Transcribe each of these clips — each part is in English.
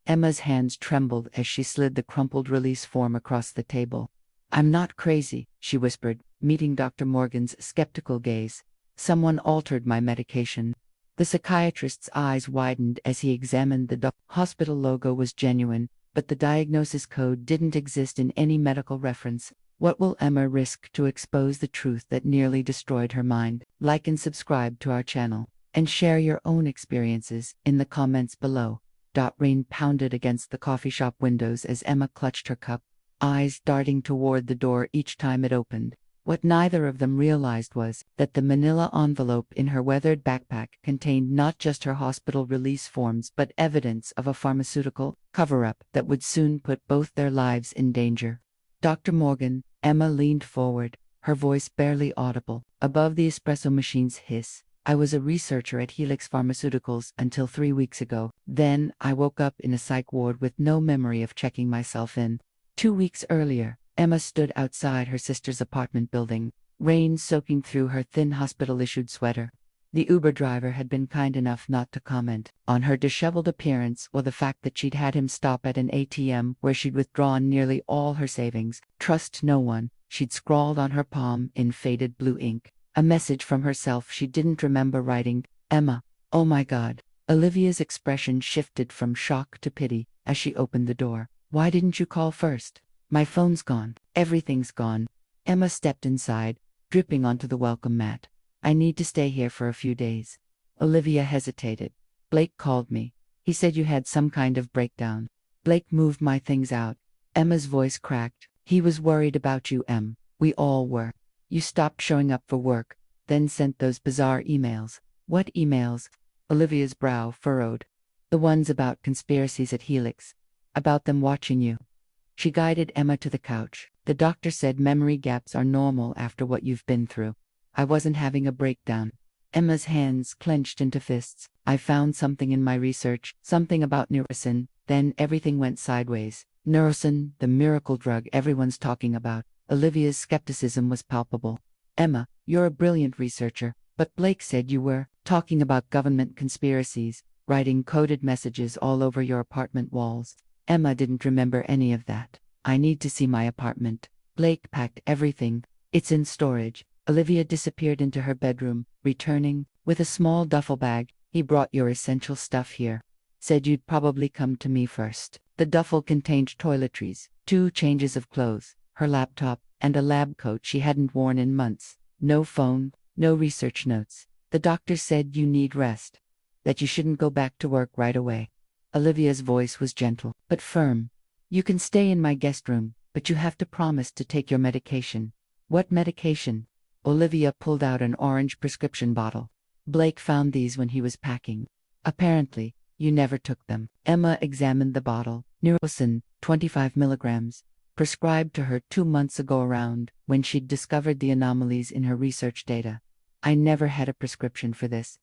Emma's hands trembled as she slid the crumpled release form across the table. "I'm not crazy," she whispered, meeting Dr. Morgan's skeptical gaze. "Someone altered my medication." The psychiatrist's eyes widened as he examined the hospital logo was genuine, but the diagnosis code didn't exist in any medical reference. What will Emma risk to expose the truth that nearly destroyed her mind? Like and subscribe to our channel, and share your own experiences in the comments below. Rain pounded against the coffee shop windows as Emma clutched her cup, eyes darting toward the door each time it opened. What neither of them realized was that the manila envelope in her weathered backpack contained not just her hospital release forms but evidence of a pharmaceutical cover-up that would soon put both their lives in danger. "Dr. Morgan," Emma leaned forward, her voice barely audible, above the espresso machine's hiss. "I was a researcher at Helix Pharmaceuticals until 3 weeks ago. Then I woke up in a psych ward with no memory of checking myself in. 2 weeks earlier." Emma stood outside her sister's apartment building, rain soaking through her thin hospital-issued sweater. The Uber driver had been kind enough not to comment on her disheveled appearance or the fact that she'd had him stop at an ATM where she'd withdrawn nearly all her savings. "Trust no one," she'd scrawled on her palm in faded blue ink. A message from herself she didn't remember writing. "Emma, oh my God." Olivia's expression shifted from shock to pity as she opened the door. "Why didn't you call first?" "My phone's gone. Everything's gone." Emma stepped inside, dripping onto the welcome mat. "I need to stay here for a few days." Olivia hesitated. "Blake called me. He said you had some kind of breakdown." "Blake moved my things out." Emma's voice cracked. "He was worried about you, Em. We all were. You stopped showing up for work, then sent those bizarre emails." "What emails?" Olivia's brow furrowed. "The ones about conspiracies at Helix. About them watching you." She guided Emma to the couch. "The doctor said memory gaps are normal after what you've been through." "I wasn't having a breakdown." Emma's hands clenched into fists. "I found something in my research, something about neurosin, then everything went sideways." "Neurosin, the miracle drug everyone's talking about." Olivia's skepticism was palpable. "Emma, you're a brilliant researcher, but Blake said you were talking about government conspiracies, writing coded messages all over your apartment walls." Emma didn't remember any of that. "I need to see my apartment." "Blake packed everything. It's in storage." Olivia disappeared into her bedroom, returning with a small duffel bag. "He brought your essential stuff here. Said you'd probably come to me first." The duffel contained toiletries, 2 changes of clothes, her laptop, and a lab coat she hadn't worn in months. No phone, no research notes. "The doctor said you need rest. That you shouldn't go back to work right away." Olivia's voice was gentle, but firm. "You can stay in my guest room, but you have to promise to take your medication." "What medication?" Olivia pulled out an orange prescription bottle. "Blake found these when he was packing. Apparently, you never took them." Emma examined the bottle. "Neurosin, 25 milligrams. Prescribed to her 2 months ago around when she'd discovered the anomalies in her research data. I never had a prescription for this."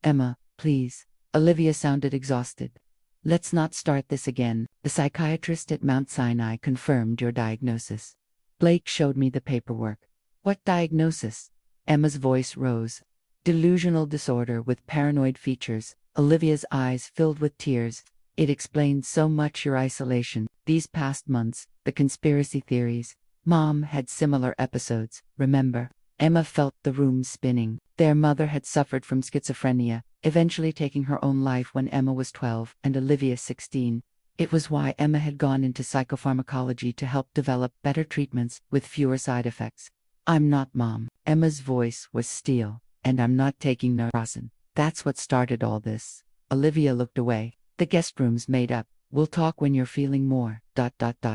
"Emma, please." Olivia sounded exhausted. "Let's not start this again. The psychiatrist at Mount Sinai confirmed your diagnosis. Blake showed me the paperwork." "What diagnosis?" Emma's voice rose. "Delusional disorder with paranoid features." Olivia's eyes filled with tears. "It explains so much: your isolation, these past months, the conspiracy theories. Mom had similar episodes, remember?" Emma felt the room spinning. Their mother had suffered from schizophrenia, eventually taking her own life when Emma was 12 and Olivia 16. It was why Emma had gone into psychopharmacology to help develop better treatments with fewer side effects. "I'm not Mom." Emma's voice was steel. "And I'm not taking neurosin. That's what started all this." Olivia looked away. "The guest room's made up. We'll talk when you're feeling more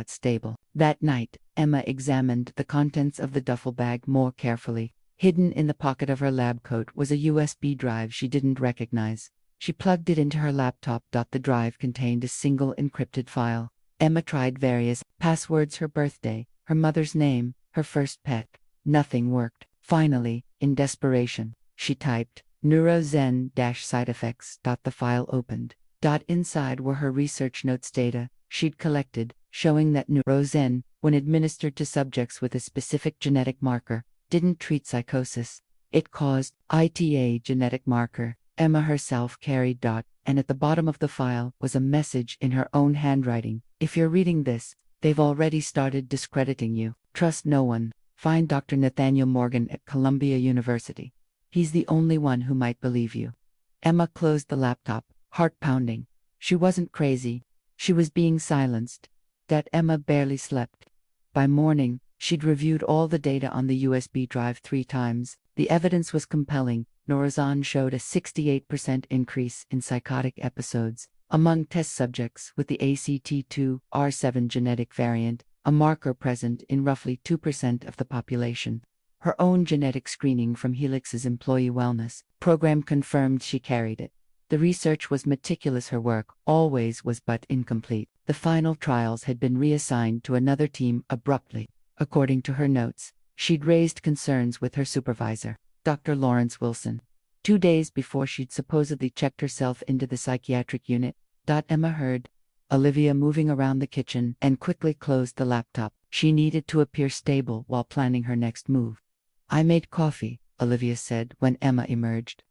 stable." That night, Emma examined the contents of the duffel bag more carefully. Hidden in the pocket of her lab coat was a USB drive she didn't recognize. She plugged it into her laptop. The drive contained a single encrypted file. Emma tried various passwords: her birthday, her mother's name, her first pet. Nothing worked. Finally, in desperation, she typed neurozen-side effects. The file opened. Inside were her research notes, data she'd collected, showing that neurozen, when administered to subjects with a specific genetic marker, didn't treat psychosis. It caused ITA genetic marker. Emma herself carried and at the bottom of the file was a message in her own handwriting. If you're reading this, they've already started discrediting you. Trust no one. Find Dr. Nathaniel Morgan at Columbia University. He's the only one who might believe you. Emma closed the laptop, heart pounding. She wasn't crazy. She was being silenced. That Emma barely slept. By morning, she'd reviewed all the data on the USB drive 3 times. The evidence was compelling. Norazon showed a 68% increase in psychotic episodes among test subjects with the ACT2R7 genetic variant, a marker present in roughly 2% of the population. Her own genetic screening from Helix's employee wellness program confirmed she carried it. The research was meticulous, her work always was, but incomplete. The final trials had been reassigned to another team abruptly. According to her notes, she'd raised concerns with her supervisor, Dr. Lawrence Wilson. 2 days before she'd supposedly checked herself into the psychiatric unit. Emma heard Olivia moving around the kitchen and quickly closed the laptop. She needed to appear stable while planning her next move. "I made coffee," Olivia said when Emma emerged.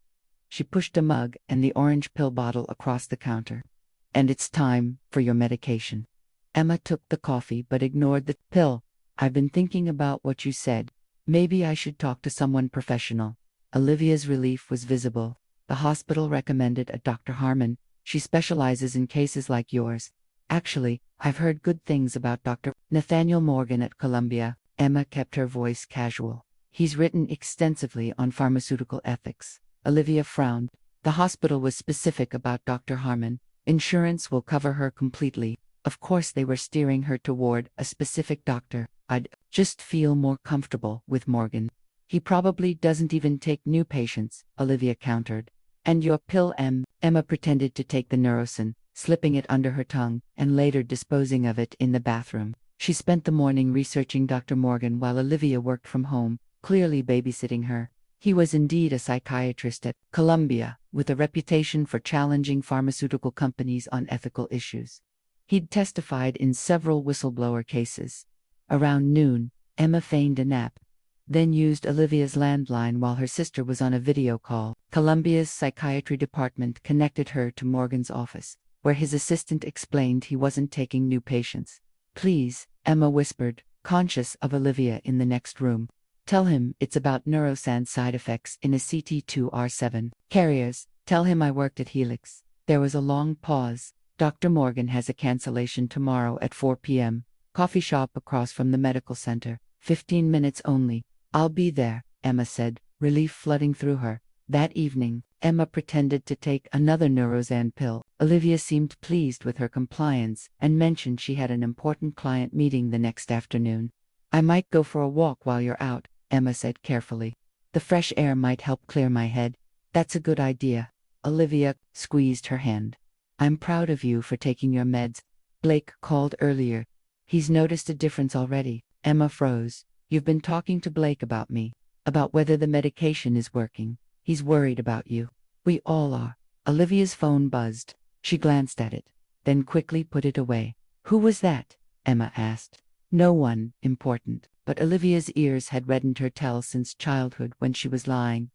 She pushed a mug and the orange pill bottle across the counter. "And it's time for your medication." Emma took the coffee but ignored the pill. "I've been thinking about what you said. Maybe I should talk to someone professional." Olivia's relief was visible. "The hospital recommended a Dr. Harmon. She specializes in cases like yours." "Actually, I've heard good things about Dr. Nathaniel Morgan at Columbia." Emma kept her voice casual. "He's written extensively on pharmaceutical ethics." Olivia frowned. The hospital was specific about Dr. Harmon. Insurance will cover her completely. Of course they were steering her toward a specific doctor. "I'd just feel more comfortable with Morgan." "He probably doesn't even take new patients," Olivia countered. "And your pill?" Emma pretended to take the Neurosin, slipping it under her tongue, and later disposing of it in the bathroom. She spent the morning researching Dr. Morgan while Olivia worked from home, clearly babysitting her. He was indeed a psychiatrist at Columbia, with a reputation for challenging pharmaceutical companies on ethical issues. He'd testified in several whistleblower cases. Around noon, Emma feigned a nap, then used Olivia's landline while her sister was on a video call. Columbia's psychiatry department connected her to Morgan's office, where his assistant explained he wasn't taking new patients. "Please," Emma whispered, conscious of Olivia in the next room. "Tell him it's about Neurosan side effects in ACT2R7 carriers. Tell him I worked at Helix." There was a long pause. "Dr. Morgan has a cancellation tomorrow at 4 p.m. Coffee shop across from the medical center. 15 minutes only." "I'll be there," Emma said, relief flooding through her. That evening, Emma pretended to take another Neurosan pill. Olivia seemed pleased with her compliance and mentioned she had an important client meeting the next afternoon. "I might go for a walk while you're out," Emma said carefully. "The fresh air might help clear my head." "That's a good idea." Olivia squeezed her hand. "I'm proud of you for taking your meds. Blake called earlier. He's noticed a difference already." Emma froze. "You've been talking to Blake about me? About whether the medication is working? He's worried about you." "We all are." Olivia's phone buzzed. She glanced at it, then quickly put it away. "Who was that?" Emma asked. "No one important," but Olivia's ears had reddened her tell since childhood when she was lying.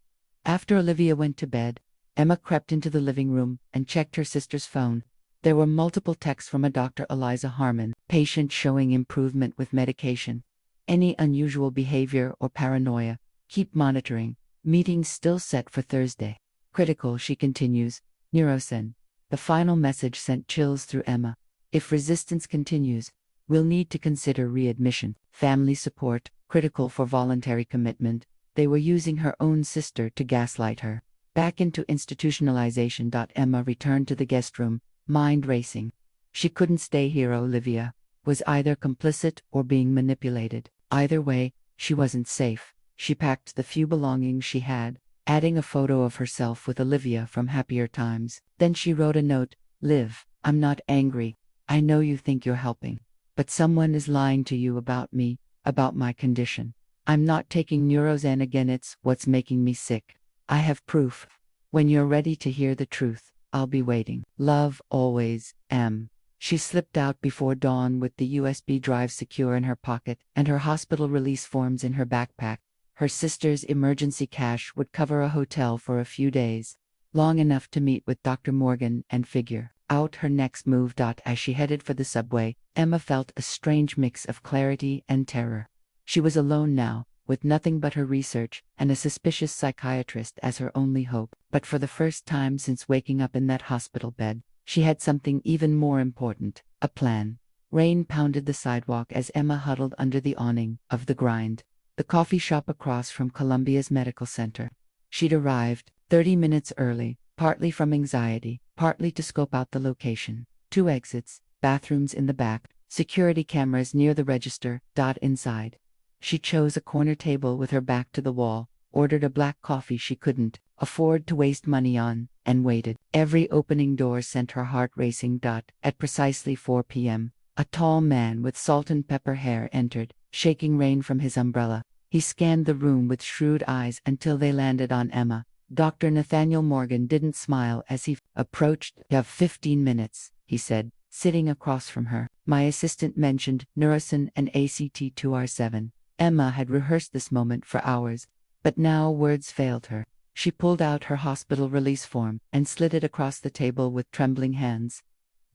After Olivia went to bed, Emma crept into the living room and checked her sister's phone. There were multiple texts from a Dr. Eliza Harmon, patient showing improvement with medication. "Any unusual behavior or paranoia? Keep monitoring. Meeting still set for Thursday. Critical," she continues. "Neurosen." The final message sent chills through Emma. "If resistance continues, we'll need to consider readmission." Family support, critical for voluntary commitment. They were using her own sister to gaslight her. Back into institutionalization. Emma returned to the guest room, mind racing. She couldn't stay here. Olivia was either complicit or being manipulated. Either way, she wasn't safe. She packed the few belongings she had, adding a photo of herself with Olivia from happier times. Then she wrote a note. "Liv, I'm not angry. I know you think you're helping. But someone is lying to you about me, about my condition. I'm not taking Neurosan again. It's what's making me sick. I have proof. When you're ready to hear the truth, I'll be waiting. Love always, M." She slipped out before dawn with the USB drive secure in her pocket and her hospital release forms in her backpack. Her sister's emergency cash would cover a hotel for a few days. long enough to meet with Dr. Morgan and figure out her next move. As she headed for the subway, Emma felt a strange mix of clarity and terror. She was alone now, with nothing but her research and a suspicious psychiatrist as her only hope. But for the first time since waking up in that hospital bed, she had something even more important, a plan. Rain pounded the sidewalk as Emma huddled under the awning of the Grind, the coffee shop across from Columbia's medical center. She'd arrived 30 minutes early, partly from anxiety, partly to scope out the location. 2 exits, bathrooms in the back, security cameras near the register. Inside, she chose a corner table with her back to the wall, ordered a black coffee she couldn't afford to waste money on, and waited. Every opening door sent her heart racing. At precisely 4 p.m., a tall man with salt and pepper hair entered, shaking rain from his umbrella. He scanned the room with shrewd eyes until they landed on Emma. Dr. Nathaniel Morgan didn't smile as he approached. "You have 15 minutes, he said, sitting across from her. "My assistant mentioned Neurosin and ACT2R7. Emma had rehearsed this moment for hours, but now words failed her. She pulled out her hospital release form and slid it across the table with trembling hands.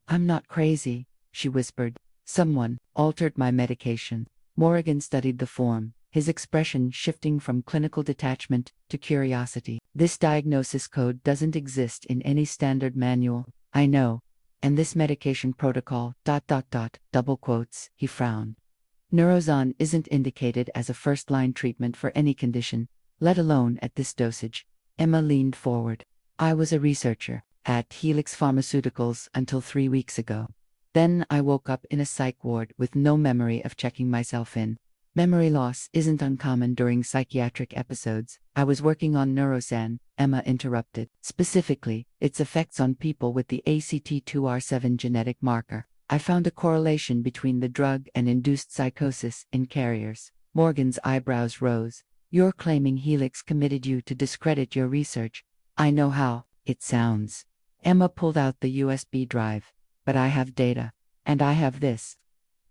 "I'm not crazy," she whispered. "Someone altered my medication." Morgan studied the form, his expression shifting from clinical detachment to curiosity. "This diagnosis code doesn't exist in any standard manual." "I know. And this medication protocol, double quotes," he frowned. "Neurosan isn't indicated as a first-line treatment for any condition, let alone at this dosage." Emma leaned forward. "I was a researcher at Helix Pharmaceuticals until 3 weeks ago. Then I woke up in a psych ward with no memory of checking myself in. Memory loss isn't uncommon during psychiatric episodes. I was working on Neurosan," Emma interrupted. "Specifically, its effects on people with the ACT2R7 genetic marker. I found a correlation between the drug and induced psychosis in carriers." Morgan's eyebrows rose. "You're claiming Helix committed you to discredit your research." "I know how it sounds." Emma pulled out the USB drive. "But I have data. And I have this."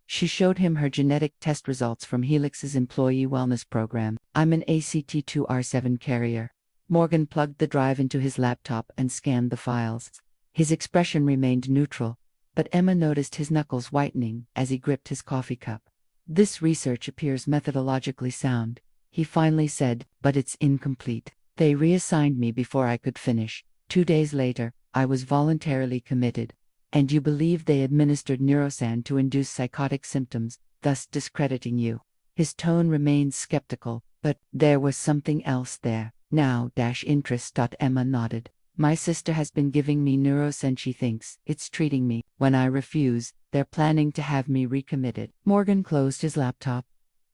She showed him her genetic test results from Helix's employee wellness program. "I'm an ACT2R7 carrier." Morgan plugged the drive into his laptop and scanned the files. His expression remained neutral, but Emma noticed his knuckles whitening as he gripped his coffee cup. "This research appears methodologically sound," he finally said, "but it's incomplete. They reassigned me before I could finish. 2 days later, I was voluntarily committed. And you believe they administered Neurosan to induce psychotic symptoms, thus discrediting you." His tone remained skeptical, but there was something else there. Now interest. Emma nodded. "My sister has been giving me Neurosan. She thinks it's treating me. When I refuse, they're planning to have me recommitted." Morgan closed his laptop.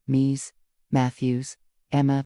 "Mies, Matthews, Emma,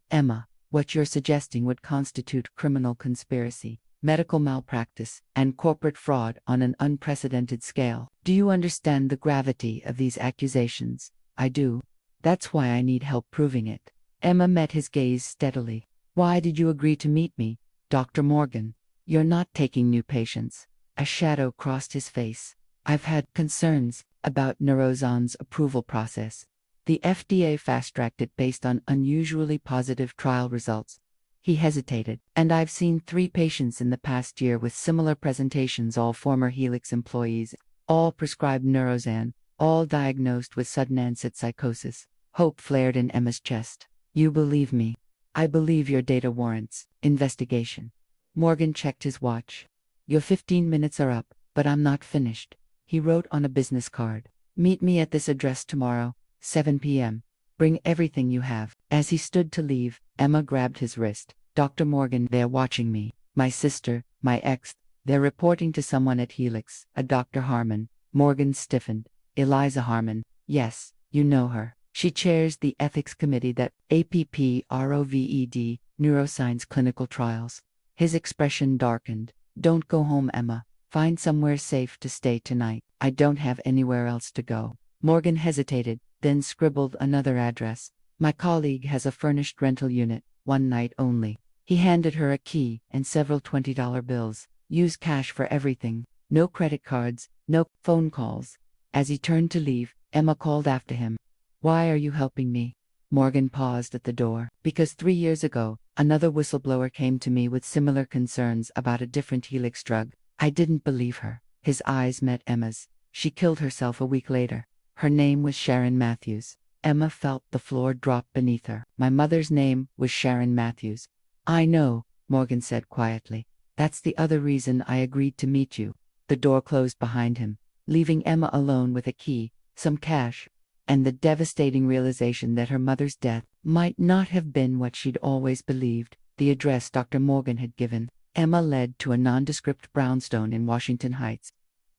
what you're suggesting would constitute criminal conspiracy, medical malpractice, and corporate fraud on an unprecedented scale. Do you understand the gravity of these accusations?" "I do. That's why I need help proving it." Emma met his gaze steadily. "Why did you agree to meet me, Dr. Morgan? You're not taking new patients." A shadow crossed his face. "I've had concerns about Neurosan's approval process. The FDA fast-tracked it based on unusually positive trial results." He hesitated. "And I've seen 3 patients in the past year with similar presentations, all former Helix employees, all prescribed Neurosan, all diagnosed with sudden onset psychosis." Hope flared in Emma's chest. "You believe me?" "I believe your data warrants investigation." Morgan checked his watch. "Your 15 minutes are up, but I'm not finished." He wrote on a business card. "Meet me at this address tomorrow, 7 p.m. Bring everything you have." As he stood to leave, Emma grabbed his wrist. "Dr. Morgan, they're watching me. My sister, my ex, they're reporting to someone at Helix, a Dr. Harmon." Morgan stiffened. "Eliza Harmon. Yes, you know her. She chairs the ethics committee that APPROVED, Neuroscience Clinical Trials." His expression darkened. "Don't go home, Emma. Find somewhere safe to stay tonight." "I don't have anywhere else to go." Morgan hesitated, then scribbled another address. "My colleague has a furnished rental unit, 1 night only." He handed her a key and several $20 bills. "Use cash for everything. No credit cards, no phone calls." As he turned to leave, Emma called after him. "Why are you helping me?" Morgan paused at the door. "Because 3 years ago, Another whistleblower came to me with similar concerns about a different Helix drug. I didn't believe her. His eyes met Emma's. She killed herself a week later. Her name was Sharon Matthews. Emma felt the floor drop beneath her. My mother's name was Sharon Matthews. I know, Morgan said quietly. That's the other reason I agreed to meet you. The door closed behind him, leaving Emma alone with a key, some cash, and the devastating realization that her mother's death might not have been what she'd always believed. The address Dr. Morgan had given Emma led to a nondescript brownstone in Washington Heights.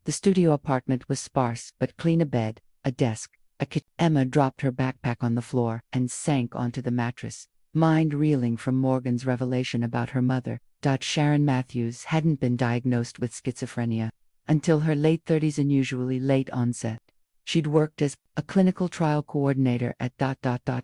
The studio apartment was sparse but clean: a bed, a desk, a kitchen. Emma dropped her backpack on the floor and sank onto the mattress, mind reeling from Morgan's revelation about her mother. Sharon Matthews hadn't been diagnosed with schizophrenia until her late 30s, unusually late onset. She'd worked as a clinical trial coordinator at ...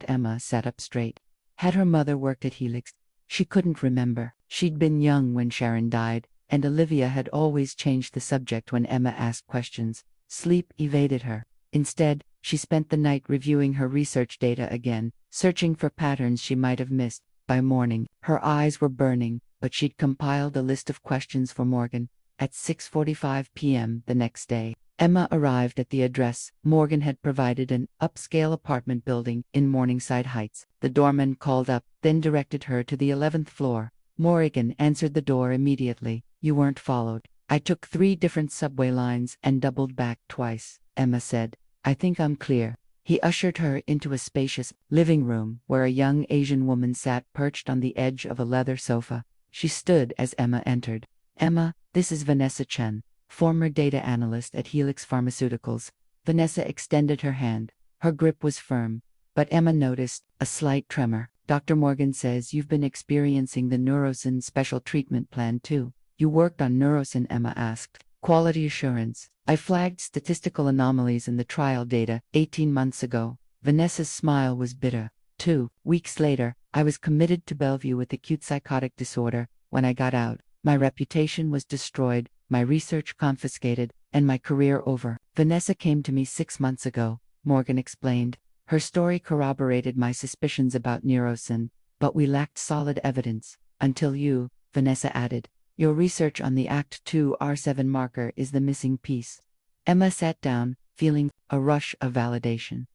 Emma sat up straight. Had her mother worked at Helix? She couldn't remember. She'd been young when Sharon died, and Olivia had always changed the subject when Emma asked questions. Sleep evaded her. Instead, she spent the night reviewing her research data again, searching for patterns she might have missed. By morning, her eyes were burning, but she'd compiled a list of questions for Morgan. At 6:45 p.m. the next day, Emma arrived at the address Morgan had provided, an upscale apartment building in Morningside Heights. The doorman called up, then directed her to the 11th floor. Morgan answered the door immediately. You weren't followed. I took 3 different subway lines and doubled back twice, Emma said. I think I'm clear. He ushered her into a spacious living room where a young Asian woman sat perched on the edge of a leather sofa. She stood as Emma entered. Emma, this is Vanessa Chen, former data analyst at Helix Pharmaceuticals. Vanessa extended her hand. Her grip was firm, but Emma noticed a slight tremor. Dr. Morgan says you've been experiencing the Neurosin special treatment plan too. You worked on Neurosin, Emma asked. Quality assurance. I flagged statistical anomalies in the trial data 18 months ago. Vanessa's smile was bitter. 2 weeks later, I was committed to Bellevue with acute psychotic disorder. When I got out, my reputation was destroyed, my research confiscated, and my career over. Vanessa came to me 6 months ago, Morgan explained. Her story corroborated my suspicions about Neurosin, but we lacked solid evidence. Until you, Vanessa added. Your research on the ACT2R7 marker is the missing piece. Emma sat down, feeling a rush of validation.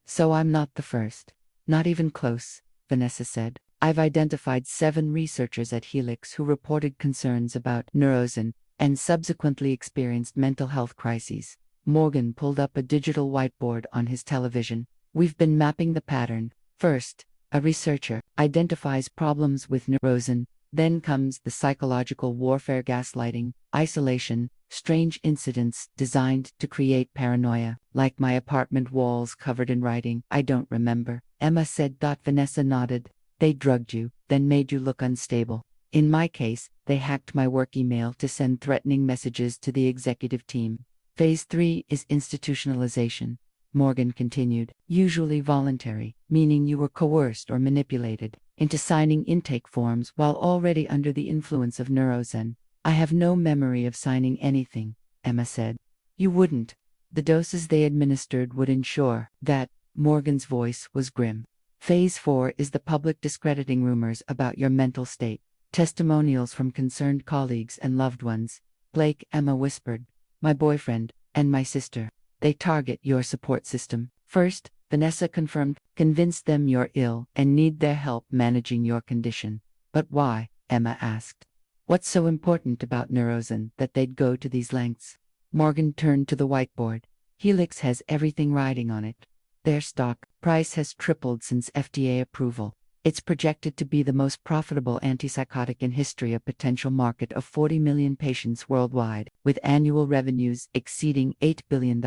So I'm not the first. Not even close, Vanessa said. I've identified 7 researchers at Helix who reported concerns about Neurosin and subsequently experienced mental health crises. Morgan pulled up a digital whiteboard on his television. We've been mapping the pattern. First, a researcher identifies problems with Neurosin. Then comes the psychological warfare: gaslighting, isolation, strange incidents designed to create paranoia, like my apartment walls covered in writing I don't remember, Emma said. Vanessa nodded. They drugged you, then made you look unstable. In my case, they hacked my work email to send threatening messages to the executive team. Phase 3 is institutionalization, Morgan continued. Usually voluntary, meaning you were coerced or manipulated into signing intake forms while already under the influence of Neurosin. I have no memory of signing anything, Emma said. You wouldn't. The doses they administered would ensure that. Morgan's voice was grim. Phase 4 is the public discrediting rumors about your mental state. Testimonials from concerned colleagues and loved ones. Blake, Emma whispered. My boyfriend, and my sister. They target your support system. First, Vanessa confirmed, convince them you're ill and need their help managing your condition. But why? Emma asked. What's so important about Neurosin that they'd go to these lengths? Morgan turned to the whiteboard. Helix has everything riding on it. Their stock price has tripled since FDA approval. It's projected to be the most profitable antipsychotic in history, a potential market of 40 million patients worldwide, with annual revenues exceeding $8 billion,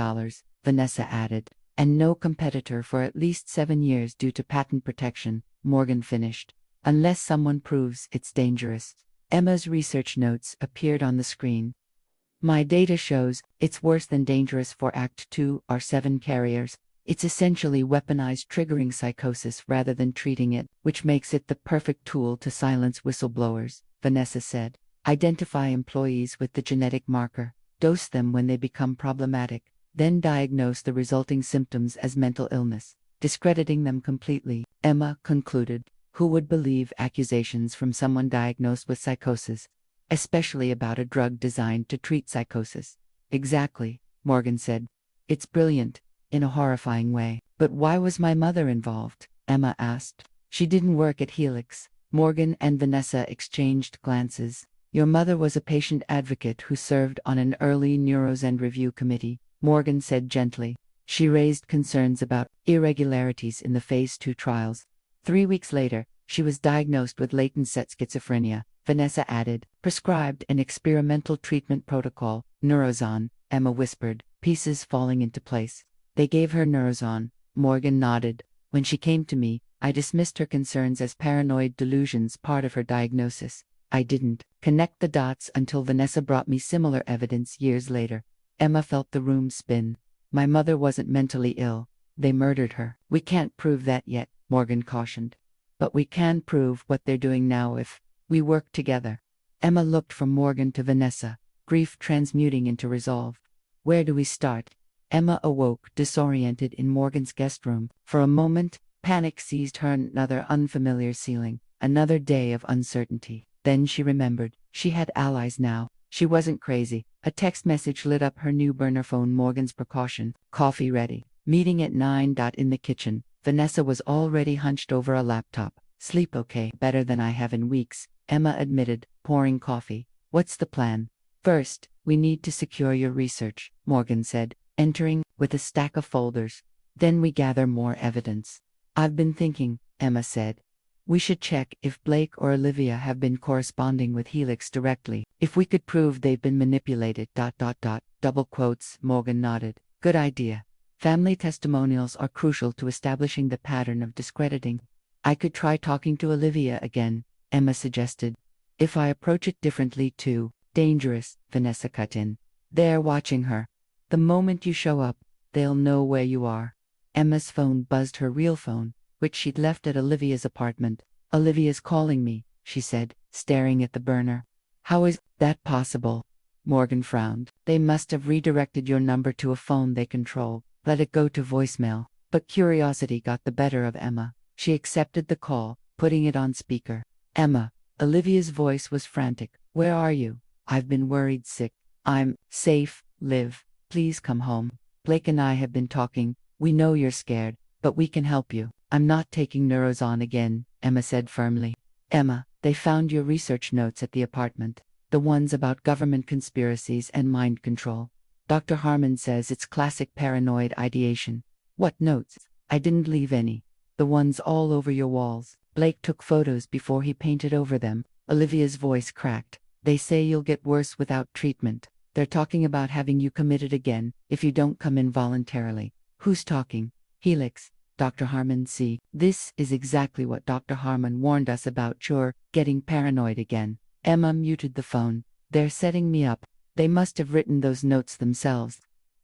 Vanessa added. And no competitor for at least 7 years due to patent protection, Morgan finished. Unless someone proves it's dangerous. Emma's research notes appeared on the screen. My data shows it's worse than dangerous for ACT2R7 carriers. It's essentially weaponized triggering psychosis rather than treating it, which makes it the perfect tool to silence whistleblowers, Vanessa said. Identify employees with the genetic marker, dose them when they become problematic, then diagnose the resulting symptoms as mental illness, discrediting them completely, Emma concluded. Who would believe accusations from someone diagnosed with psychosis, especially about a drug designed to treat psychosis? Exactly, Morgan said. It's brilliant, in a horrifying way. But why was my mother involved? Emma asked. She didn't work at Helix. Morgan and Vanessa exchanged glances. Your mother was a patient advocate who served on an early neurozen review committee, Morgan said gently. She raised concerns about irregularities in the Phase 2 trials. 3 weeks later, she was diagnosed with latent-set schizophrenia, Vanessa added. Prescribed an experimental treatment protocol, Neurozon, Emma whispered, pieces falling into place. They gave her Neurozon. Morgan nodded. When she came to me, I dismissed her concerns as paranoid delusions, part of her diagnosis. I didn't connect the dots until Vanessa brought me similar evidence years later. Emma felt the room spin. My mother wasn't mentally ill. They murdered her. We can't prove that yet, Morgan cautioned. But we can prove what they're doing now if we work together. Emma looked from Morgan to Vanessa, grief transmuting into resolve. Where do we start? Emma awoke, disoriented in Morgan's guest room. For a moment, panic seized her. Another unfamiliar ceiling, another day of uncertainty. Then she remembered. She had allies now. She wasn't crazy. A text message lit up her new burner phone. Morgan's precaution. Coffee ready. Meeting at 9. In the kitchen. Vanessa was already hunched over a laptop. Sleep okay? Better than I have in weeks, Emma admitted, pouring coffee. What's the plan? First, we need to secure your research, Morgan said, entering with a stack of folders. Then we gather more evidence. I've been thinking, Emma said. We should check if Blake or Olivia have been corresponding with Helix directly. If we could prove they've been manipulated. Double quotes, Morgan nodded. Good idea. Family testimonials are crucial to establishing the pattern of discrediting. I could try talking to Olivia again, Emma suggested. If I approach it differently too. Dangerous, Vanessa cut in. They're watching her. The moment you show up, they'll know where you are. Emma's phone buzzed, her real phone, which she'd left at Olivia's apartment. Olivia's calling me, she said, staring at the burner. How is that possible? Morgan frowned. They must have redirected your number to a phone they control. Let it go to voicemail. But curiosity got the better of Emma. She accepted the call, putting it on speaker. Emma. Olivia's voice was frantic. Where are you? I've been worried sick. I'm safe, Liv. Please come home. Blake and I have been talking. We know you're scared, but we can help you. I'm not taking Neurozon again, Emma said firmly. Emma, they found your research notes at the apartment. The ones about government conspiracies and mind control. Dr. Harmon says it's classic paranoid ideation. What notes? I didn't leave any. The ones all over your walls. Blake took photos before he painted over them. Olivia's voice cracked. They say you'll get worse without treatment. They're talking about having you committed again if you don't come in voluntarily. Who's talking? Helix. Dr. Harmon. See, this is exactly what Dr. Harmon warned us about. You're getting paranoid again. Emma muted the phone. They're setting me up. They must have written those notes themselves.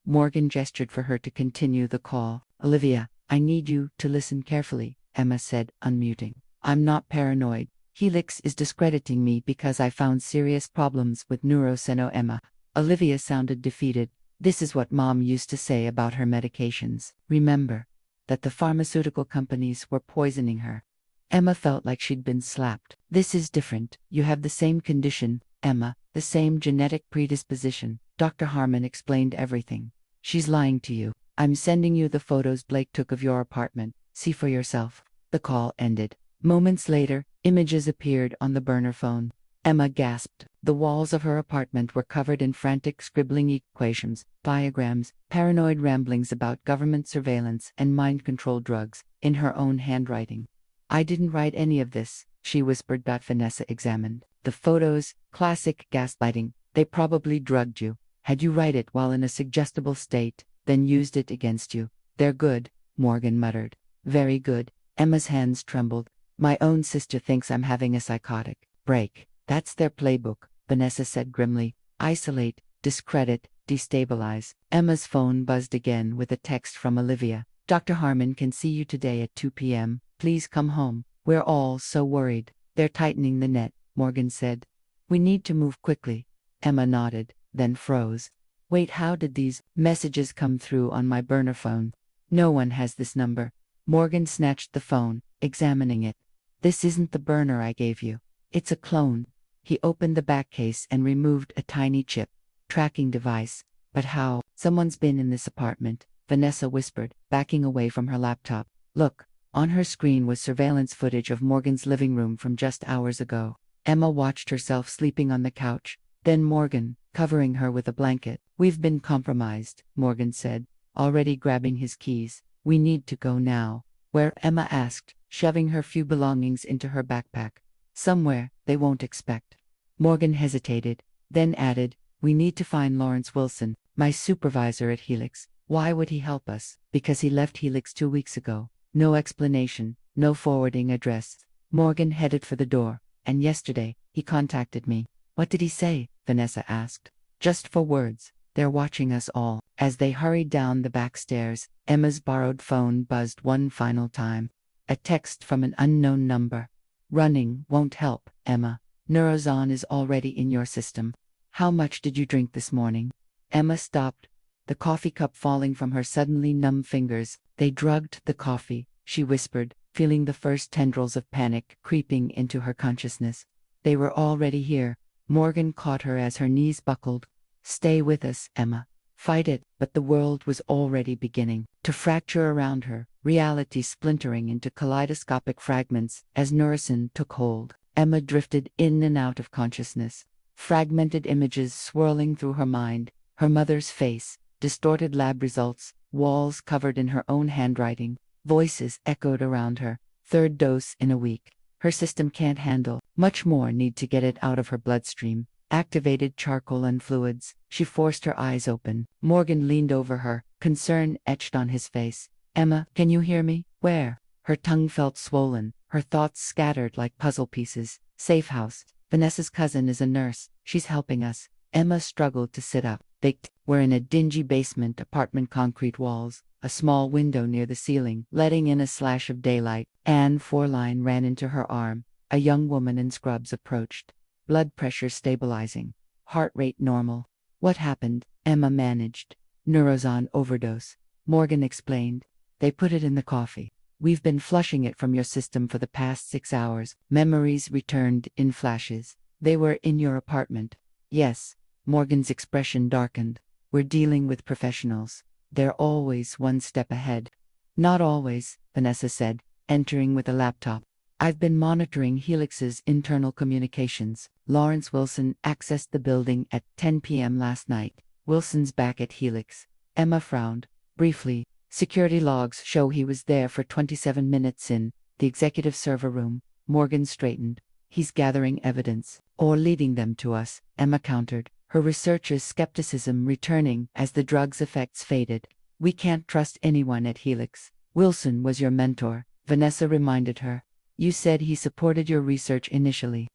Morgan gestured for her to continue the call. Olivia, I need you to listen carefully, Emma said, unmuting. I'm not paranoid. Helix is discrediting me because I found serious problems with neuroseno. Emma. Olivia sounded defeated. This is what Mom used to say about her medications. Remember that the pharmaceutical companies were poisoning her. Emma felt like she'd been slapped. This is different. You have the same condition, Emma, the same genetic predisposition. Dr. Harmon explained everything. She's lying to you. I'm sending you the photos Blake took of your apartment. See for yourself. The call ended. Moments later, images appeared on the burner phone. Emma gasped. The walls of her apartment were covered in frantic scribbling equations, diagrams, paranoid ramblings about government surveillance and mind-control drugs, in her own handwriting. I didn't write any of this, she whispered. Vanessa examined the photos. Classic gaslighting. They probably drugged you, had you write it while in a suggestible state, then used it against you. They're good, Morgan muttered. Very good. Emma's hands trembled. My own sister thinks I'm having a psychotic break. That's their playbook, Vanessa said grimly. Isolate, discredit, destabilize. Emma's phone buzzed again with a text from Olivia. Dr. Harmon can see you today at 2 p.m. Please come home. We're all so worried. They're tightening the net, Morgan said. We need to move quickly. Emma nodded, then froze. Wait, how did these messages come through on my burner phone? No one has this number. Morgan snatched the phone, examining it. This isn't the burner I gave you. It's a clone. He opened the back case and removed a tiny chip. Tracking device. But how? Someone's been in this apartment, Vanessa whispered, backing away from her laptop. Look. On her screen was surveillance footage of Morgan's living room from just hours ago. Emma watched herself sleeping on the couch. Then Morgan, covering her with a blanket. We've been compromised, Morgan said, already grabbing his keys. We need to go now. Where? Emma asked, shoving her few belongings into her backpack. Somewhere they won't expect. Morgan hesitated, then added, we need to find Lawrence Wilson, my supervisor at Helix. Why would he help us? Because he left Helix 2 weeks ago. No explanation, no forwarding address. Morgan headed for the door, and yesterday, he contacted me. What did he say? Vanessa asked. Just 4 words. They're watching us all. As they hurried down the back stairs, Emma's borrowed phone buzzed one final time. A text from an unknown number. Running won't help, Emma. Neuroxon is already in your system. How much did you drink this morning? Emma stopped, the coffee cup falling from her suddenly numb fingers. They drugged the coffee, she whispered, feeling the first tendrils of panic creeping into her consciousness. They were already here. Morgan caught her as her knees buckled. Stay with us, Emma. Fight it. But the world was already beginning to fracture around her, reality splintering into kaleidoscopic fragments as Neuroxon took hold. Emma drifted in and out of consciousness, fragmented images swirling through her mind, her mother's face, distorted lab results, walls covered in her own handwriting, voices echoed around her. 3rd dose in a week. Her system can't handle. Much more need to get it out of her bloodstream. Activated charcoal and fluids. She forced her eyes open. Morgan leaned over her, concern etched on his face. Emma, can you hear me? Where? Her tongue felt swollen, her thoughts scattered like puzzle pieces. Safe house. Vanessa's cousin is a nurse. She's helping us. Emma struggled to sit up. They were in a dingy basement apartment, concrete walls, a small window near the ceiling, letting in a slash of daylight. Anne Forline ran into her arm. A young woman in scrubs approached. Blood pressure stabilizing. Heart rate normal. What happened? Emma managed. Neuroxon overdose. Morgan explained. They put it in the coffee. We've been flushing it from your system for the past 6 hours. Memories returned in flashes. They were in your apartment. Yes. Morgan's expression darkened. We're dealing with professionals. They're always one step ahead. Not always, Vanessa said, entering with a laptop. I've been monitoring Helix's internal communications. Lawrence Wilson accessed the building at 10 p.m. last night. Wilson's back at Helix. Emma frowned. Briefly, security logs show he was there for 27 minutes in the executive server room. Morgan straightened. He's gathering evidence. Or leading them to us, Emma countered, her researcher's skepticism returning as the drug's effects faded. We can't trust anyone at Helix. Wilson was your mentor, Vanessa reminded her. You said he supported your research initially.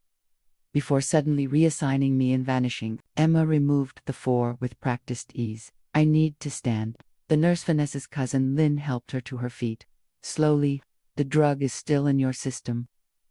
Before suddenly reassigning me and vanishing, Emma removed the 4 with practiced ease. I need to stand. The nurse Vanessa's cousin Lynn helped her to her feet. Slowly, the drug is still in your system.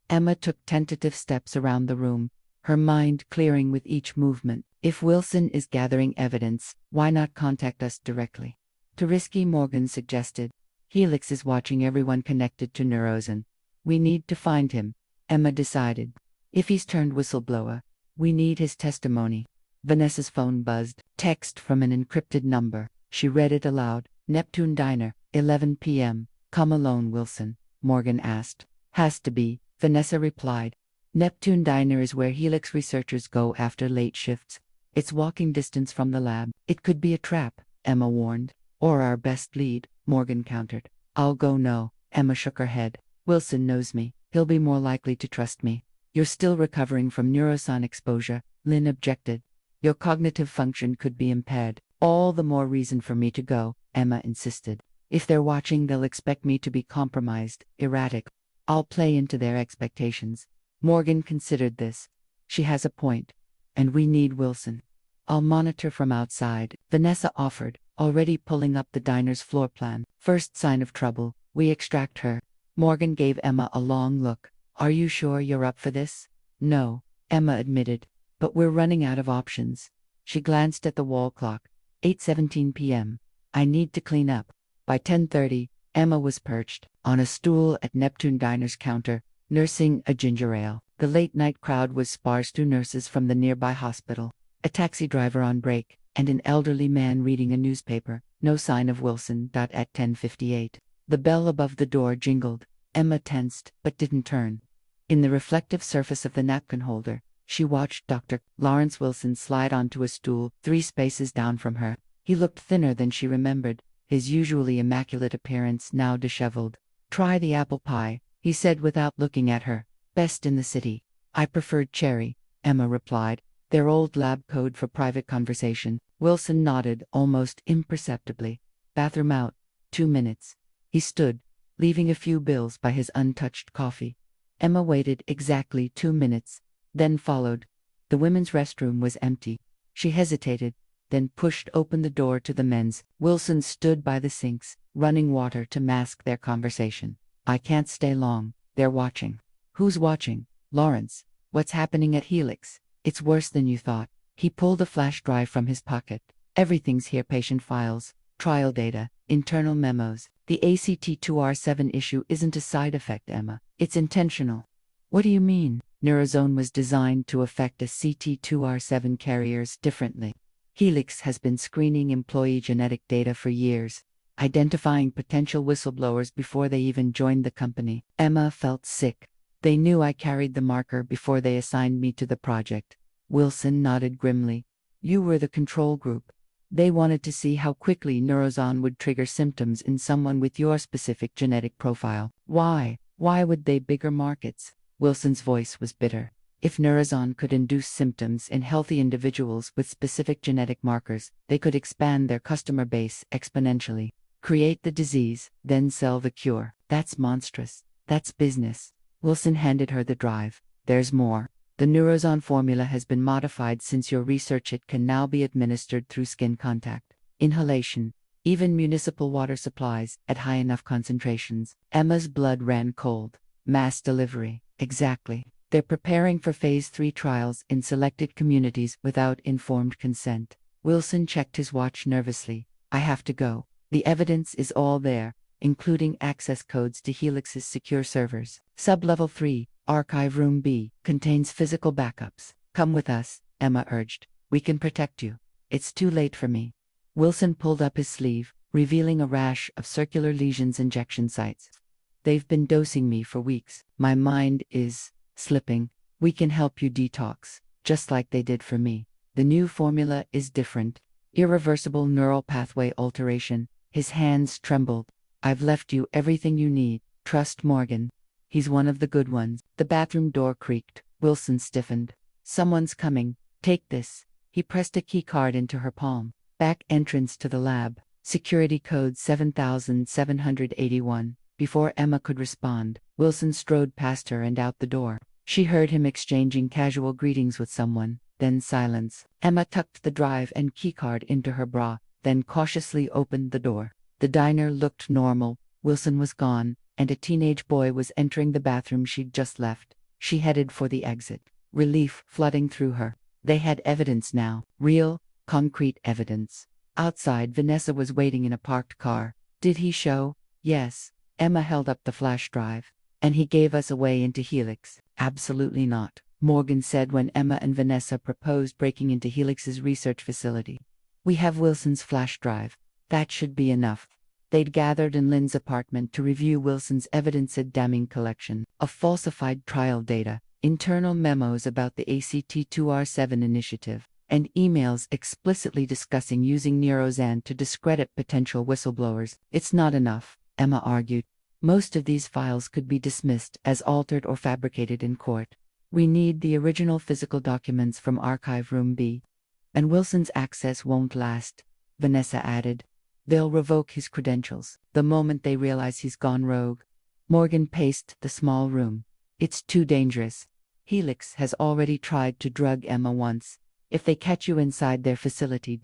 Emma took tentative steps around the room, her mind clearing with each movement. If Wilson is gathering evidence, why not contact us directly? Too risky, Morgan suggested. Helix is watching everyone connected to Neuroxon. We need to find him, Emma decided. If he's turned whistleblower, we need his testimony. Vanessa's phone buzzed. Text from an encrypted number. She read it aloud. Neptune Diner, 11 p.m. Come alone, Wilson, Morgan asked. Has to be, Vanessa replied. Neptune Diner is where Helix researchers go after late shifts. It's walking distance from the lab. It could be a trap, Emma warned. Or our best lead, Morgan countered. I'll go no, Emma shook her head. Wilson knows me. He'll be more likely to trust me. You're still recovering from Neuroxon exposure, Lynn objected. Your cognitive function could be impaired. All the more reason for me to go, Emma insisted. If they're watching, they'll expect me to be compromised, erratic. I'll play into their expectations. Morgan considered this. She has a point. And we need Wilson. I'll monitor from outside, Vanessa offered, already pulling up the diner's floor plan. First sign of trouble, we extract her. Morgan gave Emma a long look. Are you sure you're up for this? No, Emma admitted. But we're running out of options. She glanced at the wall clock. 8:17 p.m. I need to clean up. By 10:30, Emma was perched on a stool at Neptune Diner's counter, Nursing a ginger ale. The late-night crowd was sparse through nurses from the nearby hospital, a taxi driver on break, and an elderly man reading a newspaper. No sign of Wilson. At 10:58. The bell above the door jingled. Emma tensed, but didn't turn. In the reflective surface of the napkin holder, she watched Dr. Lawrence Wilson slide onto a stool 3 spaces down from her. He looked thinner than she remembered, his usually immaculate appearance now disheveled. "Try the apple pie," he said without looking at her. "Best in the city." "I preferred cherry," Emma replied, their old lab code for private conversation. Wilson nodded almost imperceptibly. "Bathroom out. 2 minutes." He stood, leaving a few bills by his untouched coffee. Emma waited exactly 2 minutes, then followed. The women's restroom was empty. She hesitated, then pushed open the door to the men's. Wilson stood by the sinks, running water to mask their conversation. "I can't stay long. They're watching." "Who's watching?" "Lawrence." "What's happening at Helix?" "It's worse than you thought." He pulled a flash drive from his pocket. "Everything's here: patient files, trial data, internal memos. The ACT2R7 issue isn't a side effect, Emma. It's intentional." "What do you mean?" Neurozone was designed to affect ACT2R7 carriers differently. Helix has been screening employee genetic data for years, identifying potential whistleblowers before they even joined the company. Emma felt sick. "They knew I carried the marker before they assigned me to the project." Wilson nodded grimly. "You were the control group. They wanted to see how quickly Neurozone would trigger symptoms in someone with your specific genetic profile." "Why? Why would they? Bigger markets?" Wilson's voice was bitter. "If Neurozone could induce symptoms in healthy individuals with specific genetic markers, they could expand their customer base exponentially. Create the disease, then sell the cure. That's monstrous. That's business." Wilson handed her the drive. "There's more. The Neurozone formula has been modified since your research. It can now be administered through skin contact, inhalation, even municipal water supplies at high enough concentrations." Emma's blood ran cold. "Mass delivery." "Exactly. They're preparing for phase 3 trials in selected communities without informed consent." Wilson checked his watch nervously. "I have to go. The evidence is all there, including access codes to Helix's secure servers. Sublevel 3, Archive Room B, contains physical backups. Come with us," Emma urged. "We can protect you." "It's too late for me." Wilson pulled up his sleeve, revealing a rash of circular lesions, injection sites. "They've been dosing me for weeks. My mind is slipping. We can help you detox, just like they did for me. The new formula is different. Irreversible neural pathway alteration." His hands trembled. "I've left you everything you need. Trust Morgan. He's one of the good ones." The bathroom door creaked. Wilson stiffened. "Someone's coming. Take this." He pressed a key card into her palm. "Back entrance to the lab. Security code 7781. Before Emma could respond, Wilson strode past her and out the door. She heard him exchanging casual greetings with someone, then silence. Emma tucked the drive and keycard into her bra, then cautiously opened the door. The diner looked normal. Wilson was gone, and a teenage boy was entering the bathroom she'd just left. She headed for the exit, relief flooding through her. They had evidence now. Real, concrete evidence. Outside, Vanessa was waiting in a parked car. "Did he show?" "Yes." Emma held up the flash drive. "And he gave us a way into Helix?" "Absolutely not," Morgan said when Emma and Vanessa proposed breaking into Helix's research facility. "We have Wilson's flash drive. That should be enough." They'd gathered in Lynn's apartment to review Wilson's evidence-damning collection of falsified trial data, internal memos about the ACT2R7 initiative, and emails explicitly discussing using Neurozone to discredit potential whistleblowers. "It's not enough," Emma argued. "Most of these files could be dismissed as altered or fabricated in court. We need the original physical documents from Archive Room B. And Wilson's access won't last," Vanessa added. "They'll revoke his credentials the moment they realize he's gone rogue." Morgan paced the small room. "It's too dangerous. Helix has already tried to drug Emma once. If they catch you inside their facility,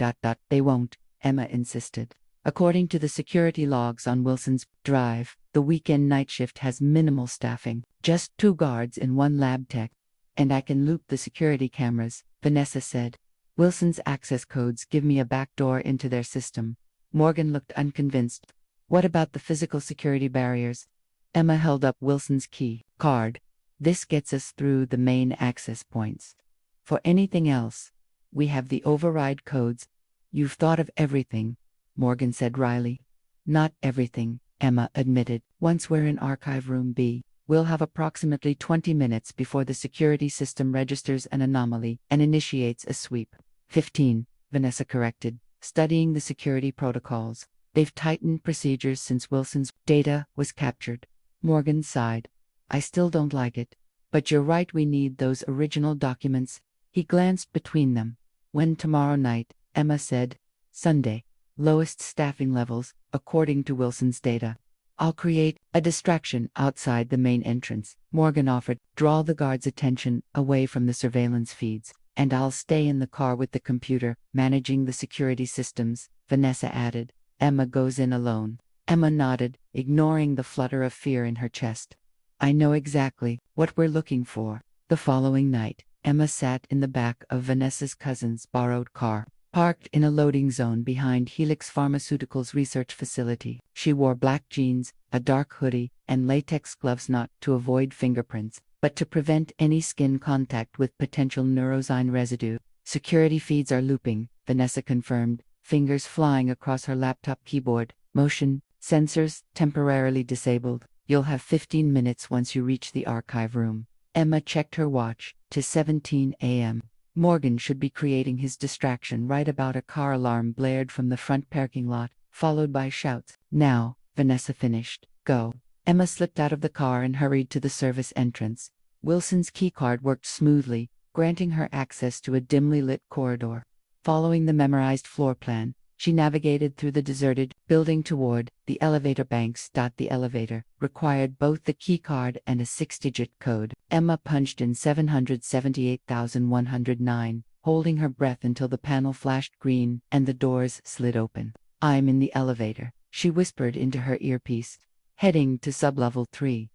They won't," Emma insisted. "According to the security logs on Wilson's drive, the weekend night shift has minimal staffing, just 2 guards and 1 lab tech. And I can loop the security cameras," Vanessa said. "Wilson's access codes give me a backdoor into their system." Morgan looked unconvinced. "What about the physical security barriers?" Emma held up Wilson's key card. This gets us through the main access points. For anything else, we have the override codes. You've thought of everything, Morgan said wryly. Not everything, Emma admitted. Once we're in Archive Room B, we'll have approximately 20 minutes before the security system registers an anomaly and initiates a sweep. 15, Vanessa corrected, studying the security protocols. They've tightened procedures since Wilson's data was captured. Morgan sighed. I still don't like it. But you're right, we need those original documents. He glanced between them. When tomorrow night, Emma said. Sunday. Lowest staffing levels, according to Wilson's data. I'll create a distraction outside the main entrance, Morgan offered. Draw the guards' attention away from the surveillance feeds, and I'll stay in the car with the computer, managing the security systems, Vanessa added. Emma goes in alone. Emma nodded, ignoring the flutter of fear in her chest. I know exactly what we're looking for. The following night, Emma sat in the back of Vanessa's cousin's borrowed car, parked in a loading zone behind Helix Pharmaceutical's research facility. She wore black jeans, a dark hoodie, and latex gloves not to avoid fingerprints, but to prevent any skin contact with potential neurozyme residue. Security feeds are looping, Vanessa confirmed, fingers flying across her laptop keyboard. Motion sensors temporarily disabled. You'll have 15 minutes once you reach the archive room. Emma checked her watch. 17 a.m. Morgan should be creating his distraction right about a car alarm blared from the front parking lot, followed by shouts. Now, Vanessa finished. Go. Emma slipped out of the car and hurried to the service entrance. Wilson's keycard worked smoothly, granting her access to a dimly lit corridor. Following the memorized floor plan, she navigated through the deserted building toward the elevator banks. The elevator required both the keycard and a 6-digit code. Emma punched in 778,109, holding her breath until the panel flashed green and the doors slid open. I'm in the elevator, she whispered into her earpiece. Heading to sublevel 3.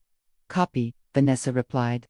Copy, Vanessa replied.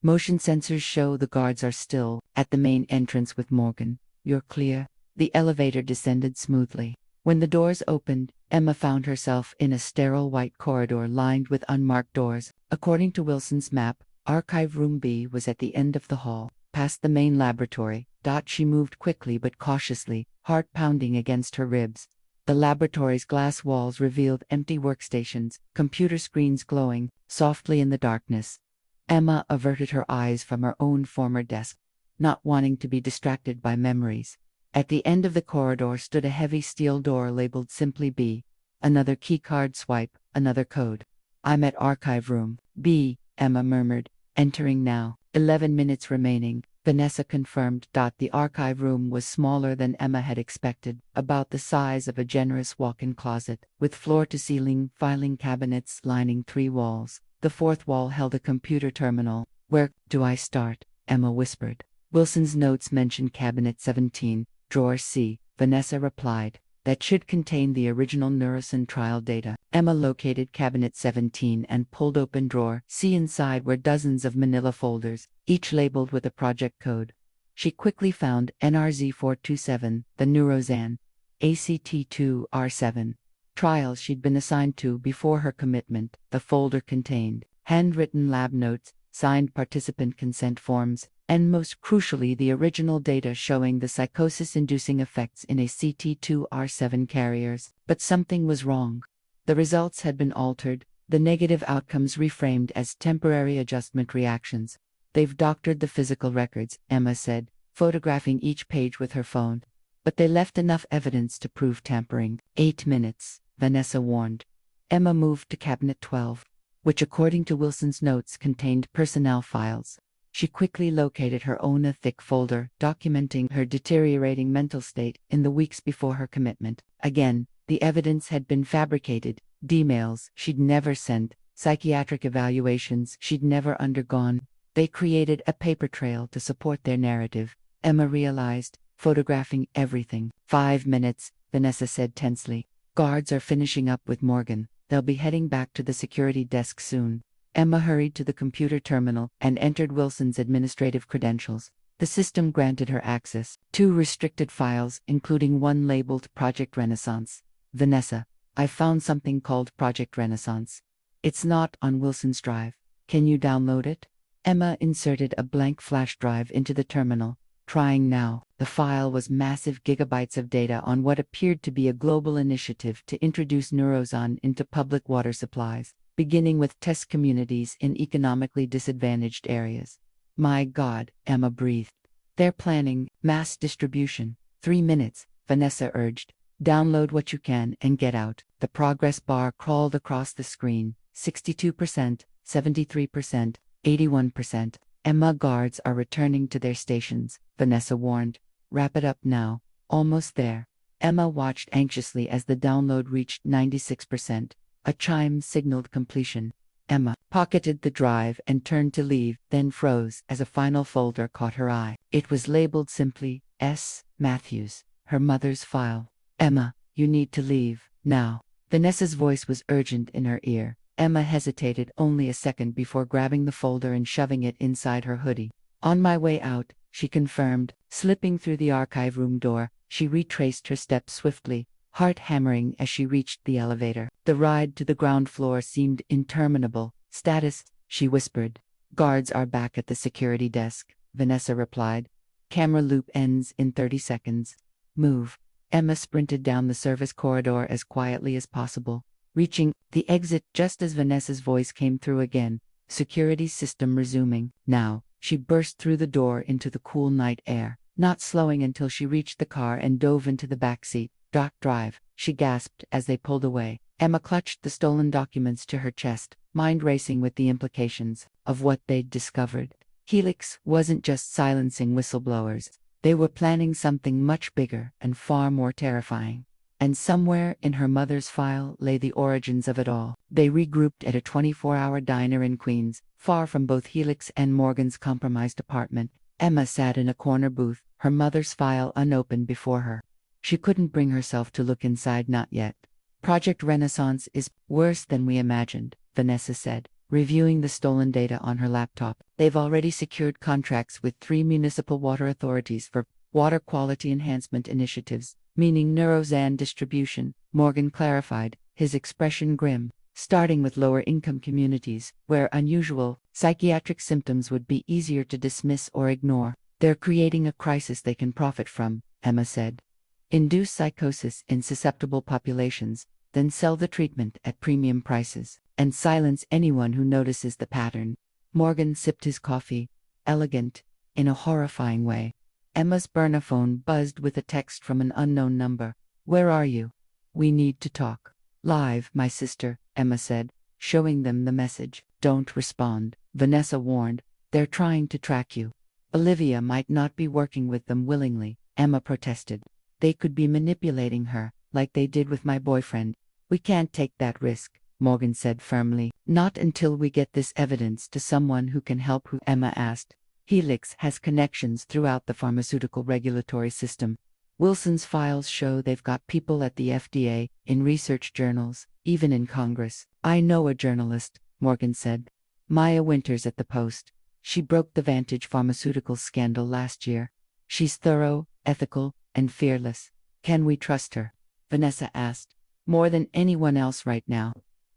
Motion sensors show the guards are still at the main entrance with Morgan. You're clear. The elevator descended smoothly. When the doors opened, Emma found herself in a sterile white corridor lined with unmarked doors. According to Wilson's map, Archive Room B was at the end of the hall, past the main laboratory. She moved quickly but cautiously, heart pounding against her ribs. The laboratory's glass walls revealed empty workstations, computer screens glowing softly in the darkness. Emma averted her eyes from her own former desk, not wanting to be distracted by memories. At the end of the corridor stood a heavy steel door labeled simply B. Another keycard swipe, another code. I'm at Archive Room B, Emma murmured, entering now. 11 minutes remaining, Vanessa confirmed. The archive room was smaller than Emma had expected, about the size of a generous walk-in closet, with floor-to-ceiling filing cabinets lining 3 walls. The 4th wall held a computer terminal. Where do I start? Emma whispered. Wilson's notes mentioned Cabinet 17. Drawer C, Vanessa replied. That should contain the original Neurosyn trial data. Emma located Cabinet 17 and pulled open Drawer C. Inside were dozens of manila folders, each labeled with a project code. She quickly found NRZ427, the Neurozyme, ACT2R7 trials she'd been assigned to before her commitment. The folder contained handwritten lab notes, signed participant consent forms, and most crucially the original data showing the psychosis-inducing effects in ACT2R7 carriers. But something was wrong. The results had been altered, the negative outcomes reframed as temporary adjustment reactions. They've doctored the physical records, Emma said, photographing each page with her phone. But they left enough evidence to prove tampering. 8 minutes, Vanessa warned. Emma moved to Cabinet 12, which according to Wilson's notes contained personnel files. She quickly located her own a thick folder documenting her deteriorating mental state in the weeks before her commitment. Again, the evidence had been fabricated, D-mails she'd never sent, psychiatric evaluations she'd never undergone. They created a paper trail to support their narrative, Emma realized, photographing everything. 5 minutes, Vanessa said tensely. Guards are finishing up with Morgan. They'll be heading back to the security desk soon. Emma hurried to the computer terminal and entered Wilson's administrative credentials. The system granted her access. 2 restricted files, including one labeled Project Renaissance. Vanessa, I found something called Project Renaissance. It's not on Wilson's drive. Can you download it? Emma inserted a blank flash drive into the terminal. Trying now. The file was massive gigabytes of data on what appeared to be a global initiative to introduce Neurosan into public water supplies, beginning with test communities in economically disadvantaged areas. My God, Emma breathed. They're planning mass distribution. 3 minutes, Vanessa urged. Download what you can and get out. The progress bar crawled across the screen. 62%, 73%, 81%. Emma, guards are returning to their stations, Vanessa warned. Wrap it up now. Almost there. Emma watched anxiously as the download reached 96%. A chime signaled completion. Emma pocketed the drive and turned to leave, then froze as a final folder caught her eye. It was labeled simply, S. Matthews, her mother's file. Emma, you need to leave, now. Vanessa's voice was urgent in her ear. Emma hesitated only a second before grabbing the folder and shoving it inside her hoodie. On my way out, she confirmed. Slipping through the archive room door, she retraced her steps swiftly, heart hammering as she reached the elevator. The ride to the ground floor seemed interminable. Status, she whispered. Guards are back at the security desk, Vanessa replied. Camera loop ends in 30 seconds. Move. Emma sprinted down the service corridor as quietly as possible, reaching the exit just as Vanessa's voice came through again. Security system resuming. Now, she burst through the door into the cool night air, not slowing until she reached the car and dove into the back seat. Dark drive, she gasped as they pulled away. Emma clutched the stolen documents to her chest, mind racing with the implications of what they'd discovered. Helix wasn't just silencing whistleblowers. They were planning something much bigger and far more terrifying. And somewhere in her mother's file lay the origins of it all. They regrouped at a 24-hour diner in Queens, far from both Helix and Morgan's compromised apartment. Emma sat in a corner booth, her mother's file unopened before her. She couldn't bring herself to look inside, not yet. Project Renaissance is worse than we imagined, Vanessa said, reviewing the stolen data on her laptop. They've already secured contracts with 3 municipal water authorities for water quality enhancement initiatives, meaning Neurosan distribution, Morgan clarified, his expression grim, starting with lower-income communities, where unusual psychiatric symptoms would be easier to dismiss or ignore. They're creating a crisis they can profit from, Emma said. Induce psychosis in susceptible populations, then sell the treatment at premium prices, and silence anyone who notices the pattern. Morgan sipped his coffee, elegant, in a horrifying way. Emma's burner phone buzzed with a text from an unknown number. Where are you? We need to talk. Live, my sister, Emma said, showing them the message. Don't respond, Vanessa warned. They're trying to track you. Olivia might not be working with them willingly, Emma protested. They could be manipulating her, like they did with my boyfriend. We can't take that risk, Morgan said firmly. Not until we get this evidence to someone who can help. Who? Emma asked. Helix has connections throughout the pharmaceutical regulatory system. Wilson's files show they've got people at the FDA, in research journals, even in Congress. I know a journalist, Morgan said. Maya Winters at the Post. She broke the Vantage Pharmaceutical scandal last year. She's thorough, ethical, and fearless. Can we trust her? Vanessa asked. More than anyone else right now.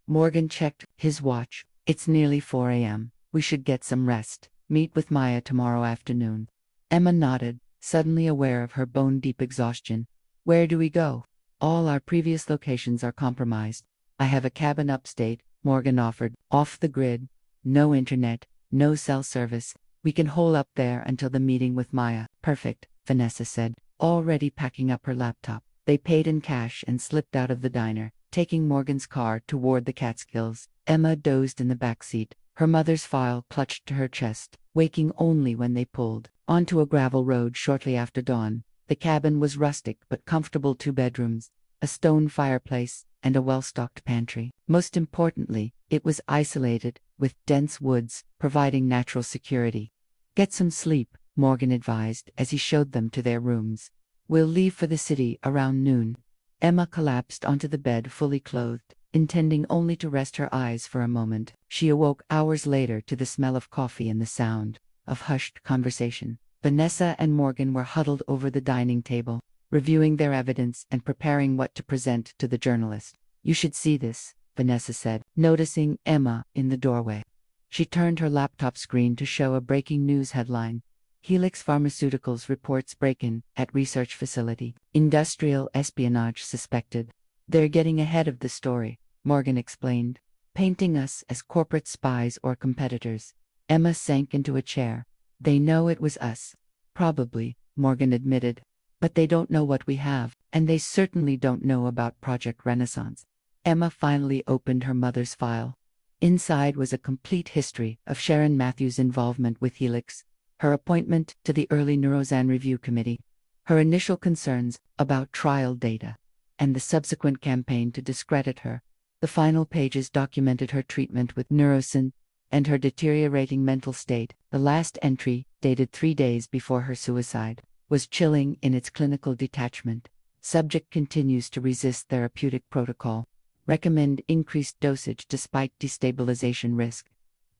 Morgan checked his watch. It's nearly 4 a.m. We should get some rest. Meet with Maya tomorrow afternoon. Emma nodded, suddenly aware of her bone-deep exhaustion. Where do we go? All our previous locations are compromised. I have a cabin upstate, Morgan offered. Off the grid. No internet, no cell service. We can hole up there until the meeting with Maya. Perfect, Vanessa said, already packing up her laptop. They paid in cash and slipped out of the diner, taking Morgan's car toward the Catskills. Emma dozed in the back seat, her mother's file clutched to her chest, waking only when they pulled onto a gravel road shortly after dawn. The cabin was rustic but comfortable, 2 bedrooms, a stone fireplace, and a well-stocked pantry. Most importantly, it was isolated, with dense woods, providing natural security. Get some sleep, Morgan advised as he showed them to their rooms. We'll leave for the city around noon. Emma collapsed onto the bed fully clothed, intending only to rest her eyes for a moment. She awoke hours later to the smell of coffee and the sound of hushed conversation. Vanessa and Morgan were huddled over the dining table, reviewing their evidence and preparing what to present to the journalist. You should see this, Vanessa said, noticing Emma in the doorway. She turned her laptop screen to show a breaking news headline. Helix Pharmaceuticals reports break-in at research facility. Industrial espionage suspected. They're getting ahead of the story, Morgan explained, painting us as corporate spies or competitors. Emma sank into a chair. They know it was us. Probably, Morgan admitted. But they don't know what we have, and they certainly don't know about Project Renaissance. Emma finally opened her mother's file. Inside was a complete history of Sharon Matthews' involvement with Helix, her appointment to the early Neurozan Review Committee, her initial concerns about trial data, and the subsequent campaign to discredit her. The final pages documented her treatment with Neurosyn and her deteriorating mental state. The last entry, dated 3 days before her suicide, was chilling in its clinical detachment. Subject continues to resist therapeutic protocol. Recommend increased dosage despite destabilization risk.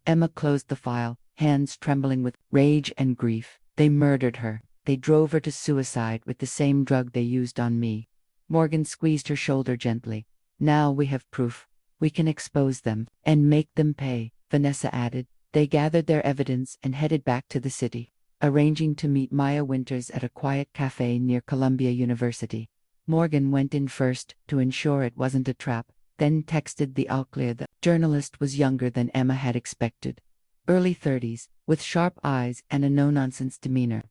Emma closed the file, hands trembling with rage and grief. They murdered her. They drove her to suicide with the same drug they used on me. Morgan squeezed her shoulder gently. Now we have proof. We can expose them and make them pay, Vanessa added. They gathered their evidence and headed back to the city, arranging to meet Maya Winters at a quiet cafe near Columbia University. Morgan went in first to ensure it wasn't a trap, then texted the outlier. The journalist was younger than Emma had expected. Early 30s, with sharp eyes and a no-nonsense demeanor.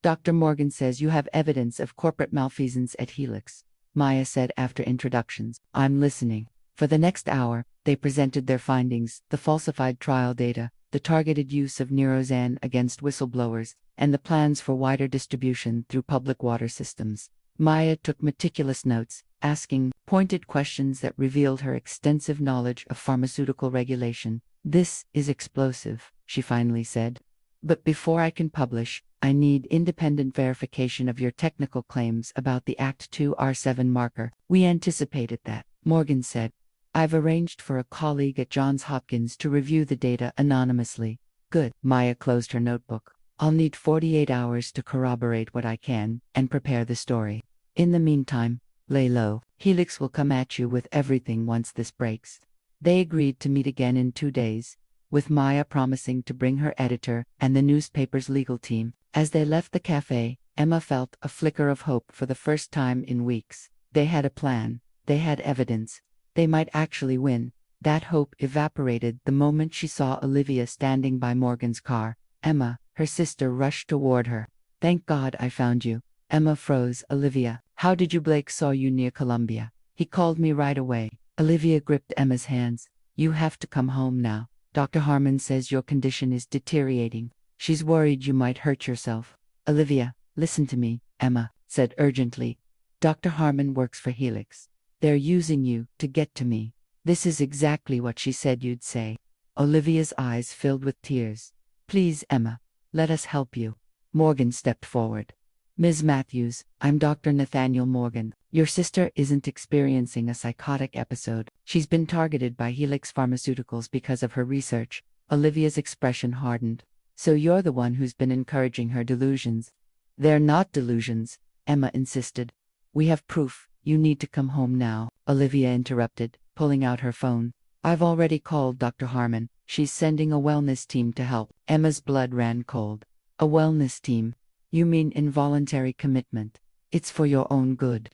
Dr. Morgan says you have evidence of corporate malfeasance at Helix, Maya said after introductions. I'm listening. For the next hour, they presented their findings, the falsified trial data, the targeted use of Neurozan against whistleblowers, and the plans for wider distribution through public water systems. Maya took meticulous notes, asking pointed questions that revealed her extensive knowledge of pharmaceutical regulation. This is explosive, she finally said. But before I can publish, I need independent verification of your technical claims about the Act 2 R7 marker. We anticipated that, Morgan said. I've arranged for a colleague at Johns Hopkins to review the data anonymously. Good. Maya closed her notebook. I'll need 48 hours to corroborate what I can and prepare the story. In the meantime, lay low. Helix will come at you with everything once this breaks. They agreed to meet again in 2 days, with Maya promising to bring her editor and the newspaper's legal team. As they left the cafe, Emma felt a flicker of hope for the first time in weeks. They had a plan. They had evidence. They might actually win. That hope evaporated the moment she saw Olivia standing by Morgan's car. Emma, her sister, rushed toward her. Thank God I found you. Emma froze. Olivia, how did you? Blake saw you near Columbia. He called me right away. Olivia gripped Emma's hands. You have to come home now. Dr. Harmon says your condition is deteriorating. She's worried you might hurt yourself. Olivia, listen to me, Emma said urgently. Dr. Harmon works for Helix. They're using you to get to me. This is exactly what she said you'd say. Olivia's eyes filled with tears. Please, Emma, let us help you. Morgan stepped forward. Ms. Matthews, I'm Dr. Nathaniel Morgan. Your sister isn't experiencing a psychotic episode. She's been targeted by Helix Pharmaceuticals because of her research. Olivia's expression hardened. So you're the one who's been encouraging her delusions. They're not delusions, Emma insisted. We have proof. You need to come home now, Olivia interrupted, pulling out her phone. I've already called Dr. Harmon. She's sending a wellness team to help. Emma's blood ran cold. A wellness team? You mean involuntary commitment? It's for your own good.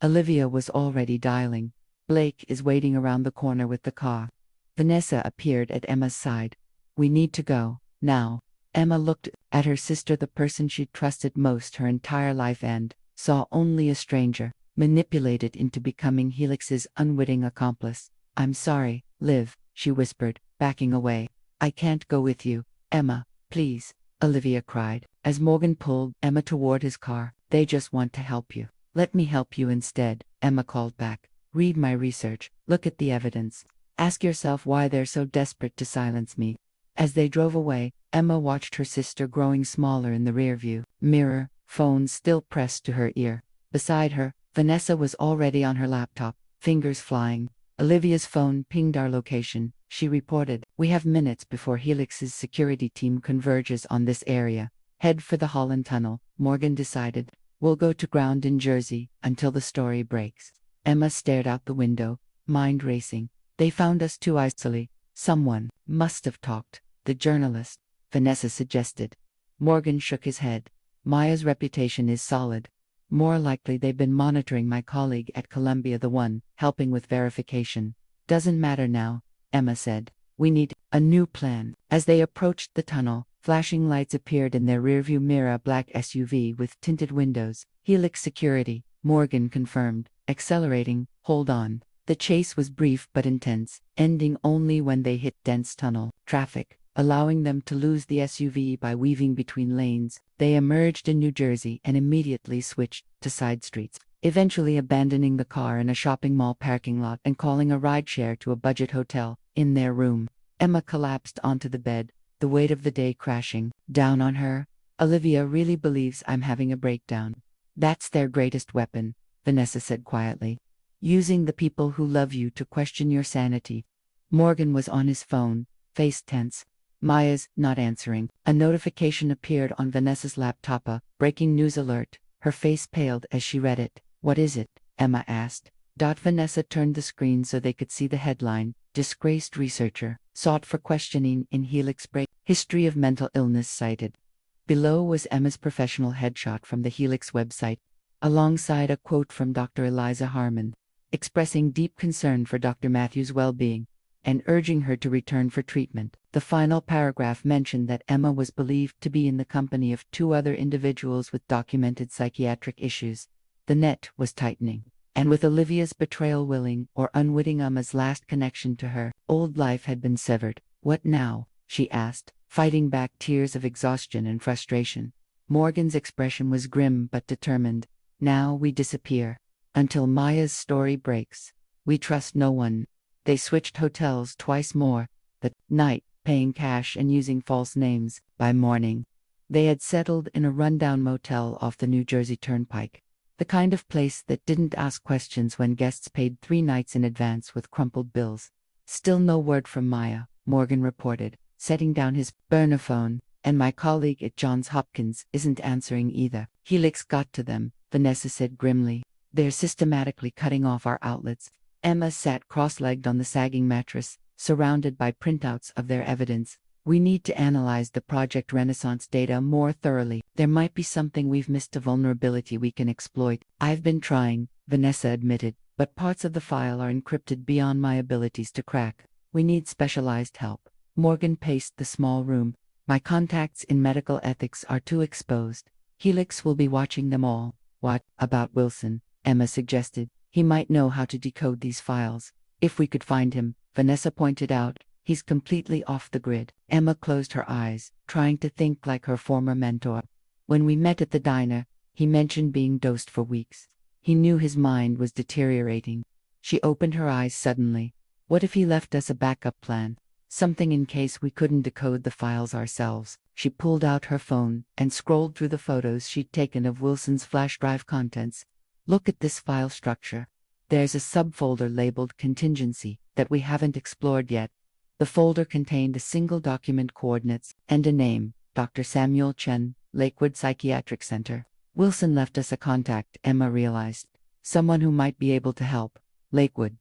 Olivia was already dialing. Blake is waiting around the corner with the car. Vanessa appeared at Emma's side. We need to go, now. Emma looked at her sister, the person she'd trusted most her entire life, and saw only a stranger, manipulated into becoming Helix's unwitting accomplice. I'm sorry, Liv, she whispered, backing away. I can't go with you, Emma, please, Olivia cried, as Morgan pulled Emma toward his car. They just want to help you. Let me help you instead, Emma called back. Read my research, look at the evidence. Ask yourself why they're so desperate to silence me. As they drove away, Emma watched her sister growing smaller in the rearview mirror, phone still pressed to her ear. Beside her, Vanessa was already on her laptop, fingers flying. Olivia's phone pinged our location, she reported. We have minutes before Helix's security team converges on this area. Head for the Holland Tunnel, Morgan decided. We'll go to ground in Jersey until the story breaks. Emma stared out the window, mind racing. They found us too easily. Someone must have talked. The journalist, Vanessa suggested. Morgan shook his head. Maya's reputation is solid. More likely they've been monitoring my colleague at Columbia, the one helping with verification. Doesn't matter now, Emma said. We need a new plan. As they approached the tunnel, flashing lights appeared in their rearview mirror. A black SUV with tinted windows. Helix Security, Morgan confirmed, accelerating. Hold on. The chase was brief but intense, ending only when they hit dense tunnel traffic, allowing them to lose the SUV by weaving between lanes. They emerged in New Jersey and immediately switched to side streets, eventually abandoning the car in a shopping mall parking lot and calling a rideshare to a budget hotel. In their room, Emma collapsed onto the bed, the weight of the day crashing down on her. Olivia really believes I'm having a breakdown. That's their greatest weapon, Vanessa said quietly. Using the people who love you to question your sanity. Morgan was on his phone, face tense. Maya's not answering. A notification appeared on Vanessa's laptop. A breaking news alert. Her face paled as she read it. What is it? Emma asked. Vanessa turned the screen so they could see the headline. Disgraced researcher, sought for questioning in Helix break. History of mental illness cited. Below was Emma's professional headshot from the Helix website, alongside a quote from Dr. Eliza Harmon, expressing deep concern for Dr. Matthews' well-being, and urging her to return for treatment. The final paragraph mentioned that Emma was believed to be in the company of 2 other individuals with documented psychiatric issues. The net was tightening. And with Olivia's betrayal willing or unwitting, Emma's last connection to her old life had been severed. What now? She asked, fighting back tears of exhaustion and frustration. Morgan's expression was grim but determined. Now we disappear. Until Maya's story breaks. We trust no one. They switched hotels twice more that night, paying cash and using false names. By morning, they had settled in a rundown motel off the New Jersey Turnpike. The kind of place that didn't ask questions when guests paid 3 nights in advance with crumpled bills. Still no word from Maya, Morgan reported, setting down his burner phone. And my colleague at Johns Hopkins isn't answering either. Helix got to them, Vanessa said grimly. They're systematically cutting off our outlets. Emma sat cross-legged on the sagging mattress, surrounded by printouts of their evidence. We need to analyze the Project Renaissance data more thoroughly. There might be something we've missed, a vulnerability we can exploit. I've been trying, Vanessa admitted, but parts of the file are encrypted beyond my abilities to crack. We need specialized help. Morgan paced the small room. My contacts in medical ethics are too exposed. Helix will be watching them all. What about Wilson? Emma suggested. He might know how to decode these files. If we could find him, Vanessa pointed out. He's completely off the grid. Emma closed her eyes, trying to think like her former mentor. When we met at the diner, he mentioned being dosed for weeks. He knew his mind was deteriorating. She opened her eyes suddenly. What if he left us a backup plan? Something in case we couldn't decode the files ourselves. She pulled out her phone and scrolled through the photos she'd taken of Wilson's flash drive contents. Look at this file structure. There's a subfolder labeled Contingency that we haven't explored yet. The folder contained a single document, coordinates, and a name, Dr. Samuel Chen, Lakewood Psychiatric Center. Wilson left us a contact, Emma realized. Someone who might be able to help. Lakewood.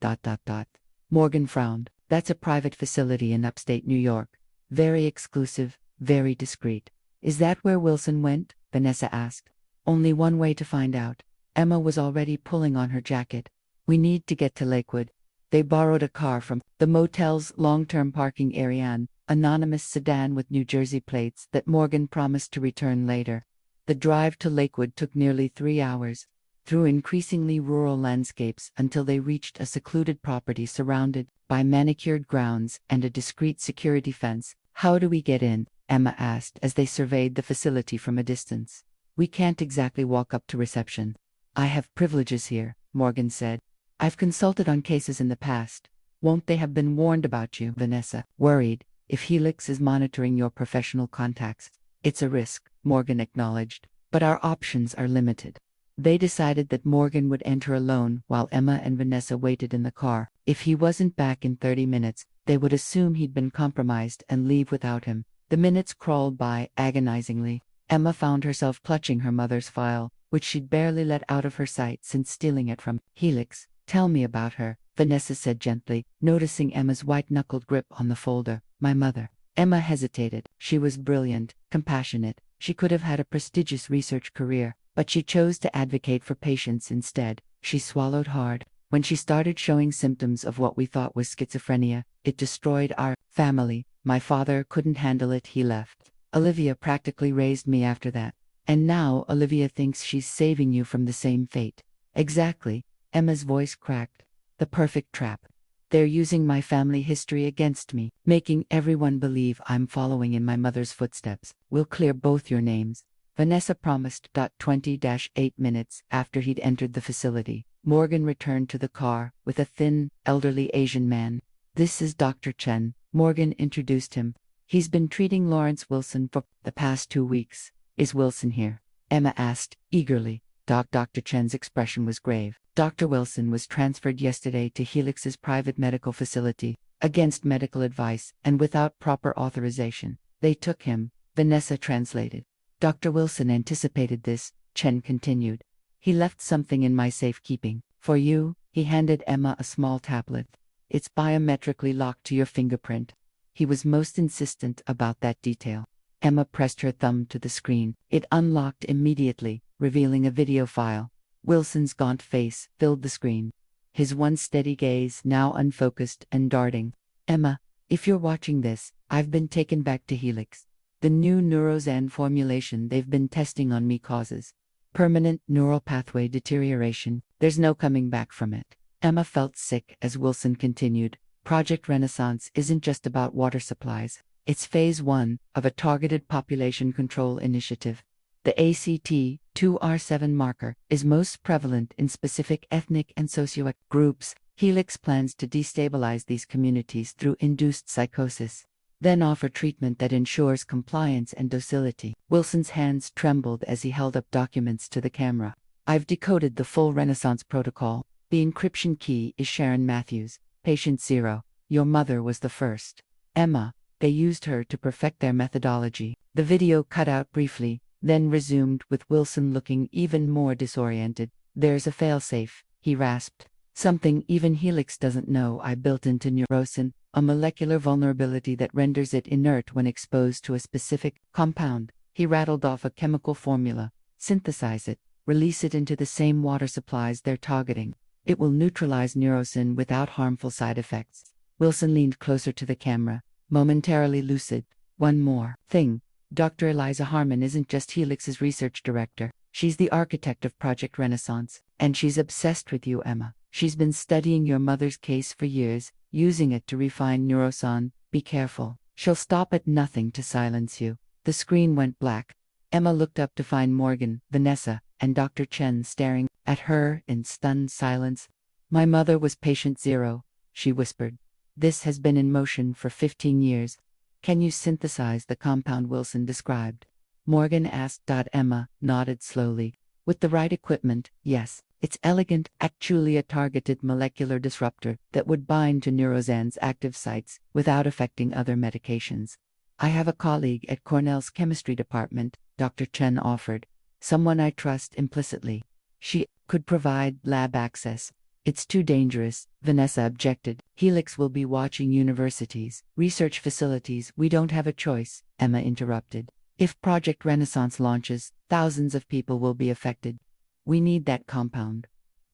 Morgan frowned. That's a private facility in upstate New York. Very exclusive, very discreet. Is that where Wilson went? Vanessa asked. Only one way to find out. Emma was already pulling on her jacket. We need to get to Lakewood. They borrowed a car from the motel's long-term parking area, an anonymous sedan with New Jersey plates that Morgan promised to return later. The drive to Lakewood took nearly 3 hours, through increasingly rural landscapes until they reached a secluded property surrounded by manicured grounds and a discreet security fence. How do we get in? Emma asked as they surveyed the facility from a distance. We can't exactly walk up to reception. I have privileges here, Morgan said. I've consulted on cases in the past. Won't they have been warned about you? Vanessa worried. If Helix is monitoring your professional contacts, it's a risk, Morgan acknowledged. But our options are limited. They decided that Morgan would enter alone while Emma and Vanessa waited in the car. If he wasn't back in 30 minutes, they would assume he'd been compromised and leave without him. The minutes crawled by agonizingly. Emma found herself clutching her mother's file, which she'd barely let out of her sight since stealing it from Helix. Tell me about her, Vanessa said gently, noticing Emma's white-knuckled grip on the folder. My mother. Emma hesitated. She was brilliant, compassionate. She could have had a prestigious research career, but she chose to advocate for patients instead. She swallowed hard. When she started showing symptoms of what we thought was schizophrenia, it destroyed our family. My father couldn't handle it, he left. Olivia practically raised me after that. And now Olivia thinks she's saving you from the same fate. Exactly. Emma's voice cracked. The perfect trap. They're using my family history against me, making everyone believe I'm following in my mother's footsteps. We'll clear both your names. Vanessa promised. 20-8 minutes after he'd entered the facility, Morgan returned to the car with a thin, elderly Asian man. This is Dr. Chen, Morgan introduced him. He's been treating Lawrence Wilson for the past 2 weeks. Is Wilson here? Emma asked, eagerly. Dr. Chen's expression was grave. Dr. Wilson was transferred yesterday to Helix's private medical facility, against medical advice and without proper authorization. They took him, Vanessa translated. Dr. Wilson anticipated this, Chen continued. He left something in my safekeeping. For you, he handed Emma a small tablet. It's biometrically locked to your fingerprint. He was most insistent about that detail. Emma pressed her thumb to the screen. It unlocked immediately, revealing a video file. Wilson's gaunt face filled the screen. His once steady gaze now unfocused and darting. Emma, if you're watching this, I've been taken back to Helix. The new Neuroxan formulation they've been testing on me causes permanent neural pathway deterioration. There's no coming back from it. Emma felt sick as Wilson continued. Project Renaissance isn't just about water supplies. It's phase 1 of a targeted population control initiative. The ACT2R7 marker is most prevalent in specific ethnic and socioeconomic groups. Helix plans to destabilize these communities through induced psychosis, then offer treatment that ensures compliance and docility. Wilson's hands trembled as he held up documents to the camera. I've decoded the full Renaissance protocol. The encryption key is Sharon Matthews, patient 0. Your mother was the first. Emma. They used her to perfect their methodology. The video cut out briefly, then resumed with Wilson looking even more disoriented. There's a failsafe, he rasped. Something even Helix doesn't know I built into Neuroxan, a molecular vulnerability that renders it inert when exposed to a specific compound. He rattled off a chemical formula. Synthesize it, release it into the same water supplies they're targeting. It will neutralize Neuroxan without harmful side effects. Wilson leaned closer to the camera, momentarily lucid. One more thing. Dr. Eliza Harmon isn't just Helix's research director. She's the architect of Project Renaissance. And she's obsessed with you, Emma. She's been studying your mother's case for years, using it to refine Neuroxan. Be careful. She'll stop at nothing to silence you. The screen went black. Emma looked up to find Morgan, Vanessa, and Dr. Chen staring at her in stunned silence. My mother was patient 0, she whispered. This has been in motion for 15 years. Can you synthesize the compound Wilson described? Morgan asked. Emma nodded slowly. With the right equipment, yes. It's elegant, actually a targeted molecular disruptor that would bind to Neuroxan's active sites without affecting other medications. I have a colleague at Cornell's chemistry department, Dr. Chen offered. Someone I trust implicitly. She could provide lab access. It's too dangerous, Vanessa objected. Helix will be watching universities, research facilities. We don't have a choice, Emma interrupted. If Project Renaissance launches, thousands of people will be affected. We need that compound.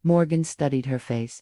Morgan studied her face.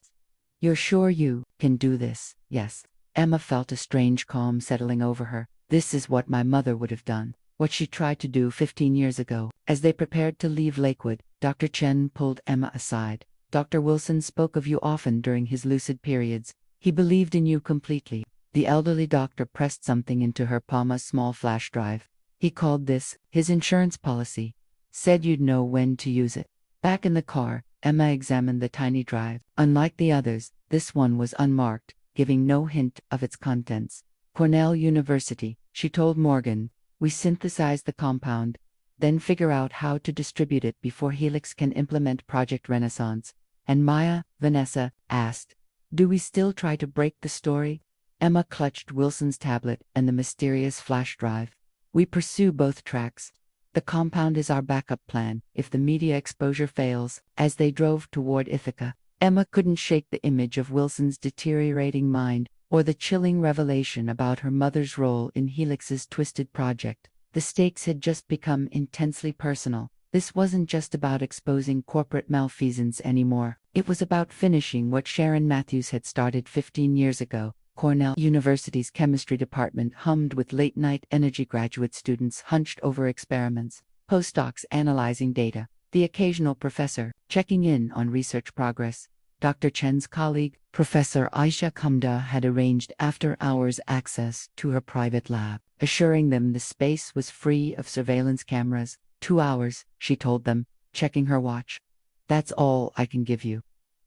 You're sure you can do this? Yes. Emma felt a strange calm settling over her. This is what my mother would have done. What she tried to do 15 years ago. As they prepared to leave Lakewood, Dr. Chen pulled Emma aside. Dr. Wilson spoke of you often during his lucid periods. He believed in you completely. The elderly doctor pressed something into her palm, a small flash drive. He called this his insurance policy. Said you'd know when to use it. Back in the car, Emma examined the tiny drive. Unlike the others, this one was unmarked, giving no hint of its contents. Cornell University, she told Morgan. We synthesize the compound, then figure out how to distribute it before Helix can implement Project Renaissance. And Maya, Vanessa asked, do we still try to break the story? Emma clutched Wilson's tablet and the mysterious flash drive. We pursue both tracks. The compound is our backup plan if the media exposure fails. As they drove toward Ithaca, Emma couldn't shake the image of Wilson's deteriorating mind, or the chilling revelation about her mother's role in Helix's twisted project. The stakes had just become intensely personal. This wasn't just about exposing corporate malfeasance anymore. It was about finishing what Sharon Matthews had started 15 years ago. Cornell University's chemistry department hummed with late-night energy. Graduate students hunched over experiments, postdocs analyzing data, the occasional professor checking in on research progress. Dr. Chen's colleague, Professor Aisha Kumda, had arranged after-hours access to her private lab, assuring them the space was free of surveillance cameras. 2 hours, she told them, checking her watch. That's all I can give you.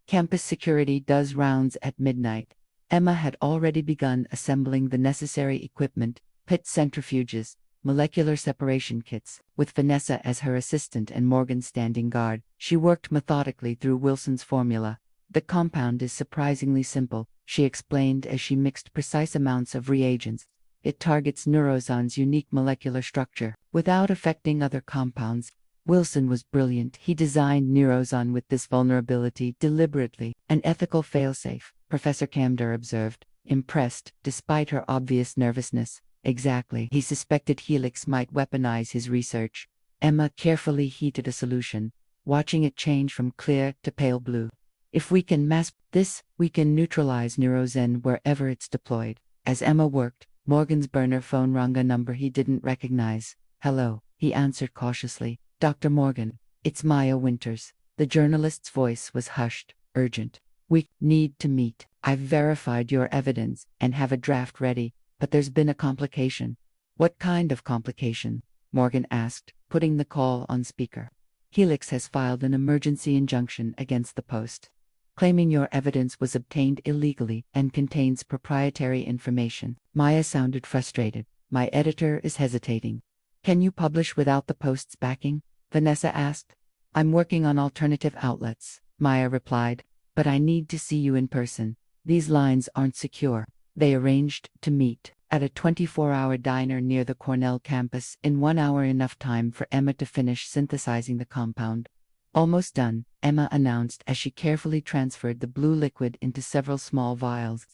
Campus security does rounds at midnight. Emma had already begun assembling the necessary equipment, pit centrifuges, molecular separation kits. With Vanessa as her assistant and Morgan standing guard, she worked methodically through Wilson's formula. The compound is surprisingly simple, she explained as she mixed precise amounts of reagents. It targets Neurozone's unique molecular structure, without affecting other compounds. Wilson was brilliant. He designed Neurozone with this vulnerability deliberately, an ethical failsafe, Professor Camder observed, impressed, despite her obvious nervousness. Exactly. He suspected Helix might weaponize his research. Emma carefully heated a solution, watching it change from clear to pale blue. If we can mask this, we can neutralize Neurozen wherever it's deployed. As Emma worked, Morgan's burner phone rang a number he didn't recognize. Hello, he answered cautiously. Dr. Morgan, it's Maya Winters. The journalist's voice was hushed, urgent. We need to meet. I've verified your evidence and have a draft ready, but there's been a complication. What kind of complication? Morgan asked, putting the call on speaker. Helix has filed an emergency injunction against the Post, claiming your evidence was obtained illegally and contains proprietary information. Maya sounded frustrated. My editor is hesitating. Can you publish without the Post's backing? Vanessa asked. I'm working on alternative outlets, Maya replied, but I need to see you in person. These lines aren't secure. They arranged to meet at a 24-hour diner near the Cornell campus in 1 hour, enough time for Emma to finish synthesizing the compound. Almost done, Emma announced as she carefully transferred the blue liquid into several small vials.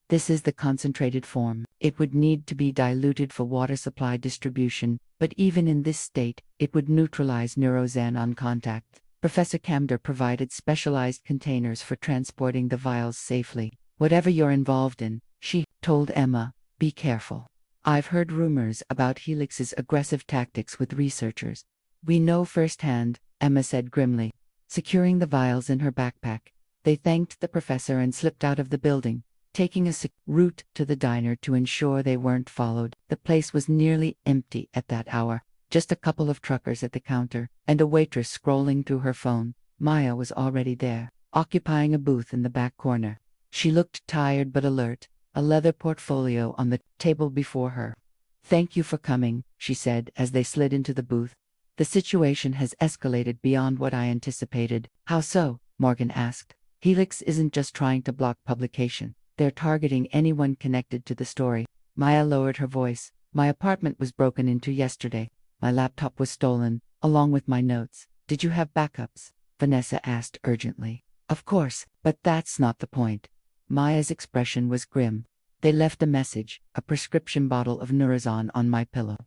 This is the concentrated form. It would need to be diluted for water supply distribution, but even in this state, it would neutralize Neurozen on contact. Professor Camder provided specialized containers for transporting the vials safely. Whatever you're involved in, she told Emma, be careful. I've heard rumors about Helix's aggressive tactics with researchers. We know firsthand, Emma said grimly, securing the vials in her backpack. They thanked the professor and slipped out of the building, taking a route to the diner to ensure they weren't followed. The place was nearly empty at that hour, just a couple of truckers at the counter, and a waitress scrolling through her phone. Maya was already there, occupying a booth in the back corner. She looked tired but alert, a leather portfolio on the table before her. Thank you for coming, she said as they slid into the booth. The situation has escalated beyond what I anticipated. How so? Morgan asked. Helix isn't just trying to block publication. They're targeting anyone connected to the story. Maya lowered her voice. My apartment was broken into yesterday. My laptop was stolen, along with my notes. Did you have backups? Vanessa asked urgently. Of course, but that's not the point. Maya's expression was grim. They left a message, a prescription bottle of Neurozen on my pillow.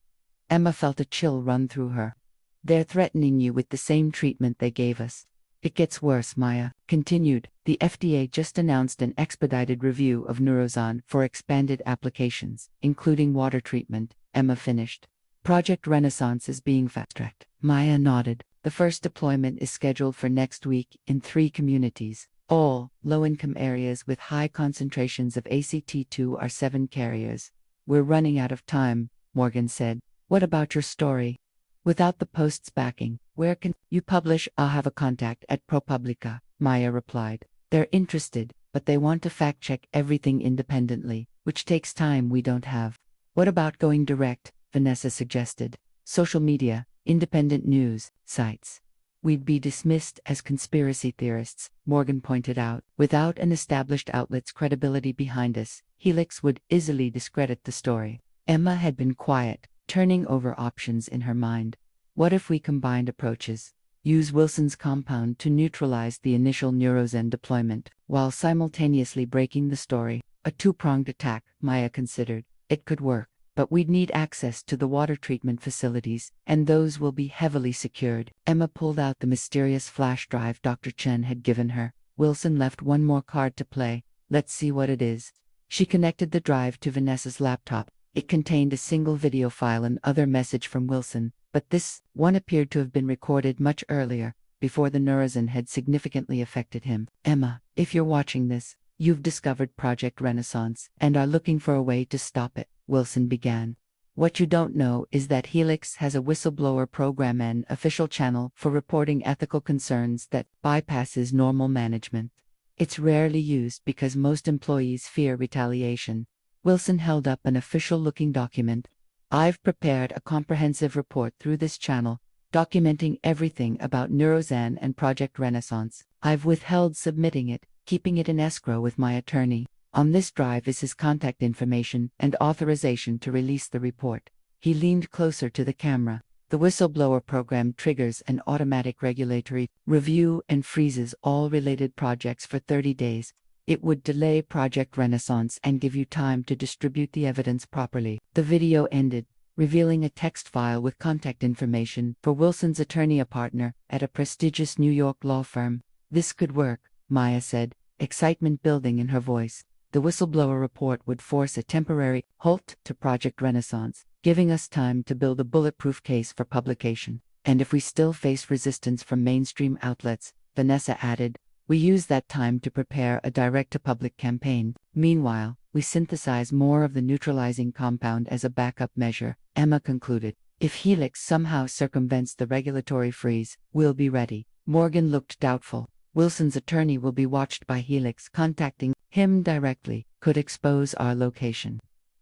Emma felt a chill run through her. They're threatening you with the same treatment they gave us. It gets worse, Maya continued. The FDA just announced an expedited review of Neurozen for expanded applications, including water treatment, Emma finished. Project Renaissance is being fast-tracked. Maya nodded. The first deployment is scheduled for next week in 3 communities. All low-income areas with high concentrations of ACT2R7 carriers. We're running out of time, Morgan said. What about your story? Without the Post's backing, where can you publish? I'll have a contact at ProPublica, Maya replied. They're interested, but they want to fact-check everything independently, which takes time we don't have. What about going direct? Vanessa suggested. Social media, independent news sites. We'd be dismissed as conspiracy theorists, Morgan pointed out. Without an established outlet's credibility behind us, Helix would easily discredit the story. Emma had been quiet, turning over options in her mind. What if we combined approaches? Use Wilson's compound to neutralize the initial Neurozen deployment, while simultaneously breaking the story. A two-pronged attack, Maya considered. It could work, but we'd need access to the water treatment facilities, and those will be heavily secured. Emma pulled out the mysterious flash drive Dr. Chen had given her. Wilson left one more card to play. Let's see what it is. She connected the drive to Vanessa's laptop. It contained a single video file and other message from Wilson, but this one appeared to have been recorded much earlier, before the neurozen had significantly affected him. Emma, if you're watching this, you've discovered Project Renaissance and are looking for a way to stop it, Wilson began. What you don't know is that Helix has a whistleblower program and official channel for reporting ethical concerns that bypasses normal management. It's rarely used because most employees fear retaliation. Wilson held up an official-looking document. I've prepared a comprehensive report through this channel, documenting everything about Neurozan and Project Renaissance. I've withheld submitting it, keeping it in escrow with my attorney. On this drive is his contact information and authorization to release the report. He leaned closer to the camera. The whistleblower program triggers an automatic regulatory review and freezes all related projects for 30 days. It would delay Project Renaissance and give you time to distribute the evidence properly. The video ended, revealing a text file with contact information for Wilson's attorney, a partner at a prestigious New York law firm. This could work, Maya said, excitement building in her voice. The whistleblower report would force a temporary halt to Project Renaissance, giving us time to build a bulletproof case for publication. And if we still face resistance from mainstream outlets, Vanessa added, we use that time to prepare a direct-to-public campaign. Meanwhile, we synthesize more of the neutralizing compound as a backup measure, Emma concluded. If Helix somehow circumvents the regulatory freeze, we'll be ready. Morgan looked doubtful. Wilson's attorney will be watched by Helix. Contacting him directly could expose our location.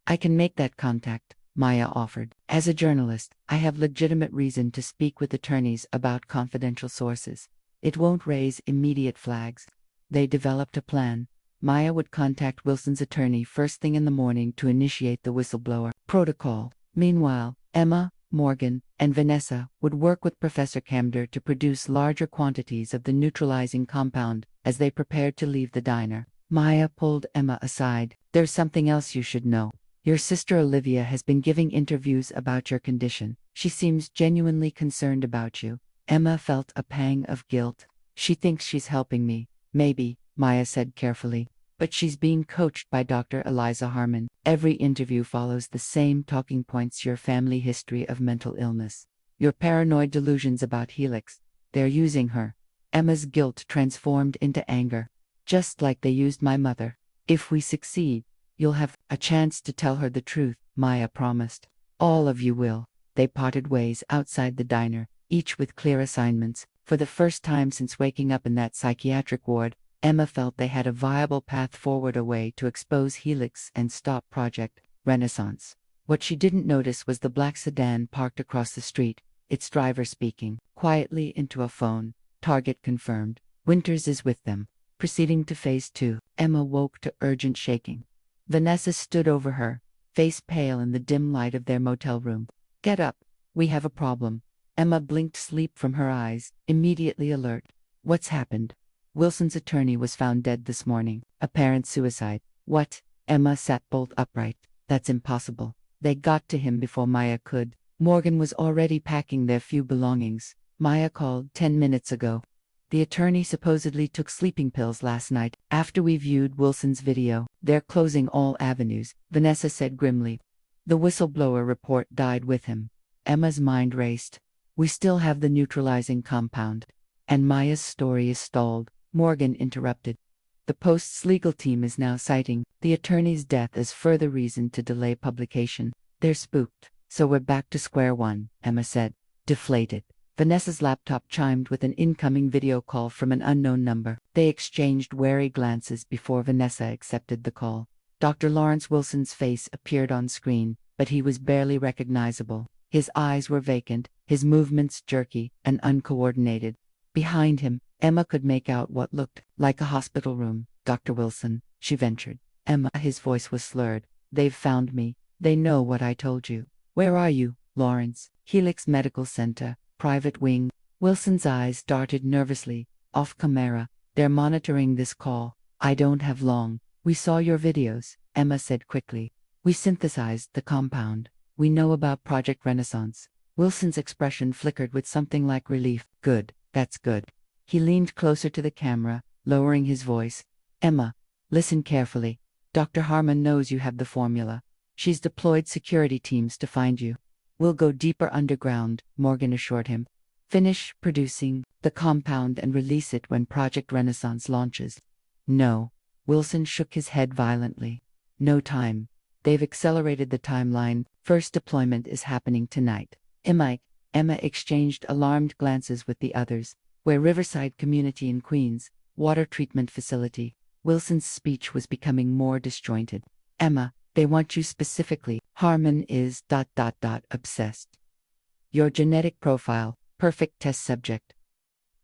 I can make that contact, Maya offered. As a journalist, I have legitimate reason to speak with attorneys about confidential sources. It won't raise immediate flags. They developed a plan. Maya would contact Wilson's attorney first thing in the morning to initiate the whistleblower protocol. Meanwhile, Emma, Morgan, and Vanessa would work with Professor Camder to produce larger quantities of the neutralizing compound as they prepared to leave the diner. Maya pulled Emma aside. There's something else you should know. Your sister Olivia has been giving interviews about your condition. She seems genuinely concerned about you. Emma felt a pang of guilt. She thinks she's helping me. Maybe, Maya said carefully. But she's being coached by Dr. Eliza Harmon. Every interview follows the same talking points: your family history of mental illness, your paranoid delusions about Helix. They're using her. Emma's guilt transformed into anger. Just like they used my mother. If we succeed, you'll have a chance to tell her the truth, Maya promised. All of you will. They parted ways outside the diner, each with clear assignments. For the first time since waking up in that psychiatric ward, Emma felt they had a viable path forward, a way to expose Helix and stop Project Renaissance. What she didn't notice was the black sedan parked across the street, its driver speaking quietly into a phone. Target confirmed. Winters is with them. Proceeding to phase 2. Emma woke to urgent shaking. Vanessa stood over her, face pale in the dim light of their motel room. Get up. We have a problem. Emma blinked sleep from her eyes, immediately alert. What's happened? Wilson's attorney was found dead this morning. Apparent suicide. What? Emma sat bolt upright. That's impossible. They got to him before Maya could. Morgan was already packing their few belongings. Maya called 10 minutes ago. The attorney supposedly took sleeping pills last night. After we viewed Wilson's video, they're closing all avenues, Vanessa said grimly. The whistleblower report died with him. Emma's mind raced. We still have the neutralizing compound. And Maya's story is stalled, Morgan interrupted. The Post's legal team is now citing the attorney's death as further reason to delay publication. They're spooked. So we're back to square one, Emma said, deflated. Vanessa's laptop chimed with an incoming video call from an unknown number. They exchanged wary glances before Vanessa accepted the call. Dr. Lawrence Wilson's face appeared on screen, but he was barely recognizable. His eyes were vacant, his movements jerky and uncoordinated. Behind him, Emma could make out what looked like a hospital room. Dr. Wilson, she ventured. Emma, his voice was slurred. They've found me. They know what I told you. Where are you, Lawrence? Helix Medical Center, private wing. Wilson's eyes darted nervously. Off camera. They're monitoring this call. I don't have long. We saw your videos, Emma said quickly. We synthesized the compound. We know about Project Renaissance. Wilson's expression flickered with something like relief. Good, that's good. He leaned closer to the camera, lowering his voice. Emma, listen carefully. Dr. Harmon knows you have the formula. She's deployed security teams to find you. We'll go deeper underground, Morgan assured him. Finish producing the compound and release it when Project Renaissance launches. No. Wilson shook his head violently. No time. They've accelerated the timeline. First deployment is happening tonight. Emma exchanged alarmed glances with the others. Where Riverside Community in Queens, water treatment facility. Wilson's speech was becoming more disjointed. Emma, they want you specifically. Harmon is ... obsessed. Your genetic profile, perfect test subject.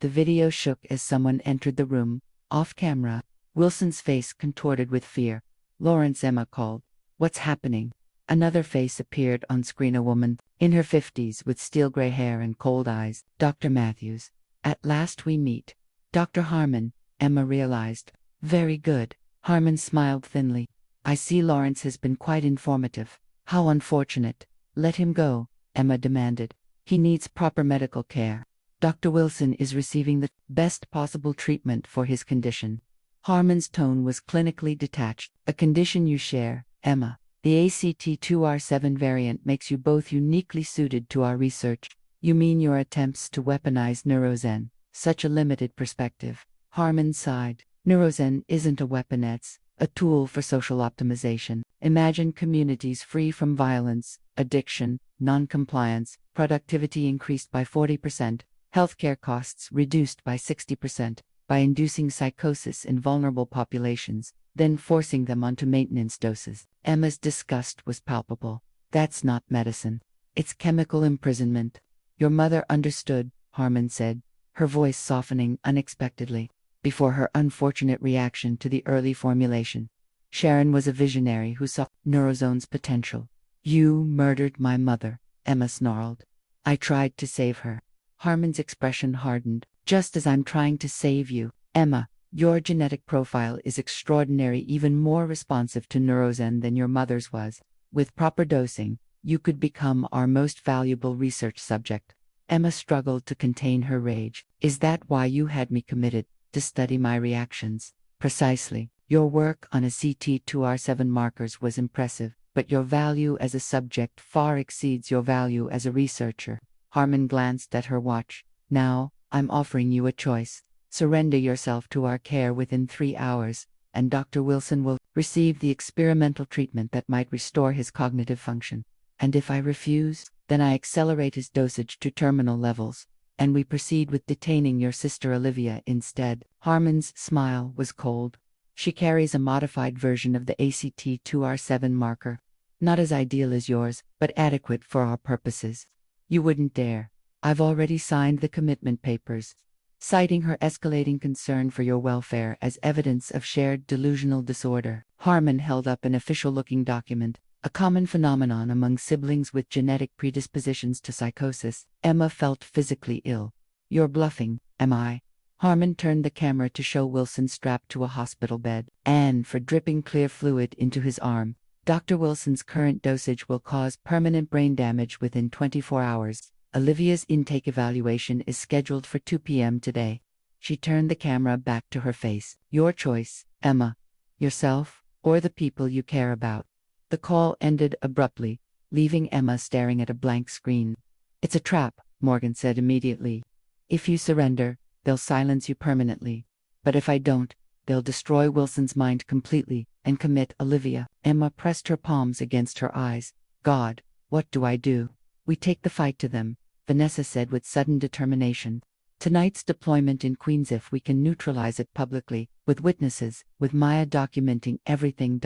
The video shook as someone entered the room, off camera. Wilson's face contorted with fear. Lawrence, Emma called. What's happening? Another face appeared on screen, a woman, in her 50s with steel gray hair and cold eyes. Dr. Matthews. At last we meet. Dr. Harmon, Emma realized. Very good. Harmon smiled thinly. I see Lawrence has been quite informative. How unfortunate. Let him go, Emma demanded. He needs proper medical care. Dr. Wilson is receiving the best possible treatment for his condition. Harmon's tone was clinically detached. A condition you share, Emma. The ACT2R7 variant makes you both uniquely suited to our research. You mean your attempts to weaponize Neurozen? Such a limited perspective. Harmon sighed. Neurozen isn't a weapon, it's a tool for social optimization. Imagine communities free from violence, addiction, non-compliance, productivity increased by 40%, healthcare costs reduced by 60%, by inducing psychosis in vulnerable populations, then forcing them onto maintenance doses. Emma's disgust was palpable. That's not medicine. It's chemical imprisonment. Your mother understood, Harmon said, her voice softening unexpectedly, before her unfortunate reaction to the early formulation. Sharon was a visionary who saw Neurozone's potential. You murdered my mother, Emma snarled. I tried to save her. Harmon's expression hardened. Just as I'm trying to save you, Emma, your genetic profile is extraordinary, even more responsive to Neurozen than your mother's was. With proper dosing, you could become our most valuable research subject. Emma struggled to contain her rage. Is that why you had me committed, to study my reactions? Precisely. Your work on ACT2R7 markers was impressive, but your value as a subject far exceeds your value as a researcher. Harmon glanced at her watch. Now, I'm offering you a choice. Surrender yourself to our care within 3 hours, and Dr. Wilson will receive the experimental treatment that might restore his cognitive function. And if I refuse, then I accelerate his dosage to terminal levels, and we proceed with detaining your sister Olivia instead. Harmon's smile was cold. She carries a modified version of the ACT2R7 marker. Not as ideal as yours, but adequate for our purposes. You wouldn't dare. I've already signed the commitment papers, citing her escalating concern for your welfare as evidence of shared delusional disorder. Harmon held up an official-looking document, a common phenomenon among siblings with genetic predispositions to psychosis. Emma felt physically ill. You're bluffing, am I? Harmon turned the camera to show Wilson strapped to a hospital bed, and for dripping clear fluid into his arm. Dr. Wilson's current dosage will cause permanent brain damage within 24 hours. Olivia's intake evaluation is scheduled for 2 p.m. today. She turned the camera back to her face. Your choice, Emma. Yourself, or the people you care about. The call ended abruptly, leaving Emma staring at a blank screen. It's a trap, Morgan said immediately. If you surrender, they'll silence you permanently. But if I don't, they'll destroy Wilson's mind completely and commit Olivia. Emma pressed her palms against her eyes. God, what do I do? We take the fight to them, Vanessa said with sudden determination. Tonight's deployment in Queens, if we can neutralize it publicly, with witnesses, with Maya documenting everything.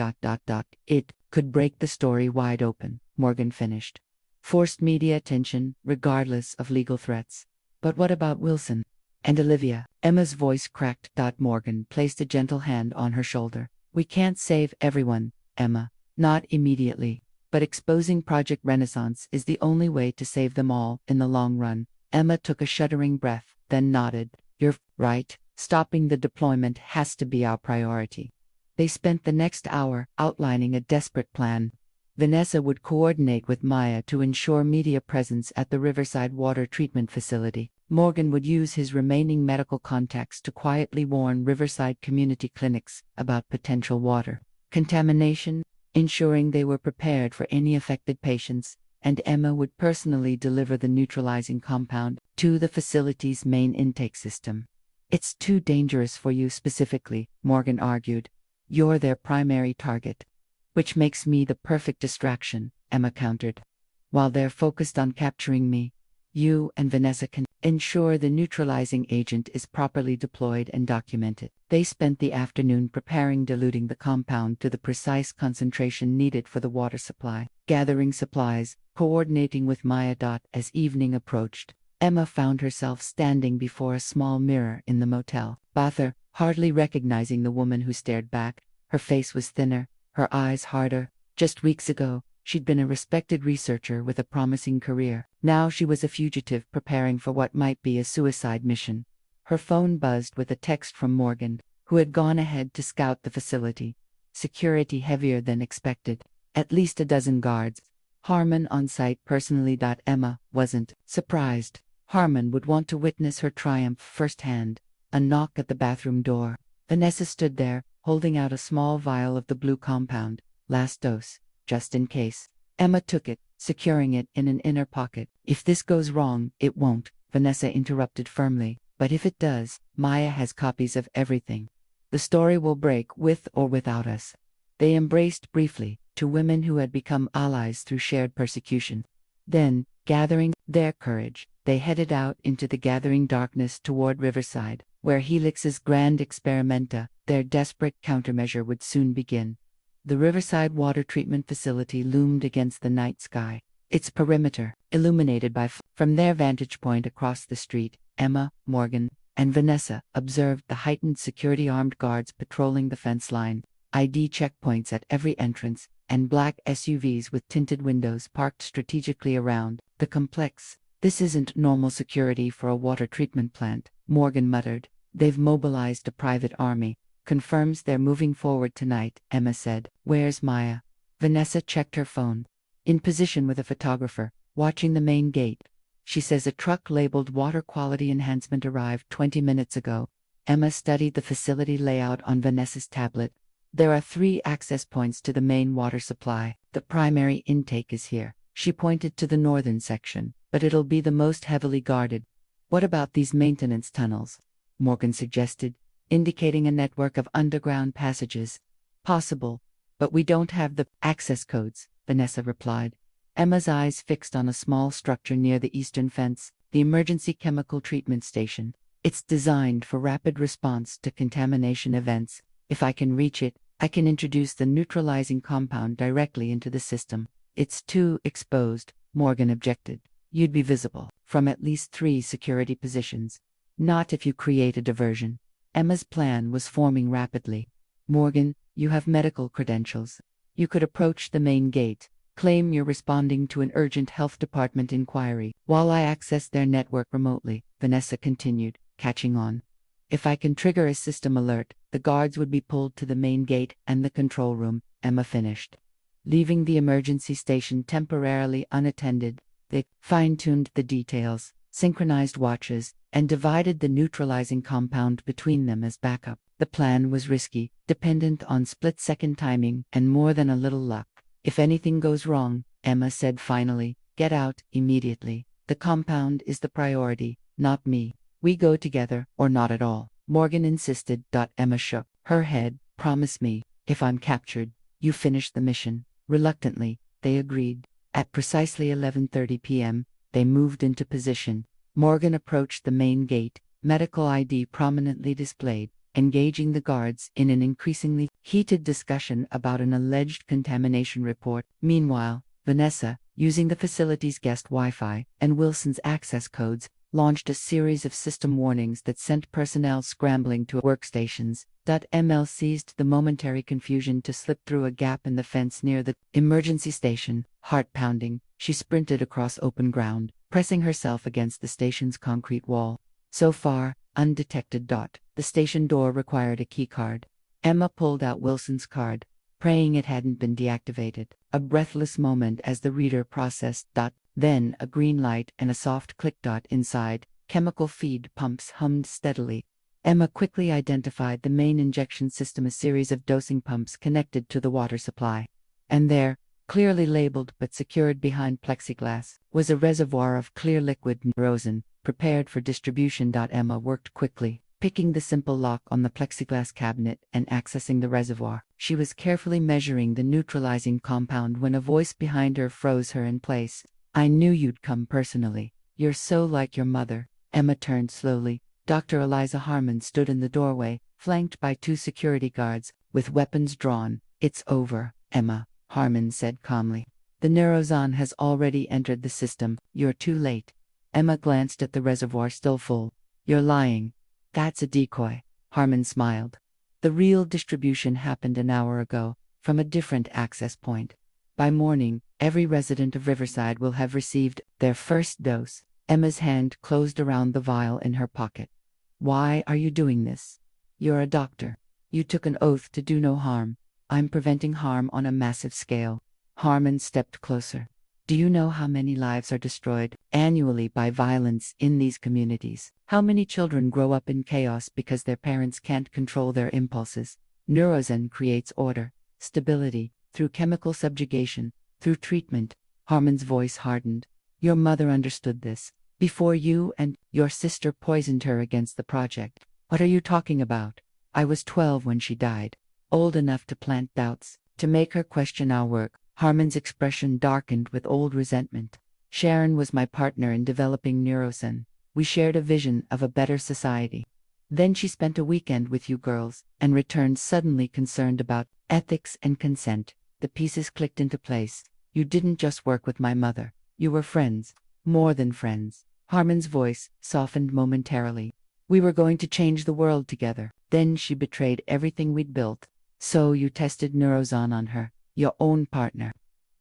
It could break the story wide open, Morgan finished. Forced media attention, regardless of legal threats. But what about Wilson? And Olivia? Emma's voice cracked. Morgan placed a gentle hand on her shoulder. We can't save everyone, Emma. Not immediately. But exposing Project Renaissance is the only way to save them all in the long run. Emma took a shuddering breath, then nodded. You're right. Stopping the deployment has to be our priority. They spent the next hour outlining a desperate plan. Vanessa would coordinate with Maya to ensure media presence at the Riverside Water Treatment Facility. Morgan would use his remaining medical contacts to quietly warn Riverside community clinics about potential water contamination, ensuring they were prepared for any affected patients, and Emma would personally deliver the neutralizing compound to the facility's main intake system. "It's too dangerous for you specifically," Morgan argued. "You're their primary target." "Which makes me the perfect distraction," Emma countered. "While they're focused on capturing me, you and Vanessa can ensure the neutralizing agent is properly deployed and documented." They spent the afternoon preparing diluting the compound to the precise concentration needed for the water supply, gathering supplies, coordinating with Maya. As evening approached, Emma found herself standing before a small mirror in the motel bathroom, hardly recognizing the woman who stared back. Her face was thinner, her eyes harder. Just weeks ago, she'd been a respected researcher with a promising career. Now she was a fugitive preparing for what might be a suicide mission. Her phone buzzed with a text from Morgan, who had gone ahead to scout the facility. Security heavier than expected. At least a dozen guards. Harmon on site personally. Emma wasn't surprised. Harmon would want to witness her triumph firsthand. A knock at the bathroom door. Vanessa stood there, holding out a small vial of the blue compound. "Last dose, just in case." Emma took it, securing it in an inner pocket. "If this goes wrong, it won't," Vanessa interrupted firmly. "But if it does, Maya has copies of everything. The story will break with or without us." They embraced briefly, two women who had become allies through shared persecution. Then, gathering their courage, they headed out into the gathering darkness toward Riverside, where Helix's grand experimenta, their desperate countermeasure, would soon begin. The Riverside Water Treatment Facility loomed against the night sky, its perimeter illuminated by from their vantage point across the street. Emma, Morgan, and Vanessa observed the heightened security armed guards patrolling the fence line, ID checkpoints at every entrance, and black SUVs with tinted windows parked strategically around the complex. "This isn't normal security for a water treatment plant," Morgan muttered. "They've mobilized a private army." "Confirms they're moving forward tonight," Emma said. "Where's Maya?" Vanessa checked her phone. "In position with a photographer, watching the main gate. She says a truck labeled Water Quality Enhancement arrived 20 minutes ago." Emma studied the facility layout on Vanessa's tablet. "There are 3 access points to the main water supply. The primary intake is here." She pointed to the northern section. "But it'll be the most heavily guarded." "What about these maintenance tunnels?" Morgan suggested, indicating a network of underground passages. "Possible, but we don't have the access codes," Vanessa replied. Emma's eyes fixed on a small structure near the eastern fence, the emergency chemical treatment station. "It's designed for rapid response to contamination events. If I can reach it, I can introduce the neutralizing compound directly into the system." "It's too exposed," Morgan objected. "You'd be visible from at least 3 security positions." "Not if you create a diversion." Emma's plan was forming rapidly. "Morgan, you have medical credentials. You could approach the main gate, claim you're responding to an urgent health department inquiry, while I access their network remotely," Vanessa continued, catching on. "If I can trigger a system alert, the guards would be pulled to the main gate and the control room," Emma finished. Leaving the emergency station temporarily unattended, they fine-tuned the details, synchronized watches, and divided the neutralizing compound between them as backup. The plan was risky, dependent on split-second timing and more than a little luck. "If anything goes wrong," Emma said finally, "get out immediately. The compound is the priority, not me. We go together or not at all." Morgan insisted. Emma shook her head. "Promise me, if I'm captured, you finish the mission." Reluctantly, they agreed. At precisely 11:30 p.m., they moved into position. Morgan approached the main gate, medical ID prominently displayed, engaging the guards in an increasingly heated discussion about an alleged contamination report. Meanwhile, Vanessa, using the facility's guest Wi-Fi and Wilson's access codes, launched a series of system warnings that sent personnel scrambling to workstations. ML seized the momentary confusion to slip through a gap in the fence near the emergency station. Heart pounding, she sprinted across open ground, pressing herself against the station's concrete wall. So far, undetected. The station door required a keycard. Emma pulled out Wilson's card, praying it hadn't been deactivated. A breathless moment as the reader processed. Then a green light and a soft click. Inside, chemical feed pumps hummed steadily. Emma quickly identified the main injection system, a series of dosing pumps connected to the water supply. And there, clearly labeled but secured behind plexiglass, was a reservoir of clear liquid Neurozen, prepared for distribution. Emma worked quickly, picking the simple lock on the plexiglass cabinet and accessing the reservoir. She was carefully measuring the neutralizing compound when a voice behind her froze her in place. "I knew you'd come personally. You're so like your mother." Emma turned slowly. Dr. Eliza Harmon stood in the doorway, flanked by 2 security guards, with weapons drawn. "It's over, Emma," Harmon said calmly. "The Neurozen has already entered the system. You're too late." Emma glanced at the reservoir still full. "You're lying." "That's a decoy," Harmon smiled. "The real distribution happened an hour ago, from a different access point. By morning, every resident of Riverside will have received their first dose." Emma's hand closed around the vial in her pocket. "Why are you doing this? You're a doctor. You took an oath to do no harm." "I'm preventing harm on a massive scale." Harmon stepped closer. "Do you know how many lives are destroyed annually by violence in these communities? How many children grow up in chaos because their parents can't control their impulses? Neurozen creates order, stability, through chemical subjugation, through treatment." Harmon's voice hardened. "Your mother understood this before you and your sister poisoned her against the project." "What are you talking about?" "I was 12 when she died, old enough to plant doubts, to make her question our work." Harmon's expression darkened with old resentment. "Sharon was my partner in developing Neurozen. We shared a vision of a better society. Then she spent a weekend with you girls, and returned suddenly concerned about ethics and consent." The pieces clicked into place. "You didn't just work with my mother. You were friends. More than friends." Harmon's voice softened momentarily. "We were going to change the world together. Then she betrayed everything we'd built. So you tested Neurozen on her, your own partner."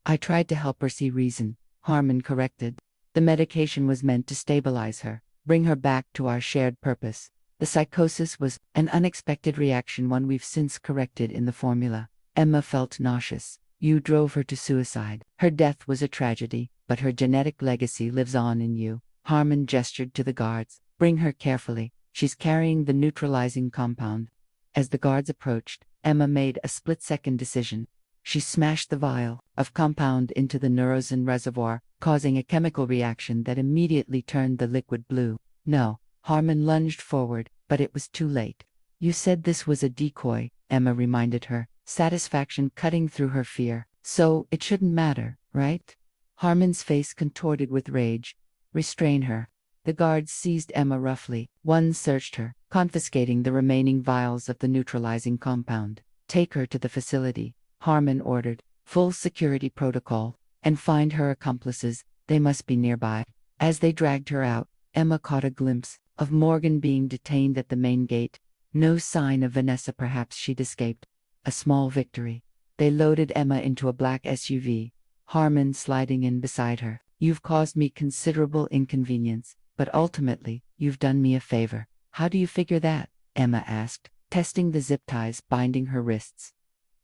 "I tried to help her see reason," Harmon corrected. "The medication was meant to stabilize her, bring her back to our shared purpose. The psychosis was an unexpected reaction, one we've since corrected in the formula." Emma felt nauseous. "You drove her to suicide. Her death was a tragedy, but her genetic legacy lives on in you." Harmon gestured to the guards. "Bring her carefully. She's carrying the neutralizing compound." As the guards approached, Emma made a split-second decision. She smashed the vial of compound into the Neurozen reservoir, causing a chemical reaction that immediately turned the liquid blue. "No." Harmon lunged forward, but it was too late. "You said this was a decoy," Emma reminded her, satisfaction cutting through her fear. "So it shouldn't matter, right?" Harmon's face contorted with rage. "Restrain her." The guards seized Emma roughly. One searched her, confiscating the remaining vials of the neutralizing compound. "Take her to the facility," Harmon ordered. "Full security protocol. And find her accomplices. They must be nearby." As they dragged her out, Emma caught a glimpse of Morgan being detained at the main gate. No sign of Vanessa. Perhaps she'd escaped. A small victory. They loaded Emma into a black SUV, Harmon sliding in beside her. "You've caused me considerable inconvenience, but ultimately, you've done me a favor." "How do you figure that?" Emma asked, testing the zip ties binding her wrists.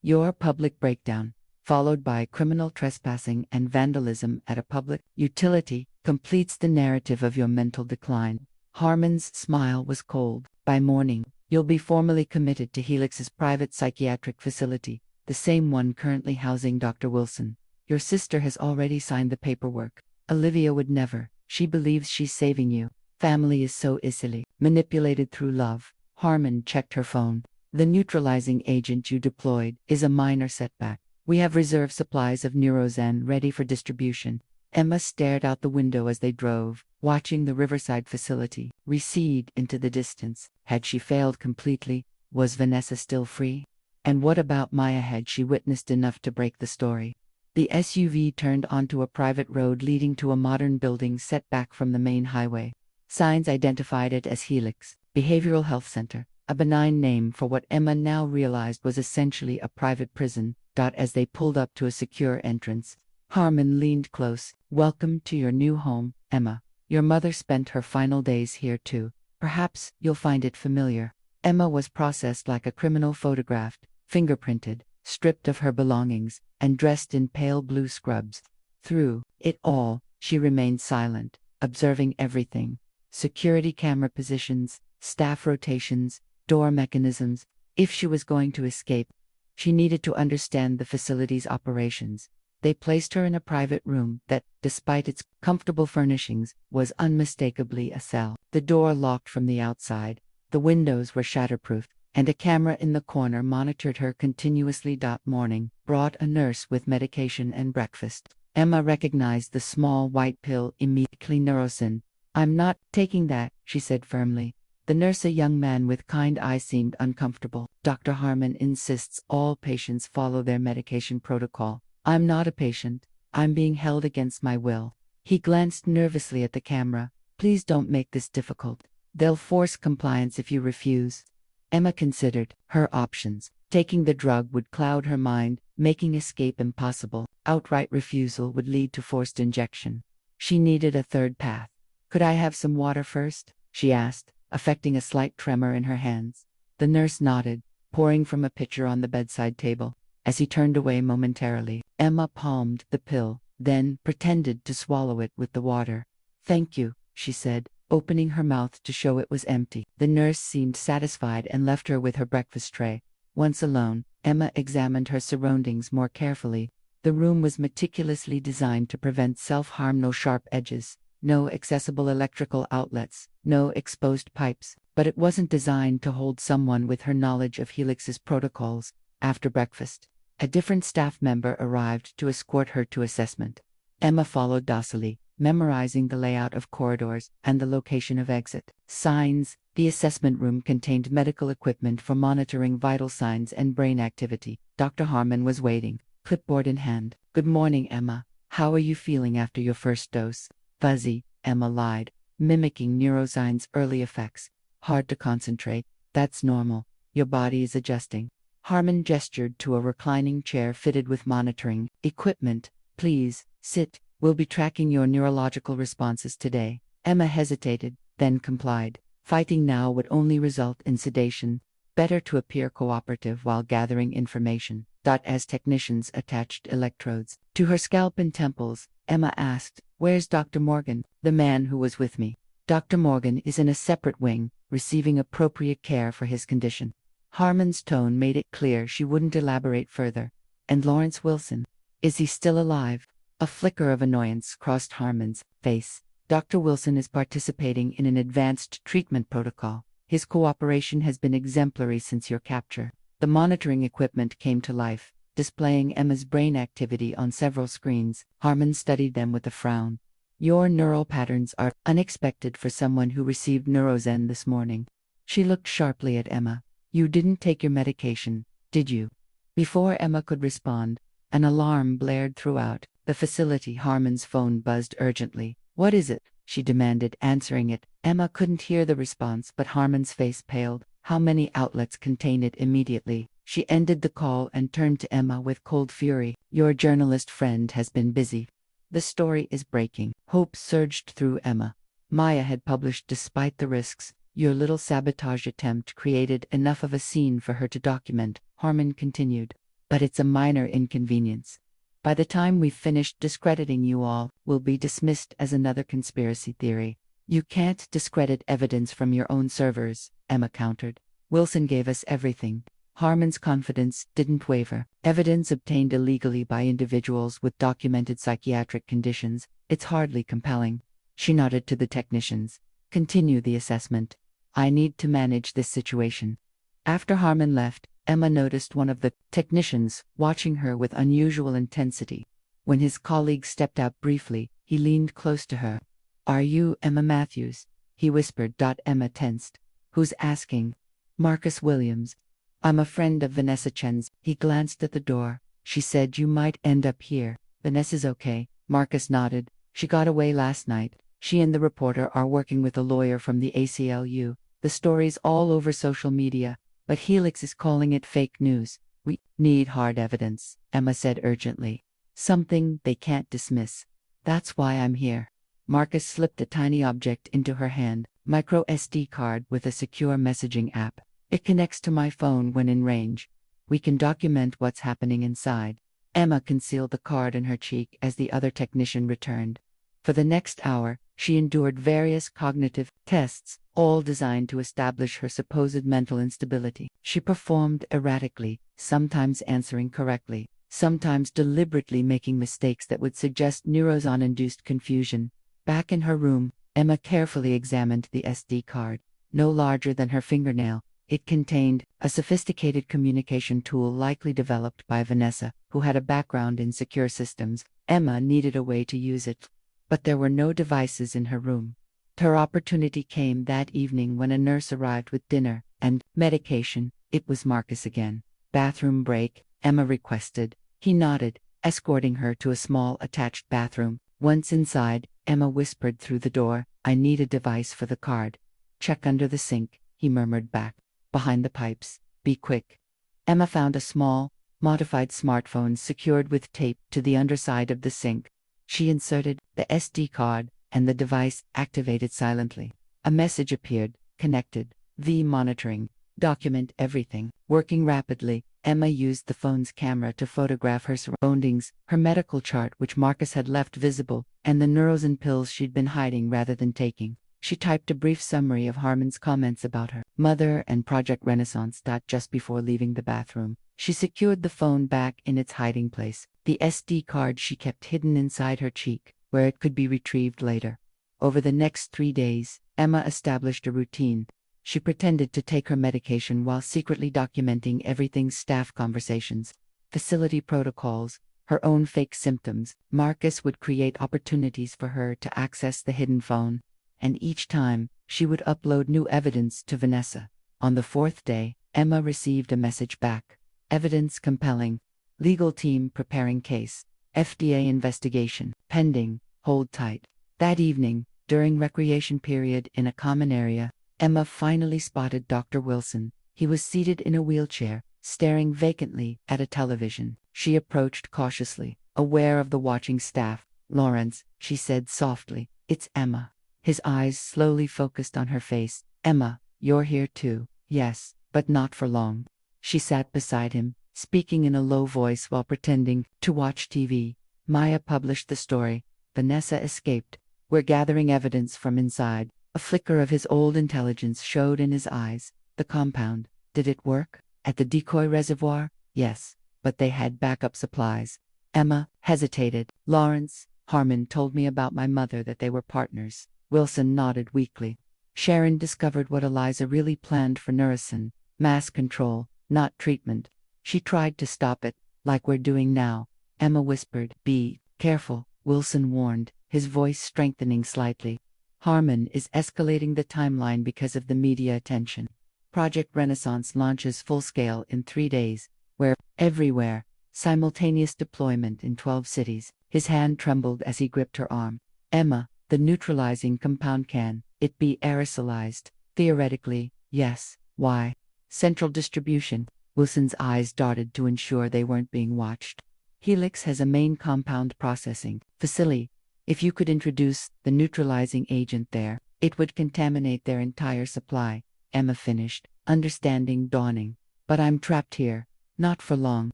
"Your public breakdown, followed by criminal trespassing and vandalism at a public utility, completes the narrative of your mental decline." Harmon's smile was cold. "By morning, you'll be formally committed to Helix's private psychiatric facility, the same one currently housing Dr. Wilson. Your sister has already signed the paperwork. Olivia would never. She believes she's saving you. Family is so easily manipulated through love." Harmon checked her phone. "The neutralizing agent you deployed is a minor setback. We have reserve supplies of Neurozen ready for distribution." Emma stared out the window as they drove, watching the Riverside facility recede into the distance. Had she failed completely? Was Vanessa still free? And what about Maya? Had she witnessed enough to break the story? The SUV turned onto a private road leading to a modern building set back from the main highway. Signs identified it as Helix Behavioral Health Center, a benign name for what Emma now realized was essentially a private prison. As they pulled up to a secure entrance, Harmon leaned close. "Welcome to your new home, Emma. Your mother spent her final days here too. Perhaps you'll find it familiar." Emma was processed like a criminal photographed, fingerprinted, stripped of her belongings, and dressed in pale blue scrubs. Through it all, she remained silent, observing everything: security camera positions, staff rotations, door mechanisms. If she was going to escape, she needed to understand the facility's operations. They placed her in a private room that, despite its comfortable furnishings, was unmistakably a cell. The door locked from the outside, the windows were shatterproof, and a camera in the corner monitored her continuously. Morning brought a nurse with medication and breakfast. Emma recognized the small white pill immediately. Neurosin. "I'm not taking that," she said firmly. The nurse, a young man with kind eyes, seemed uncomfortable. "Dr. Harmon insists all patients follow their medication protocol." "I'm not a patient. I'm being held against my will." He glanced nervously at the camera. "Please don't make this difficult. They'll force compliance if you refuse." Emma considered her options. Taking the drug would cloud her mind, making escape impossible. Outright refusal would lead to forced injection. She needed a third path. "Could I have some water first?" she asked, affecting a slight tremor in her hands. The nurse nodded, pouring from a pitcher on the bedside table. As he turned away momentarily, Emma palmed the pill, then pretended to swallow it with the water. "Thank you," she said, opening her mouth to show it was empty. The nurse seemed satisfied and left her with her breakfast tray. Once alone, Emma examined her surroundings more carefully. The room was meticulously designed to prevent self-harm: no sharp edges, no accessible electrical outlets, no exposed pipes. But it wasn't designed to hold someone with her knowledge of Helix's protocols. After breakfast, a different staff member arrived to escort her to assessment. Emma followed docilely, memorizing the layout of corridors and the location of exit signs. The assessment room contained medical equipment for monitoring vital signs and brain activity. Dr. Harmon was waiting, clipboard in hand. "Good morning, Emma. How are you feeling after your first dose?" "Fuzzy," Emma lied, mimicking Neurozyme's early effects. "Hard to concentrate." "That's normal. Your body is adjusting." Harmon gestured to a reclining chair fitted with monitoring equipment. "Please, sit. We'll be tracking your neurological responses today." Emma hesitated, then complied. Fighting now would only result in sedation. Better to appear cooperative while gathering information. As technicians attached electrodes to her scalp and temples, Emma asked, "Where's Dr. Morgan?" "The man who was with me. Dr. Morgan is in a separate wing, receiving appropriate care for his condition." Harmon's tone made it clear she wouldn't elaborate further. "And Lawrence Wilson? Is he still alive?" A flicker of annoyance crossed Harmon's face. "Dr. Wilson is participating in an advanced treatment protocol. His cooperation has been exemplary since your capture." The monitoring equipment came to life, displaying Emma's brain activity on several screens. Harmon studied them with a frown. "Your neural patterns are unexpected for someone who received Neurozen this morning." She looked sharply at Emma. "You didn't take your medication, did you?" Before Emma could respond, an alarm blared throughout the facility. Harmon's phone buzzed urgently. "What is it?" she demanded, answering it. Emma couldn't hear the response, but Harmon's face paled. "How many outlets contain it immediately?" She ended the call and turned to Emma with cold fury. "Your journalist friend has been busy. The story is breaking." Hope surged through Emma. Maya had published despite the risks. "Your little sabotage attempt created enough of a scene for her to document," Harmon continued. "But it's a minor inconvenience. By the time we've finished discrediting you all, we'll be dismissed as another conspiracy theory." "You can't discredit evidence from your own servers," Emma countered. "Wilson gave us everything." Harmon's confidence didn't waver. "Evidence obtained illegally by individuals with documented psychiatric conditions. It's hardly compelling." She nodded to the technicians. "Continue the assessment. I need to manage this situation." After Harmon left, Emma noticed one of the technicians watching her with unusual intensity. When his colleague stepped out briefly, he leaned close to her. "Are you Emma Matthews?" he whispered. Emma tensed. "Who's asking?" "Marcus Williams. I'm a friend of Vanessa Chen's." He glanced at the door. "She said you might end up here." "Vanessa's okay." Marcus nodded. "She got away last night. She and the reporter are working with a lawyer from the ACLU. The story's all over social media, but Helix is calling it fake news." "We need hard evidence," Emma said urgently. "Something they can't dismiss. That's why I'm here." Marcus slipped a tiny object into her hand, micro SD card with a secure messaging app. It connects to my phone when in range. We can document what's happening inside. Emma concealed the card in her cheek as the other technician returned. For the next hour, she endured various cognitive tests, all designed to establish her supposed mental instability. She performed erratically, sometimes answering correctly, sometimes deliberately making mistakes that would suggest neurosis-induced confusion. Back in her room, Emma carefully examined the SD card. No larger than her fingernail, it contained a sophisticated communication tool likely developed by Vanessa, who had a background in secure systems. Emma needed a way to use it. But there were no devices in her room. Her opportunity came that evening when a nurse arrived with dinner and medication. It was Marcus again. "Bathroom break," Emma requested. He nodded, escorting her to a small attached bathroom. Once inside, Emma whispered through the door, "I need a device for the card." "Check under the sink," he murmured back. "Behind the pipes. Be quick." Emma found a small, modified smartphone secured with tape to the underside of the sink. She inserted the SD card, and the device activated silently. A message appeared, "Connected. V monitoring. Document everything." Working rapidly, Emma used the phone's camera to photograph her surroundings, her medical chart which Marcus had left visible, and the neurosin pills she'd been hiding rather than taking. She typed a brief summary of Harmon's comments about her mother and Project Renaissance. Just before leaving the bathroom, she secured the phone back in its hiding place. The SD card she kept hidden inside her cheek, where it could be retrieved later. Over the next 3 days, Emma established a routine. She pretended to take her medication while secretly documenting everything: staff conversations, facility protocols, her own fake symptoms. Marcus would create opportunities for her to access the hidden phone, and each time, she would upload new evidence to Vanessa. On the 4th day, Emma received a message back. "Evidence compelling. Legal team preparing case. FDA investigation pending. Hold tight." That evening, during recreation period in a common area, Emma finally spotted Dr. Wilson. He was seated in a wheelchair, staring vacantly at a television. She approached cautiously, aware of the watching staff. "Lawrence," she said softly, "it's Emma." His eyes slowly focused on her face. "Emma, you're here too." "Yes, but not for long." She sat beside him, speaking in a low voice while pretending to watch TV. "Maya published the story. Vanessa escaped. We're gathering evidence from inside." A flicker of his old intelligence showed in his eyes. "The compound. Did it work? At the decoy reservoir?" "Yes, but they had backup supplies." Emma hesitated. "Lawrence, Harmon told me about my mother, that they were partners." Wilson nodded weakly. "Sharon discovered what Eliza really planned for Nurison. Mass control, not treatment. She tried to stop it, like we're doing now." Emma whispered. "Be careful," Wilson warned, his voice strengthening slightly. "Harmon is escalating the timeline because of the media attention. Project Renaissance launches full scale in 3 days, where, everywhere, simultaneous deployment in 12 cities." His hand trembled as he gripped her arm. "Emma, the neutralizing compound can it be aerosolized?" "Theoretically, yes." "Why?" "Central distribution." Wilson's eyes darted to ensure they weren't being watched. "Helix has a main compound processing facility. If you could introduce the neutralizing agent there, it would contaminate their entire supply." Emma finished, understanding dawning. "But I'm trapped here. Not for long."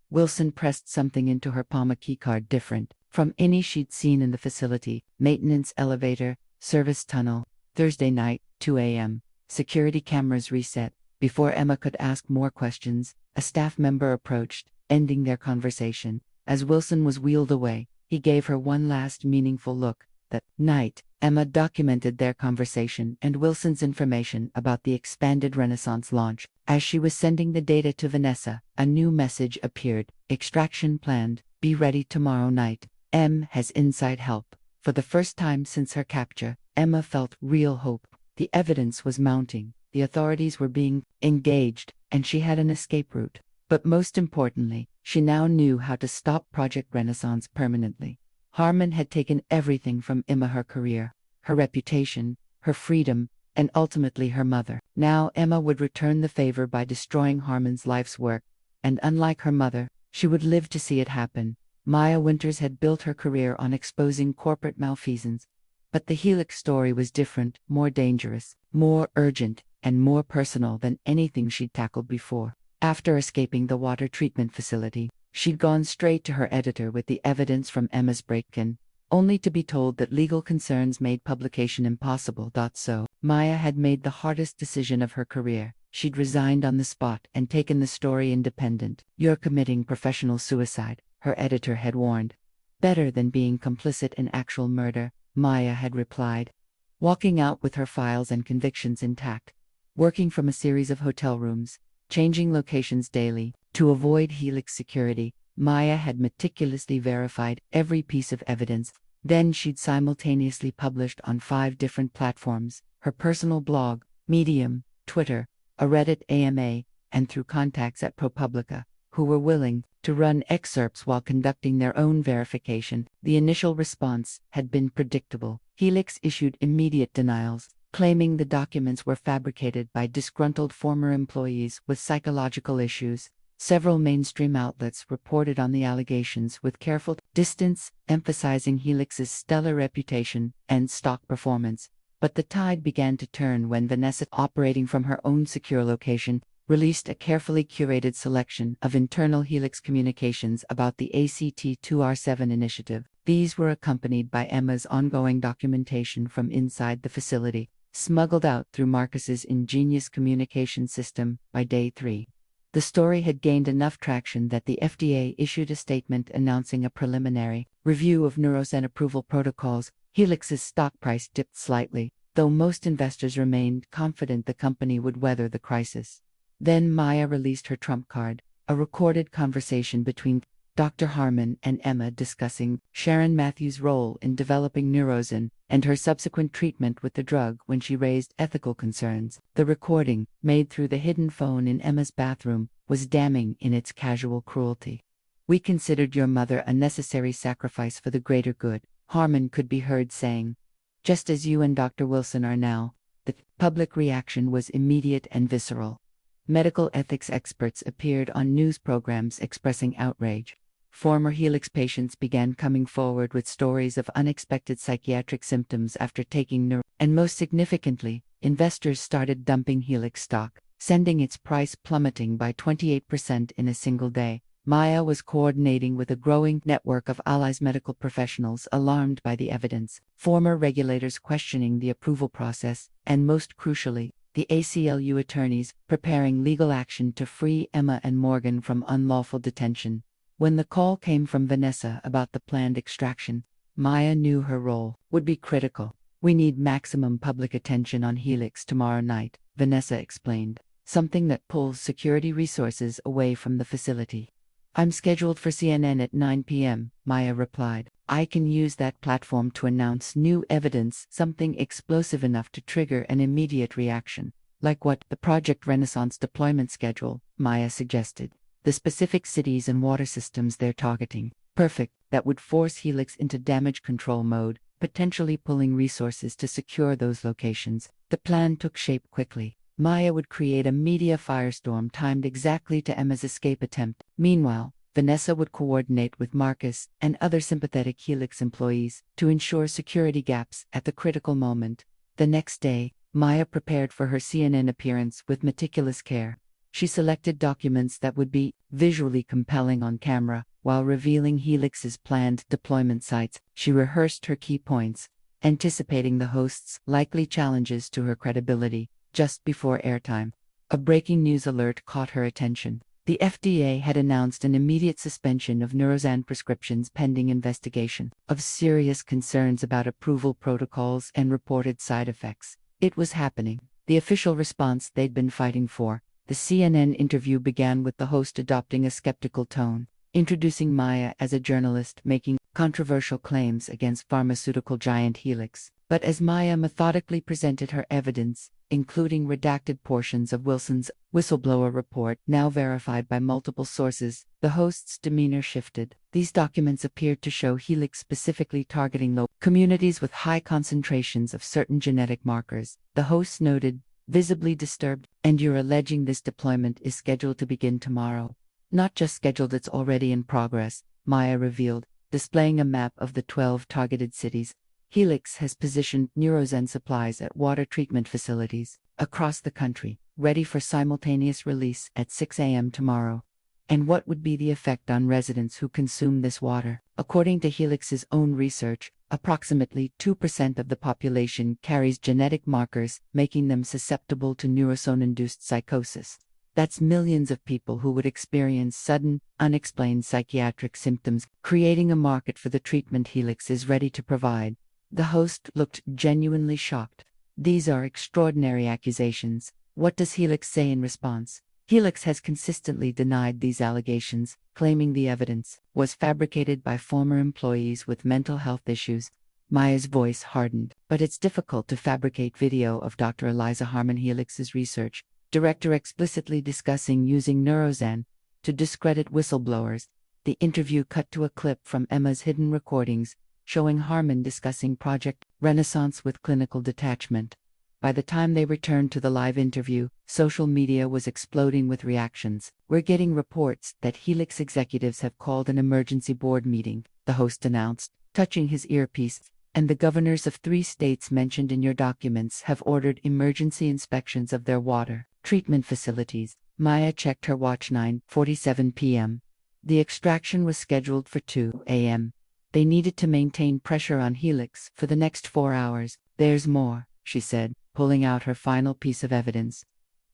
Wilson pressed something into her palm, a keycard different from any she'd seen in the facility. "Maintenance elevator, service tunnel. Thursday night, 2 a.m. Security cameras reset." Before Emma could ask more questions, a staff member approached, ending their conversation. As Wilson was wheeled away, he gave her one last meaningful look. That night, Emma documented their conversation and Wilson's information about the expanded Renaissance launch. As she was sending the data to Vanessa, a new message appeared. "Extraction planned. Be ready tomorrow night. M has inside help." For the first time since her capture, Emma felt real hope. The evidence was mounting, the authorities were being engaged, and she had an escape route. But most importantly, she now knew how to stop Project Renaissance permanently. Harmon had taken everything from Emma: her career, her reputation, her freedom, and ultimately her mother. Now Emma would return the favor by destroying Harmon's life's work, and unlike her mother, she would live to see it happen. Maya Winters had built her career on exposing corporate malfeasance. But the Helix story was different, more dangerous, more urgent. and more personal than anything she'd tackled before. After escaping the water treatment facility, she'd gone straight to her editor with the evidence from Emma's break-in, only to be told that legal concerns made publication impossible. So, Maya had made the hardest decision of her career. She'd resigned on the spot and taken the story independent. "You're committing professional suicide," her editor had warned. "Better than being complicit in actual murder," Maya had replied. Walking out with her files and convictions intact. Working from a series of hotel rooms, changing locations daily. To avoid Helix security, Maya had meticulously verified every piece of evidence. Then she'd simultaneously published on 5 different platforms: her personal blog, Medium, Twitter, a Reddit AMA, and through contacts at ProPublica, who were willing to run excerpts while conducting their own verification. The initial response had been predictable. Helix issued immediate denials, claiming the documents were fabricated by disgruntled former employees with psychological issues. Several mainstream outlets reported on the allegations with careful distance, emphasizing Helix's stellar reputation and stock performance. But the tide began to turn when Vanessa, operating from her own secure location, released a carefully curated selection of internal Helix communications about the ACT2R7 initiative. These were accompanied by Emma's ongoing documentation from inside the facility, smuggled out through Marcus's ingenious communication system by day 3. The story had gained enough traction that the FDA issued a statement announcing a preliminary review of Neurozen approval protocols. Helix's stock price dipped slightly, though most investors remained confident the company would weather the crisis. Then Maya released her trump card, a recorded conversation between Dr. Harmon and Emma discussing Sharon Matthews' role in developing Neurozen and her subsequent treatment with the drug when she raised ethical concerns. The recording, made through the hidden phone in Emma's bathroom, was damning in its casual cruelty. "We considered your mother a necessary sacrifice for the greater good," Harmon could be heard saying. "Just as you and Dr. Wilson are now." The public reaction was immediate and visceral. Medical ethics experts appeared on news programs expressing outrage. Former Helix patients began coming forward with stories of unexpected psychiatric symptoms after taking and most significantly, investors started dumping Helix stock, sending its price plummeting by 28% in a single day. Maya was coordinating with a growing network of allies, medical professionals alarmed by the evidence, former regulators questioning the approval process, and most crucially, the ACLU attorneys preparing legal action to free Emma and Morgan from unlawful detention. When the call came from Vanessa about the planned extraction, Maya knew her role would be critical. "We need maximum public attention on Helix tomorrow night," Vanessa explained, "something that pulls security resources away from the facility." "I'm scheduled for CNN at 9 p.m., Maya replied. "I can use that platform to announce new evidence, something explosive enough to trigger an immediate reaction." "Like what?" "The Project Renaissance deployment schedule," Maya suggested. "The specific cities and water systems they're targeting." "Perfect. That would force Helix into damage control mode, potentially pulling resources to secure those locations." The plan took shape quickly. Maya would create a media firestorm timed exactly to Emma's escape attempt. Meanwhile, Vanessa would coordinate with Marcus and other sympathetic Helix employees to ensure security gaps at the critical moment. The next day, Maya prepared for her CNN appearance with meticulous care. She selected documents that would be visually compelling on camera, while revealing Helix's planned deployment sites. She rehearsed her key points, anticipating the host's likely challenges to her credibility. Just before airtime, a breaking news alert caught her attention. The FDA had announced an immediate suspension of Neurozen prescriptions pending investigation of serious concerns about approval protocols and reported side effects. It was happening, the official response they'd been fighting for. The CNN interview began with the host adopting a skeptical tone, introducing Maya as a journalist making controversial claims against pharmaceutical giant Helix. But as Maya methodically presented her evidence, including redacted portions of Wilson's whistleblower report, now verified by multiple sources, the host's demeanor shifted. These documents appeared to show Helix specifically targeting low communities with high concentrations of certain genetic markers. The host noted, visibly disturbed, "And you're alleging this deployment is scheduled to begin tomorrow." "Not just scheduled, it's already in progress," Maya revealed, displaying a map of the 12 targeted cities. Helix has positioned Neurozen supplies at water treatment facilities across the country, ready for simultaneous release at 6 a.m. tomorrow. And what would be the effect on residents who consume this water? According to Helix's own research, approximately 2% of the population carries genetic markers, making them susceptible to neurosone-induced psychosis. That's millions of people who would experience sudden, unexplained psychiatric symptoms, creating a market for the treatment Helix is ready to provide. The host looked genuinely shocked. These are extraordinary accusations. What does Helix say in response? Helix has consistently denied these allegations, claiming the evidence was fabricated by former employees with mental health issues. Maya's voice hardened. But it's difficult to fabricate video of Dr. Eliza Harmon, Helix's research director, explicitly discussing using Neurozen to discredit whistleblowers. The interview cut to a clip from Emma's hidden recordings, showing Harmon discussing Project Renaissance with clinical detachment. By the time they returned to the live interview, social media was exploding with reactions. "We're getting reports that Helix executives have called an emergency board meeting," the host announced, touching his earpiece, "and the governors of 3 states mentioned in your documents have ordered emergency inspections of their water treatment facilities." Maya checked her watch. 9:47 p.m. The extraction was scheduled for 2 a.m. They needed to maintain pressure on Helix for the next 4 hours. "There's more," she said, pulling out her final piece of evidence.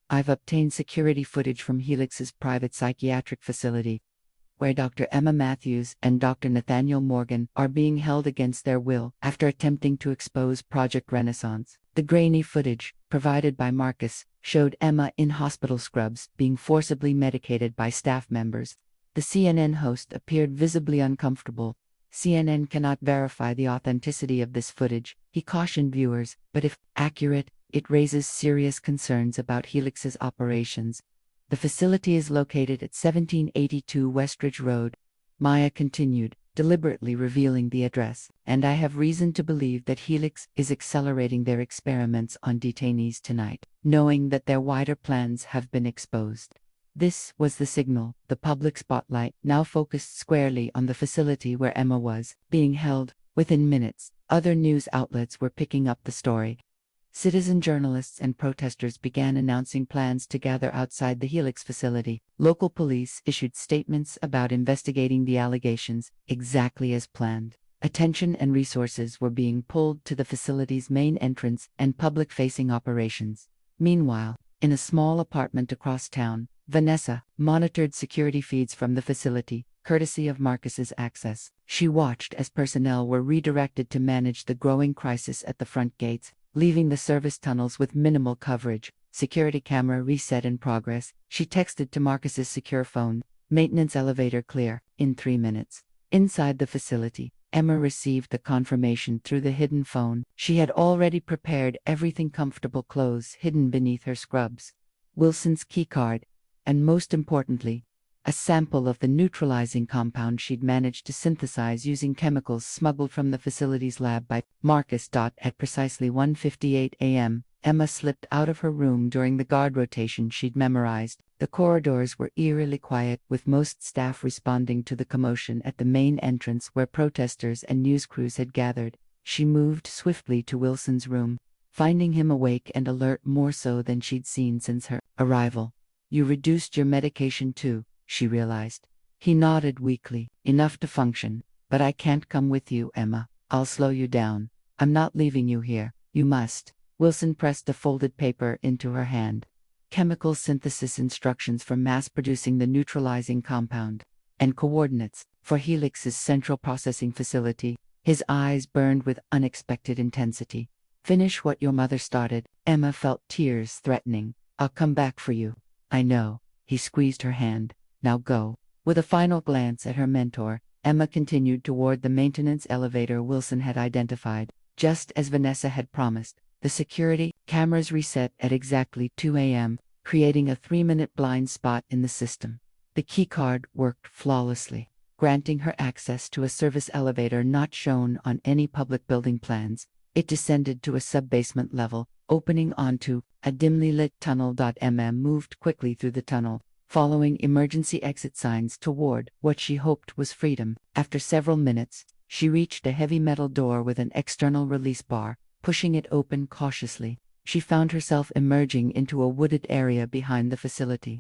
"I've obtained security footage from Helix's private psychiatric facility, where Dr. Emma Matthews and Dr. Nathaniel Morgan are being held against their will after attempting to expose Project Renaissance." The grainy footage, provided by Marcus, showed Emma in hospital scrubs being forcibly medicated by staff members. The CNN host appeared visibly uncomfortable. "CNN cannot verify the authenticity of this footage," he cautioned viewers, "but if accurate, it raises serious concerns about Helix's operations." The facility is located at 1782 Westridge Road. Maya continued, deliberately revealing the address, "And I have reason to believe that Helix is accelerating their experiments on detainees tonight, knowing that their wider plans have been exposed." This was the signal. The public spotlight now focused squarely on the facility where Emma was being held. Within minutes, other news outlets were picking up the story. Citizen journalists and protesters began announcing plans to gather outside the Helix facility. Local police issued statements about investigating the allegations, exactly as planned. Attention and resources were being pulled to the facility's main entrance and public-facing operations. Meanwhile, in a small apartment across town, Vanessa monitored security feeds from the facility, courtesy of Marcus's access. She watched as personnel were redirected to manage the growing crisis at the front gates, leaving the service tunnels with minimal coverage. Security camera reset in progress. She texted to Marcus's secure phone, "Maintenance elevator clear, in 3 minutes." Inside the facility, Emma received the confirmation through the hidden phone. She had already prepared everything: comfortable clothes hidden beneath her scrubs, Wilson's keycard, and most importantly, a sample of the neutralizing compound she'd managed to synthesize using chemicals smuggled from the facility's lab by Marcus. At precisely 1:58 a.m., Emma slipped out of her room during the guard rotation she'd memorized. The corridors were eerily quiet, with most staff responding to the commotion at the main entrance where protesters and news crews had gathered. She moved swiftly to Wilson's room, finding him awake and alert, more so than she'd seen since her arrival. "You reduced your medication too," she realized. He nodded weakly. "Enough to function. But I can't come with you, Emma. I'll slow you down. I'm not leaving you here. You must." Wilson pressed a folded paper into her hand. "Chemical synthesis instructions for mass-producing the neutralizing compound, and coordinates for Helix's central processing facility." His eyes burned with unexpected intensity. "Finish what your mother started." Emma felt tears threatening. "I'll come back for you." "I know." He squeezed her hand. "Now go." With a final glance at her mentor, Emma continued toward the maintenance elevator Wilson had identified. Just as Vanessa had promised, the security cameras reset at exactly 2 a.m., creating a 3-minute blind spot in the system. The keycard worked flawlessly, granting her access to a service elevator not shown on any public building plans. It descended to a sub-basement level, opening onto a dimly lit tunnel. Emma moved quickly through the tunnel, following emergency exit signs toward what she hoped was freedom. After several minutes, She reached a heavy metal door with an external release bar, pushing it open cautiously. She found herself emerging into a wooded area behind the facility.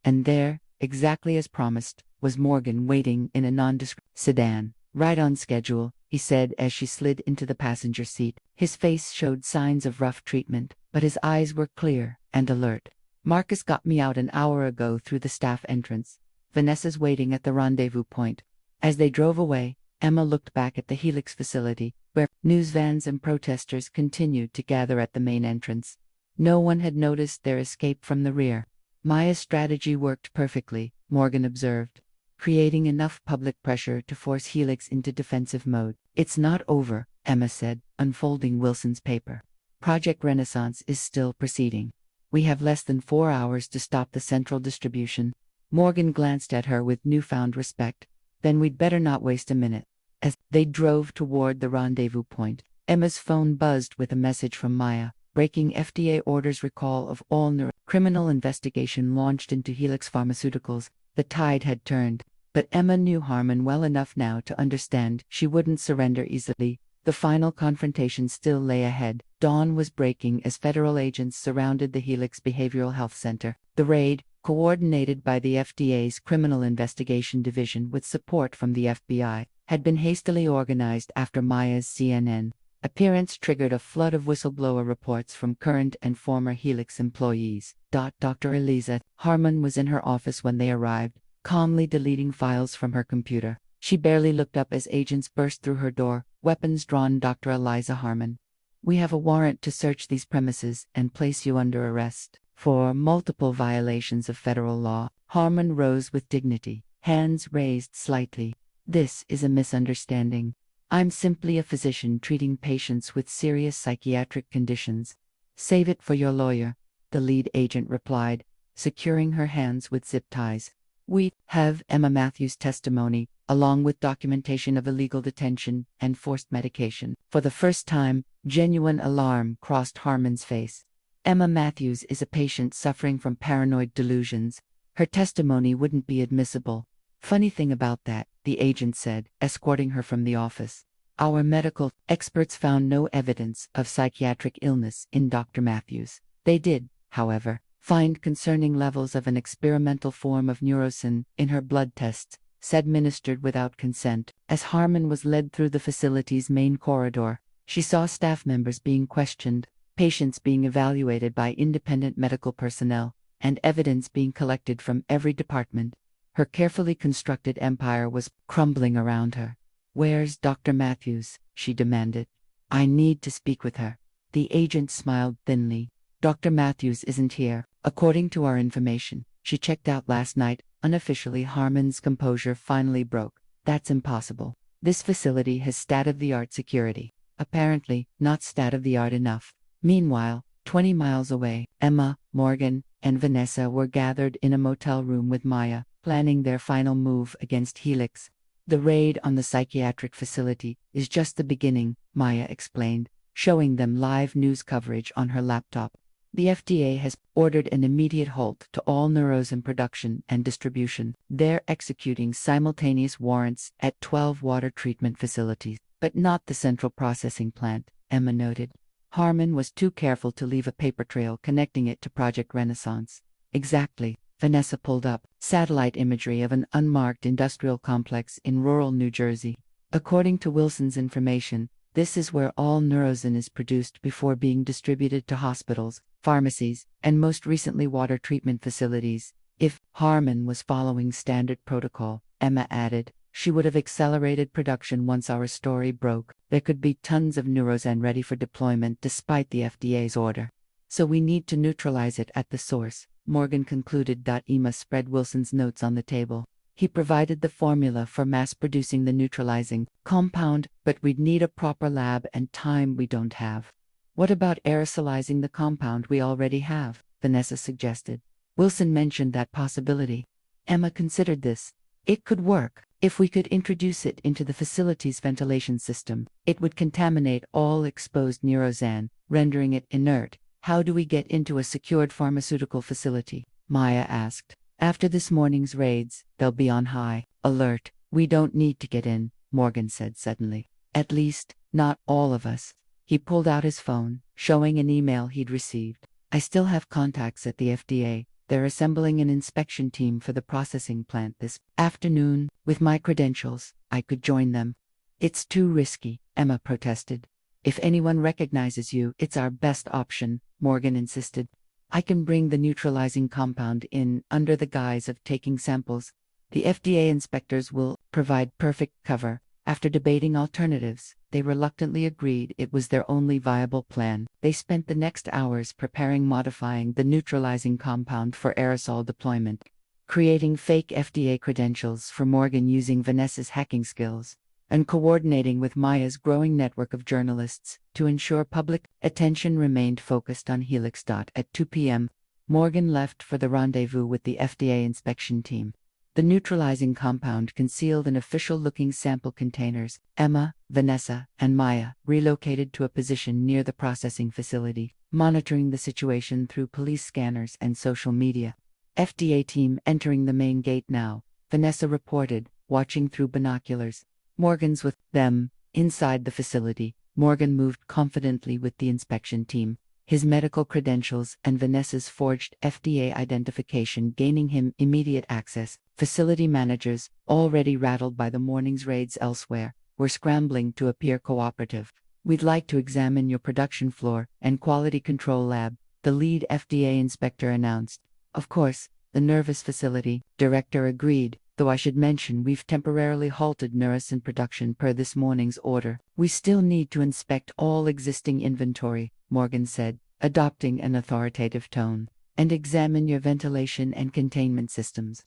And there, exactly as promised, was Morgan waiting in a nondescript sedan. "Right on schedule," he said as she slid into the passenger seat. His face showed signs of rough treatment, but his eyes were clear and alert. "Marcus got me out an hour ago through the staff entrance. Vanessa's waiting at the rendezvous point." As they drove away, Emma looked back at the Helix facility, where news vans and protesters continued to gather at the main entrance. No one had noticed their escape from the rear. "Maya's strategy worked perfectly," Morgan observed, creating enough public pressure to force Helix into defensive mode. "It's not over," Emma said, unfolding Wilson's paper. "Project Renaissance is still proceeding. We have less than 4 hours to stop the central distribution." Morgan glanced at her with newfound respect. "Then we'd better not waste a minute." As they drove toward the rendezvous point, Emma's phone buzzed with a message from Maya. "Breaking FDA orders, recall of all criminal investigation launched into Helix Pharmaceuticals." The tide had turned, but Emma knew Harmon well enough now to understand she wouldn't surrender easily. The final confrontation still lay ahead. Dawn was breaking as federal agents surrounded the Helix Behavioral Health Center. The raid, coordinated by the FDA's Criminal Investigation Division with support from the FBI, had been hastily organized after Maya's CNN appearance triggered a flood of whistleblower reports from current and former Helix employees. Dr. Eliza Harmon was in her office when they arrived, calmly deleting files from her computer. She barely looked up as agents burst through her door, weapons drawn. "Dr. Eliza Harmon, we have a warrant to search these premises and place you under arrest for multiple violations of federal law." Harmon rose with dignity, hands raised slightly. "This is a misunderstanding. I'm simply a physician treating patients with serious psychiatric conditions." "Save it for your lawyer," the lead agent replied, securing her hands with zip ties. "We have Emma Matthews' testimony, along with documentation of illegal detention and forced medication." For the first time, genuine alarm crossed Harmon's face. "Emma Matthews is a patient suffering from paranoid delusions. Her testimony wouldn't be admissible." "Funny thing about that," the agent said, escorting her from the office. "Our medical experts found no evidence of psychiatric illness in Dr. Matthews. They did, however, find concerning levels of an experimental form of neurosin in her blood tests, administered without consent." As Harmon was led through the facility's main corridor, she saw staff members being questioned, patients being evaluated by independent medical personnel, and evidence being collected from every department. Her carefully constructed empire was crumbling around her. "Where's Dr. Matthews?" she demanded. "I need to speak with her." The agent smiled thinly. "Dr. Matthews isn't here, according to our information. She checked out last night." Unofficially, Harmon's composure finally broke. "That's impossible. This facility has state-of-the-art security." Apparently, not state-of-the-art enough. Meanwhile, 20 miles away, Emma, Morgan, and Vanessa were gathered in a motel room with Maya, planning their final move against Helix. "The raid on the psychiatric facility is just the beginning," Maya explained, showing them live news coverage on her laptop. "The FDA has ordered an immediate halt to all neurosin production and distribution. They're executing simultaneous warrants at 12 water treatment facilities, but not the central processing plant," Emma noted. Harmon was too careful to leave a paper trail connecting it to Project Renaissance. "Exactly." Vanessa pulled up satellite imagery of an unmarked industrial complex in rural New Jersey. "According to Wilson's information, this is where all neurosin is produced before being distributed to hospitals, pharmacies, and most recently water treatment facilities." "If Harmon was following standard protocol," Emma added, "she would have accelerated production once our story broke. There could be tons of neurosin ready for deployment despite the FDA's order. So we need to neutralize it at the source," Morgan concluded. Emma spread Wilson's notes on the table. "He provided the formula for mass-producing the neutralizing compound, but we'd need a proper lab and time we don't have." "What about aerosolizing the compound we already have?" Vanessa suggested. Wilson mentioned that possibility. Emma considered this. "It could work. If we could introduce it into the facility's ventilation system, it would contaminate all exposed neurosan, rendering it inert." "How do we get into a secured pharmaceutical facility?" Maya asked. "After this morning's raids, they'll be on high alert. We don't need to get in. Morgan said suddenly. At least, not all of us. He pulled out his phone, showing an email he'd received. I still have contacts at the FDA. They're assembling an inspection team for the processing plant this afternoon. With my credentials, I could join them. It's too risky, Emma protested. If anyone recognizes you, it's our best option, Morgan insisted. I can bring the neutralizing compound in under the guise of taking samples. The FDA inspectors will provide perfect cover. After debating alternatives, they reluctantly agreed it was their only viable plan. They spent the next hours preparing modifying the neutralizing compound for aerosol deployment, creating fake FDA credentials for Morgan using Vanessa's hacking skills, and coordinating with Maya's growing network of journalists to ensure public attention remained focused on Helix. At 2 p.m., Morgan left for the rendezvous with the FDA inspection team. The neutralizing compound concealed in official-looking sample containers. Emma, Vanessa, and Maya relocated to a position near the processing facility, monitoring the situation through police scanners and social media. FDA team entering the main gate now, Vanessa reported, watching through binoculars. Morgan's with them. Inside the facility, Morgan moved confidently with the inspection team, his medical credentials and Vanessa's forged FDA identification gaining him immediate access. Facility managers, already rattled by the morning's raids elsewhere, were scrambling to appear cooperative. We'd like to examine your production floor and quality control lab, the lead FDA inspector announced. Of course, the nervous facility director agreed, though I should mention we've temporarily halted Neurocin production per this morning's order. We still need to inspect all existing inventory, Morgan said, adopting an authoritative tone, and examine your ventilation and containment systems.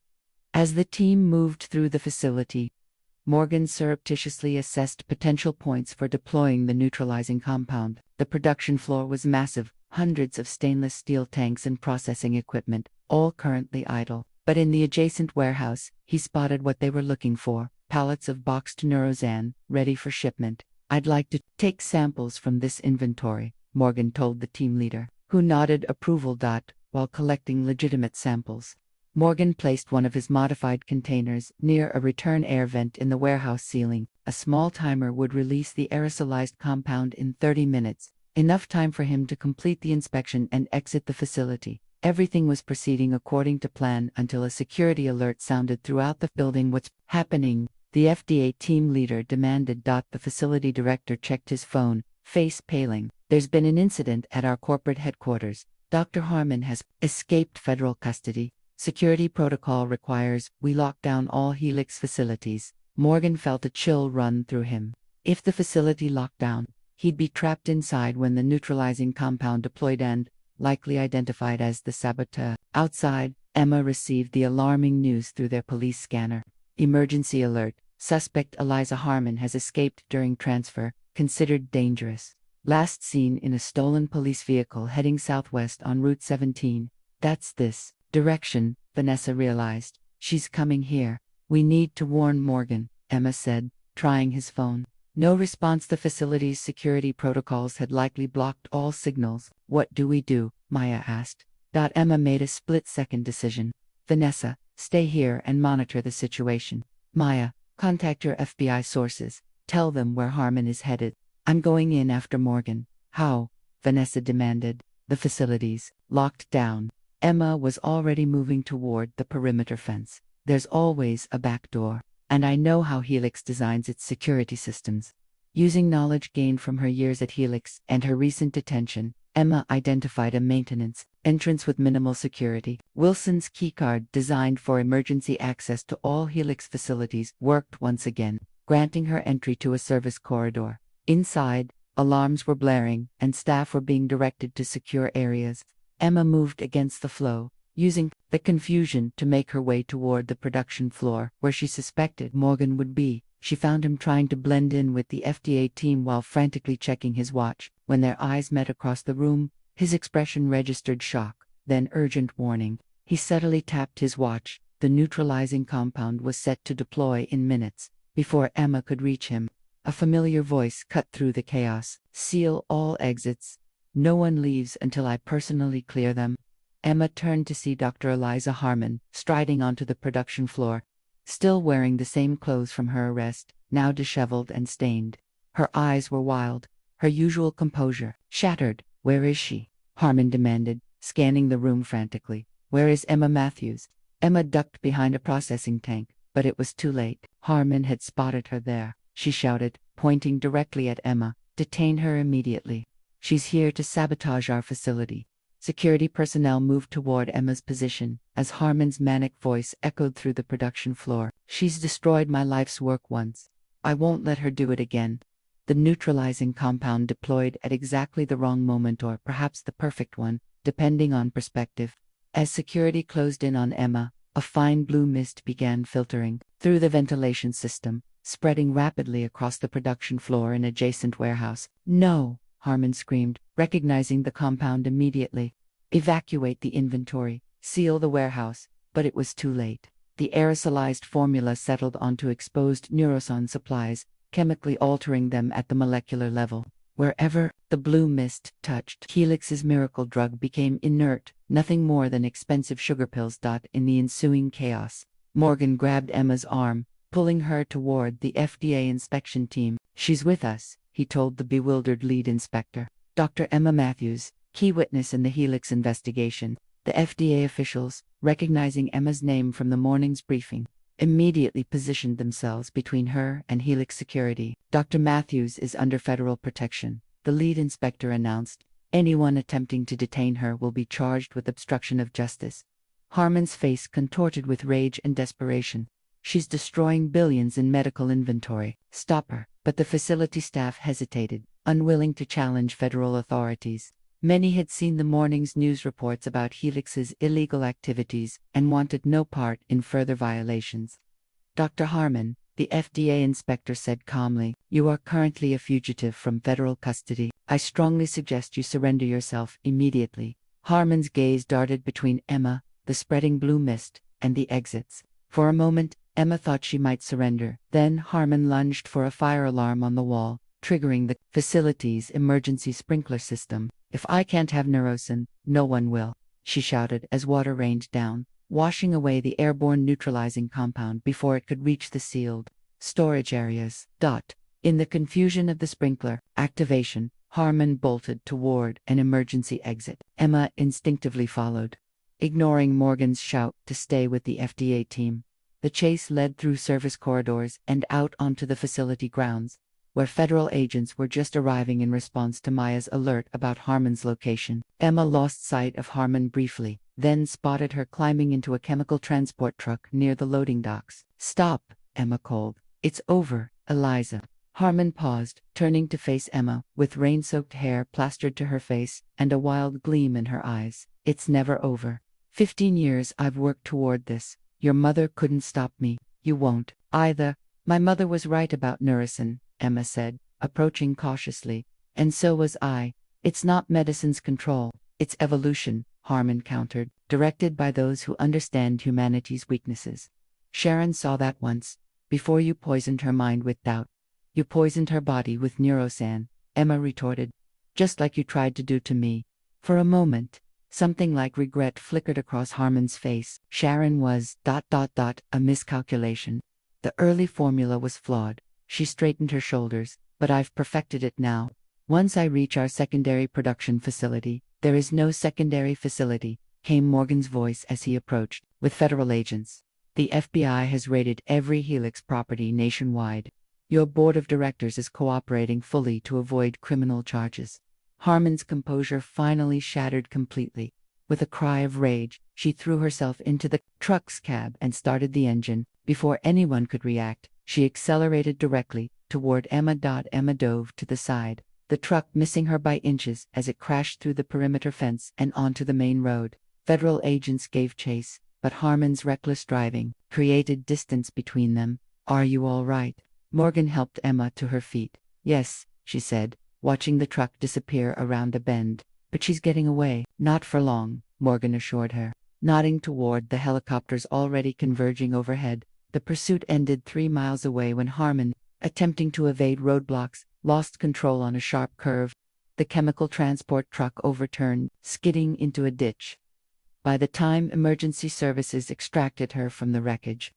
As the team moved through the facility, Morgan surreptitiously assessed potential points for deploying the neutralizing compound. The production floor was massive, hundreds of stainless steel tanks and processing equipment, all currently idle. But in the adjacent warehouse, he spotted what they were looking for: pallets of boxed Neurosan, ready for shipment. I'd like to take samples from this inventory, Morgan told the team leader, who nodded approval. While collecting legitimate samples, Morgan placed one of his modified containers near a return air vent in the warehouse ceiling. A small timer would release the aerosolized compound in 30 minutes, enough time for him to complete the inspection and exit the facility. Everything was proceeding according to plan until a security alert sounded throughout the building. What's happening? The FDA team leader demanded. The facility director checked his phone, face paling. There's been an incident at our corporate headquarters. Dr. Harmon has escaped federal custody. Security protocol requires we lock down all Helix facilities. Morgan felt a chill run through him. If the facility locked down, he'd be trapped inside when the neutralizing compound deployed and likely identified as the saboteur. Outside, Emma received the alarming news through their police scanner. Emergency alert. Suspect Eliza Harmon has escaped during transfer, considered dangerous. Last seen in a stolen police vehicle heading southwest on Route 17. That's this direction, Vanessa realized. She's coming here. We need to warn Morgan, Emma said, trying his phone. No response. The facility's security protocols had likely blocked all signals. What do we do? Maya asked. Emma made a split-second decision. Vanessa, stay here and monitor the situation. Maya, contact your FBI sources. Tell them where Harmon is headed. I'm going in after Morgan. How? Vanessa demanded. The facility's locked down. Emma was already moving toward the perimeter fence. There's always a back door, and I know how Helix designs its security systems. Using knowledge gained from her years at Helix and her recent detention, Emma identified a maintenance entrance with minimal security. Wilson's keycard, designed for emergency access to all Helix facilities, worked once again, granting her entry to a service corridor. Inside, alarms were blaring, and staff were being directed to secure areas. Emma moved against the flow, using the confusion to make her way toward the production floor, where she suspected Morgan would be. She found him trying to blend in with the FDA team while frantically checking his watch. When their eyes met across the room, his expression registered shock, then urgent warning. He subtly tapped his watch. The neutralizing compound was set to deploy in minutes. Before Emma could reach him, a familiar voice cut through the chaos. Seal all exits. No one leaves until I personally clear them. Emma turned to see Dr. Eliza Harmon, striding onto the production floor, still wearing the same clothes from her arrest. now disheveled and stained. Her eyes were wild, her usual composure shattered. "Where is she?" Harmon demanded, scanning the room frantically. "Where is Emma Matthews?" Emma ducked behind a processing tank, but it was too late. Harmon had spotted her there. She shouted, pointing directly at Emma, "Detain her immediately. She's here to sabotage our facility." Security personnel moved toward Emma's position, as Harmon's manic voice echoed through the production floor. "She's destroyed my life's work once. I won't let her do it again." The neutralizing compound deployed at exactly the wrong moment, or perhaps the perfect one, depending on perspective. As security closed in on Emma, a fine blue mist began filtering through the ventilation system, spreading rapidly across the production floor and adjacent warehouse. "No!" Harmon screamed, recognizing the compound immediately. "Evacuate the inventory, seal the warehouse," but it was too late. The aerosolized formula settled onto exposed neuroson supplies, chemically altering them at the molecular level. Wherever the blue mist touched, Helix's miracle drug became inert, nothing more than expensive sugar pills. In the ensuing chaos, Morgan grabbed Emma's arm, pulling her toward the FDA inspection team. "She's with us," he told the bewildered lead inspector. "Dr. Emma Matthews, key witness in the Helix investigation." The FDA officials, recognizing Emma's name from the morning's briefing, immediately positioned themselves between her and Helix security. "Dr. Matthews is under federal protection," the lead inspector announced. "Anyone attempting to detain her will be charged with obstruction of justice." Harmon's face contorted with rage and desperation. "She's destroying billions in medical inventory. Stop her." But the facility staff hesitated, unwilling to challenge federal authorities. Many had seen the morning's news reports about Helix's illegal activities and wanted no part in further violations. "Dr. Harmon," the FDA inspector said calmly, "you are currently a fugitive from federal custody. I strongly suggest you surrender yourself immediately." Harmon's gaze darted between Emma, the spreading blue mist, and the exits. For a moment, Emma thought she might surrender. Then Harmon lunged for a fire alarm on the wall, triggering the facility's emergency sprinkler system. "If I can't have Neurosin, no one will," she shouted as water rained down, washing away the airborne neutralizing compound before it could reach the sealed storage areas. In the confusion of the sprinkler activation, Harmon bolted toward an emergency exit. Emma instinctively followed, ignoring Morgan's shout to stay with the FDA team. The chase led through service corridors and out onto the facility grounds, where federal agents were just arriving in response to Maya's alert about Harmon's location. Emma lost sight of Harmon briefly, then spotted her climbing into a chemical transport truck near the loading docks. "Stop," Emma called. "It's over, Eliza." Harmon paused, turning to face Emma, with rain-soaked hair plastered to her face and a wild gleam in her eyes. "It's never over. 15 years I've worked toward this. Your mother couldn't stop me. You won't either." "My mother was right about Neurosin," Emma said, approaching cautiously. "And so was I. It's not medicine's control, it's evolution," Harmon countered, "directed by those who understand humanity's weaknesses. Sharon saw that once, before you poisoned her mind with doubt. You poisoned her body with Neurosan," Emma retorted, "just like you tried to do to me." For a moment, something like regret flickered across Harmon's face. Sharon was ... a miscalculation. The early formula was flawed. She straightened her shoulders. "But I've perfected it now. Once I reach our secondary production facility." "There is no secondary facility," came Morgan's voice as he approached, "with federal agents. The FBI has raided every Helix property nationwide. Your board of directors is cooperating fully to avoid criminal charges." Harmon's composure finally shattered completely. With a cry of rage, she threw herself into the truck's cab and started the engine. Before anyone could react, she accelerated directly toward Emma. Emma dove to the side, the truck missing her by inches as it crashed through the perimeter fence and onto the main road. Federal agents gave chase, but Harmon's reckless driving created distance between them. "Are you all right?" Morgan helped Emma to her feet. "Yes," she said, watching the truck disappear around a bend. "But she's getting away." "Not for long," Morgan assured her, nodding toward the helicopters already converging overhead. The pursuit ended 3 miles away when Harmon, attempting to evade roadblocks, lost control on a sharp curve. The chemical transport truck overturned, skidding into a ditch. By the time emergency services extracted her from the wreckage,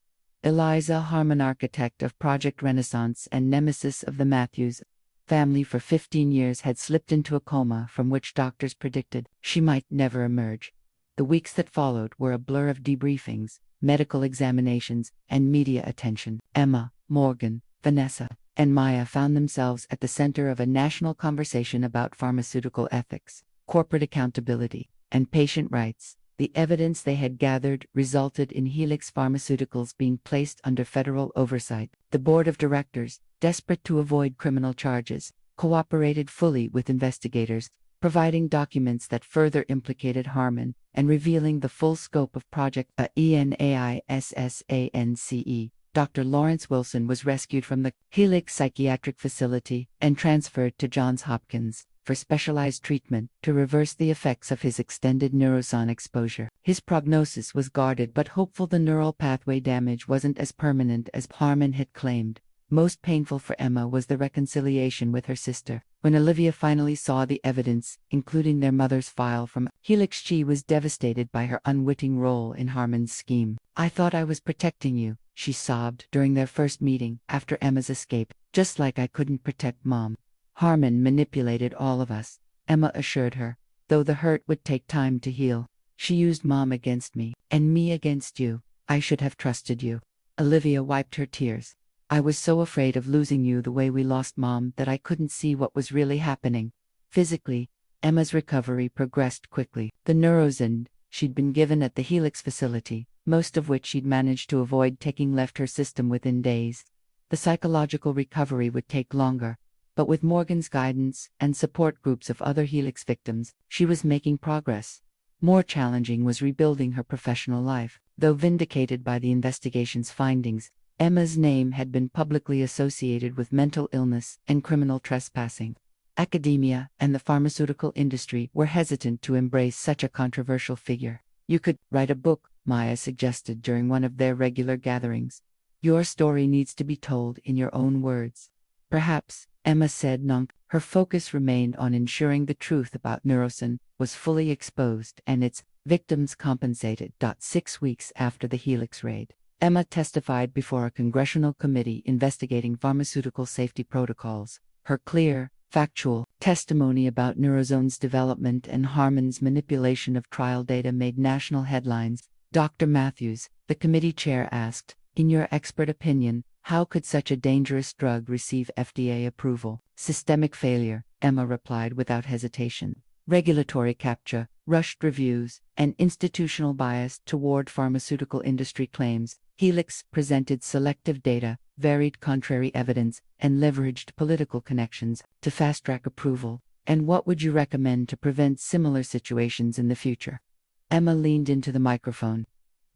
Eliza Harmon, architect of Project Renaissance and nemesis of the Matthews family for 15 years, had slipped into a coma from which doctors predicted she might never emerge. The weeks that followed were a blur of debriefings, medical examinations, and media attention. Emma, Morgan, Vanessa, and Maya found themselves at the center of a national conversation about pharmaceutical ethics, corporate accountability, and patient rights. The evidence they had gathered resulted in Helix Pharmaceuticals being placed under federal oversight. The board of directors, desperate to avoid criminal charges, cooperated fully with investigators, providing documents that further implicated Harmon and revealing the full scope of Project ENAISSANCE. Dr. Lawrence Wilson was rescued from the Helix Psychiatric Facility and transferred to Johns Hopkins for specialized treatment to reverse the effects of his extended neuroson exposure. His prognosis was guarded but hopeful. The neural pathway damage wasn't as permanent as Harmon had claimed. Most painful for Emma was the reconciliation with her sister. When Olivia finally saw the evidence, including their mother's file from Helix, she was devastated by her unwitting role in Harmon's scheme. "I thought I was protecting you," she sobbed during their first meeting after Emma's escape, "just like I couldn't protect Mom." "Harmon manipulated all of us," Emma assured her, "though the hurt would take time to heal. She used Mom against me, and me against you. I should have trusted you." Olivia wiped her tears. "I was so afraid of losing you the way we lost Mom that I couldn't see what was really happening." Physically, Emma's recovery progressed quickly. The Neurozind she'd been given at the Helix facility, most of which she'd managed to avoid taking, left her system within days. The psychological recovery would take longer, but with Morgan's guidance and support groups of other Helix victims, she was making progress. More challenging was rebuilding her professional life. Though vindicated by the investigation's findings, Emma's name had been publicly associated with mental illness and criminal trespassing. Academia and the pharmaceutical industry were hesitant to embrace such a controversial figure. "You could write a book," Maya suggested during one of their regular gatherings. "Your story needs to be told in your own words." "Perhaps," Emma said. Her focus remained on ensuring the truth about Neuroson was fully exposed and its victims compensated. 6 weeks after the Helix raid, Emma testified before a congressional committee investigating pharmaceutical safety protocols. Her clear, factual testimony about Neurozone's development and Harmon's manipulation of trial data made national headlines. Dr. Matthews, the committee chair, asked, "In your expert opinion, how could such a dangerous drug receive FDA approval?" "Systemic failure," Emma replied without hesitation. "Regulatory capture, rushed reviews, and institutional bias toward pharmaceutical industry claims." Helix presented selective data, varied contrary evidence, and leveraged political connections to fast-track approval. "And what would you recommend to prevent similar situations in the future?" Emma leaned into the microphone.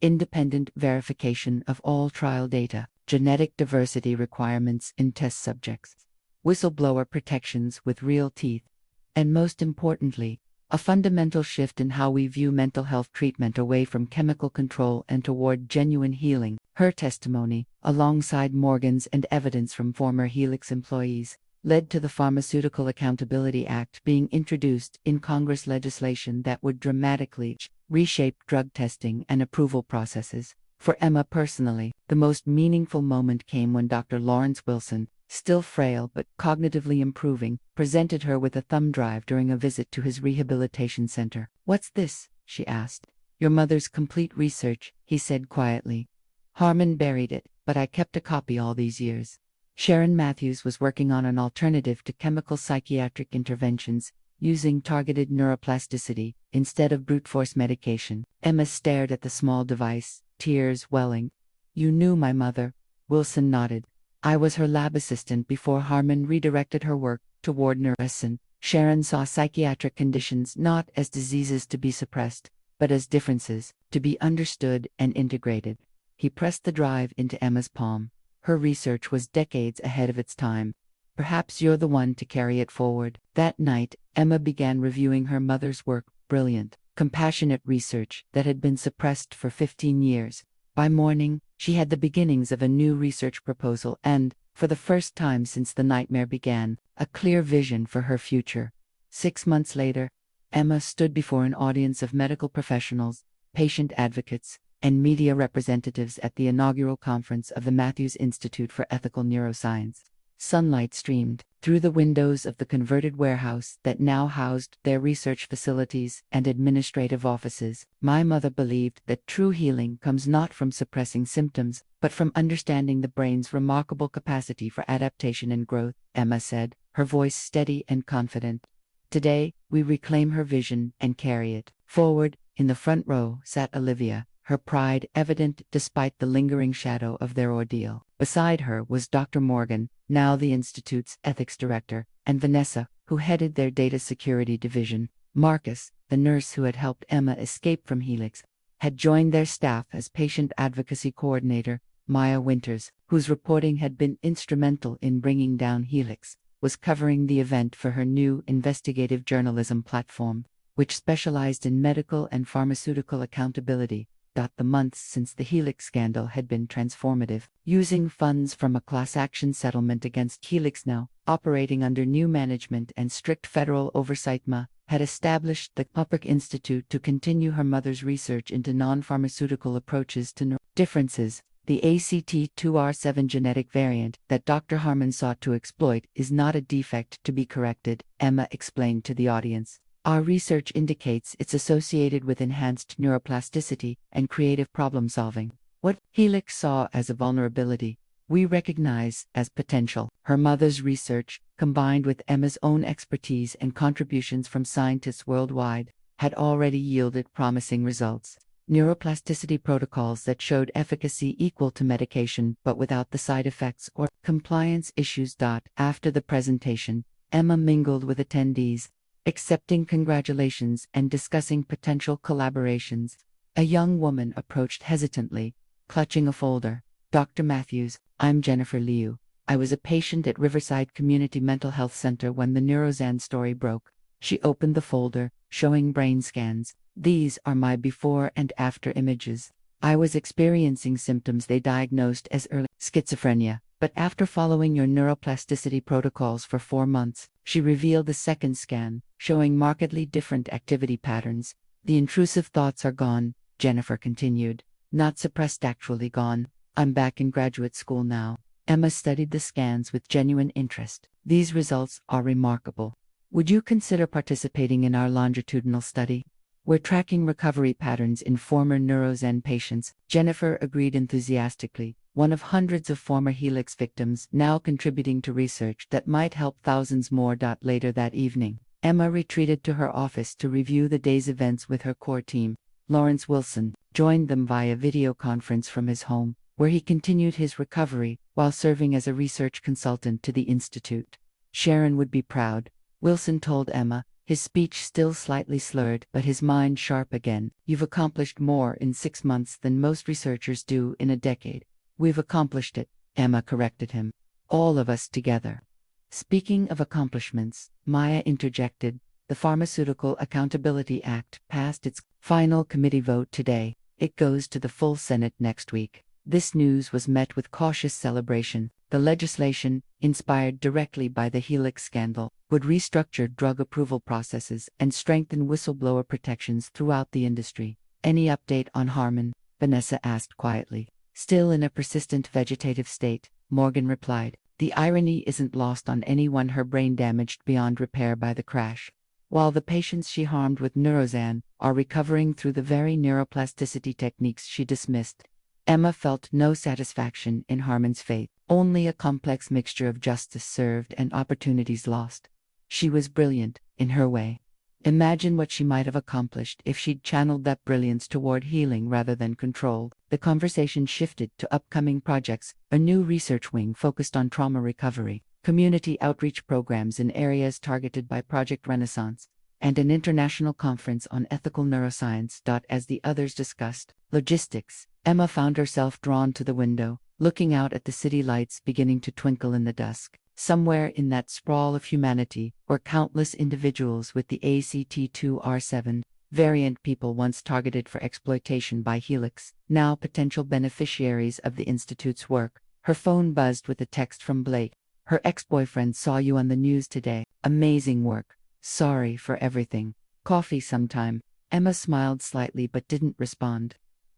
"Independent verification of all trial data, genetic diversity requirements in test subjects, whistleblower protections with real teeth, and most importantly, a fundamental shift in how we view mental health treatment, away from chemical control and toward genuine healing." Her testimony, alongside Morgan's and evidence from former Helix employees, led to the Pharmaceutical Accountability Act being introduced in Congress, legislation that would dramatically reshape drug testing and approval processes. For Emma personally, the most meaningful moment came when Dr. Lawrence Wilson, still frail but cognitively improving, presented her with a thumb drive during a visit to his rehabilitation center. "What's this?" she asked. "Your mother's complete research," he said quietly. "Harmon buried it, but I kept a copy all these years." Sharon Matthews was working on an alternative to chemical psychiatric interventions, using targeted neuroplasticity instead of brute force medication. Emma stared at the small device, tears welling. "You knew my mother?" Wilson nodded. "I was her lab assistant before Harmon redirected her work toward Neuroson." Sharon saw psychiatric conditions not as diseases to be suppressed, but as differences to be understood and integrated. He pressed the drive into Emma's palm. "Her research was decades ahead of its time. Perhaps you're the one to carry it forward." That night, Emma began reviewing her mother's work. Brilliant, compassionate research that had been suppressed for 15 years. By morning, she had the beginnings of a new research proposal and, for the first time since the nightmare began, a clear vision for her future. 6 months later, Emma stood before an audience of medical professionals, patient advocates, and media representatives at the inaugural conference of the Matthews Institute for Ethical Neuroscience. Sunlight streamed through the windows of the converted warehouse that now housed their research facilities and administrative offices. My mother believed that true healing comes not from suppressing symptoms, but from understanding the brain's remarkable capacity for adaptation and growth, Emma said, her voice steady and confident. Today, we reclaim her vision and carry it forward. In the front row sat Olivia, her pride evident despite the lingering shadow of their ordeal. Beside her was Dr. Morgan, now the Institute's ethics director, and Vanessa, who headed their data security division. Marcus, the nurse who had helped Emma escape from Helix, had joined their staff as patient advocacy coordinator. Maya Winters, whose reporting had been instrumental in bringing down Helix, was covering the event for her new investigative journalism platform, which specialized in medical and pharmaceutical accountability. The months since the Helix scandal had been transformative. Using funds from a class action settlement against Helix, now operating under new management and strict federal oversight, Ma had established the Upper Institute to continue her mother's research into non-pharmaceutical approaches to differences. The ACT2R7 genetic variant that Dr. Harmon sought to exploit is not a defect to be corrected, Emma explained to the audience. Our research indicates it's associated with enhanced neuroplasticity and creative problem-solving. What Helix saw as a vulnerability, we recognize as potential. Her mother's research, combined with Emma's own expertise and contributions from scientists worldwide, had already yielded promising results. Neuroplasticity protocols that showed efficacy equal to medication but without the side effects or compliance issues. After the presentation, Emma mingled with attendees, accepting congratulations and discussing potential collaborations. A young woman approached hesitantly, clutching a folder. Dr. Matthews, I'm Jennifer Liu. I was a patient at Riverside Community Mental Health Center when the Neurozan story broke. She opened the folder, showing brain scans. These are my before and after images. I was experiencing symptoms they diagnosed as early schizophrenia, but after following your neuroplasticity protocols for 4 months, she revealed the second scan, showing markedly different activity patterns. The intrusive thoughts are gone, Jennifer continued. Not suppressed, actually gone. I'm back in graduate school now. Emma studied the scans with genuine interest. These results are remarkable. Would you consider participating in our longitudinal study? We're tracking recovery patterns in former Neurozan patients, Jennifer agreed enthusiastically, one of hundreds of former Helix victims now contributing to research that might help thousands more. Later that evening, Emma retreated to her office to review the day's events with her core team. Lawrence Wilson joined them via video conference from his home, where he continued his recovery while serving as a research consultant to the Institute. Sharon would be proud, Wilson told Emma, his speech still slightly slurred but his mind sharp again. You've accomplished more in 6 months than most researchers do in a decade. We've accomplished it, Emma corrected him. All of us together. Speaking of accomplishments, Maya interjected, the Pharmaceutical Accountability Act passed its final committee vote today. It goes to the full Senate next week. This news was met with cautious celebration. The legislation, inspired directly by the Helix scandal, would restructure drug approval processes and strengthen whistleblower protections throughout the industry. Any update on Harmon? Vanessa asked quietly. Still in a persistent vegetative state, Morgan replied. The irony isn't lost on anyone, her brain damaged beyond repair by the crash. While the patients she harmed with Neurozan are recovering through the very neuroplasticity techniques she dismissed. Emma felt no satisfaction in Harmon's fate, only a complex mixture of justice served and opportunities lost. She was brilliant, in her way. Imagine what she might have accomplished if she'd channeled that brilliance toward healing rather than control. The conversation shifted to upcoming projects, a new research wing focused on trauma recovery, community outreach programs in areas targeted by Project Renaissance, and an international conference on ethical neuroscience. As the others discussed logistics, Emma found herself drawn to the window, looking out at the city lights beginning to twinkle in the dusk. Somewhere in that sprawl of humanity were countless individuals with the ACT2R7 variant, people once targeted for exploitation by Helix, now potential beneficiaries of the Institute's work. Her phone buzzed with a text from Blake. Her ex-boyfriend saw you on the news today. Amazing work. Sorry for everything. Coffee sometime. Emma smiled slightly but didn't respond.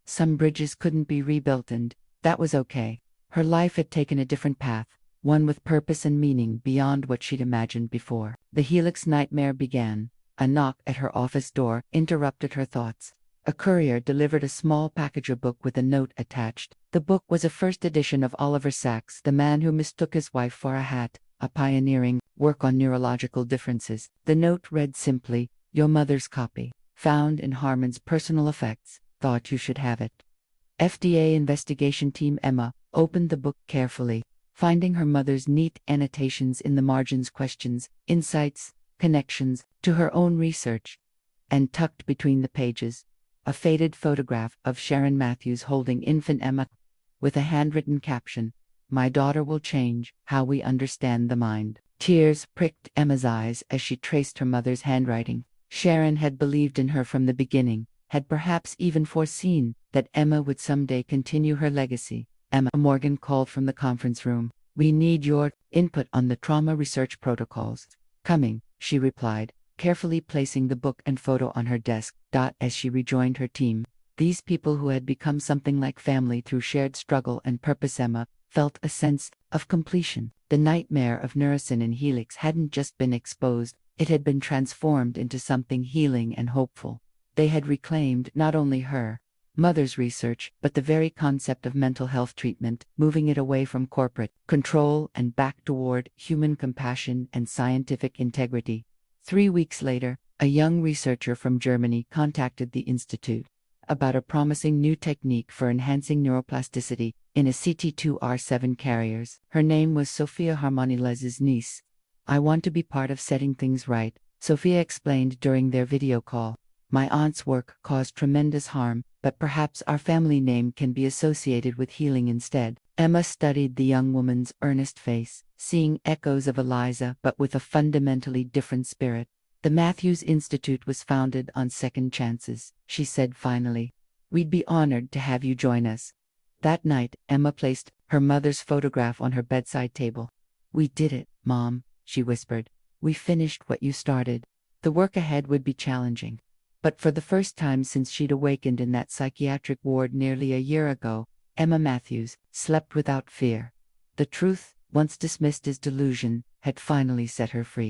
Some bridges couldn't be rebuilt, and that was okay. Her life had taken a different path, one with purpose and meaning beyond what she'd imagined before. The Helix nightmare began. A knock at her office door interrupted her thoughts. A courier delivered a small package, a book with a note attached. The book was a first edition of Oliver Sacks' The Man Who Mistook His Wife for a Hat, a pioneering work on neurological differences. The note read simply, "Your mother's copy. Found in Harmon's personal effects. Thought you should have it." FDA investigation team Emma opened the book carefully, finding her mother's neat annotations in the margins, questions, insights, connections to her own research. And tucked between the pages, a faded photograph of Sharon Matthews holding infant Emma, with a handwritten caption, "My daughter will change how we understand the mind." Tears pricked Emma's eyes as she traced her mother's handwriting. Sharon had believed in her from the beginning, had perhaps even foreseen that Emma would someday continue her legacy. Emma Morgan called from the conference room. "We need your input on the trauma research protocols." "Coming," she replied, carefully placing the book and photo on her desk. As she rejoined her team, these people who had become something like family through shared struggle and purpose, Emma felt a sense of completion. The nightmare of Neurocin and Helix hadn't just been exposed, it had been transformed into something healing and hopeful. They had reclaimed not only her mother's research, but the very concept of mental health treatment, moving it away from corporate control and back toward human compassion and scientific integrity. 3 weeks later, a young researcher from Germany contacted the Institute about a promising new technique for enhancing neuroplasticity in ACT2R7 carriers. Her name was Sophia Harmonilez's niece. "I want to be part of setting things right," Sophia explained during their video call. "My aunt's work caused tremendous harm, but perhaps our family name can be associated with healing instead." Emma studied the young woman's earnest face, seeing echoes of Eliza but with a fundamentally different spirit. "The Matthews Institute was founded on second chances," she said finally. "We'd be honored to have you join us." That night, Emma placed her mother's photograph on her bedside table. "We did it, Mom," she whispered. "We finished what you started." The work ahead would be challenging. But for the first time since she'd awakened in that psychiatric ward nearly a year ago, Emma Matthews slept without fear. The truth, once dismissed as delusion, had finally set her free.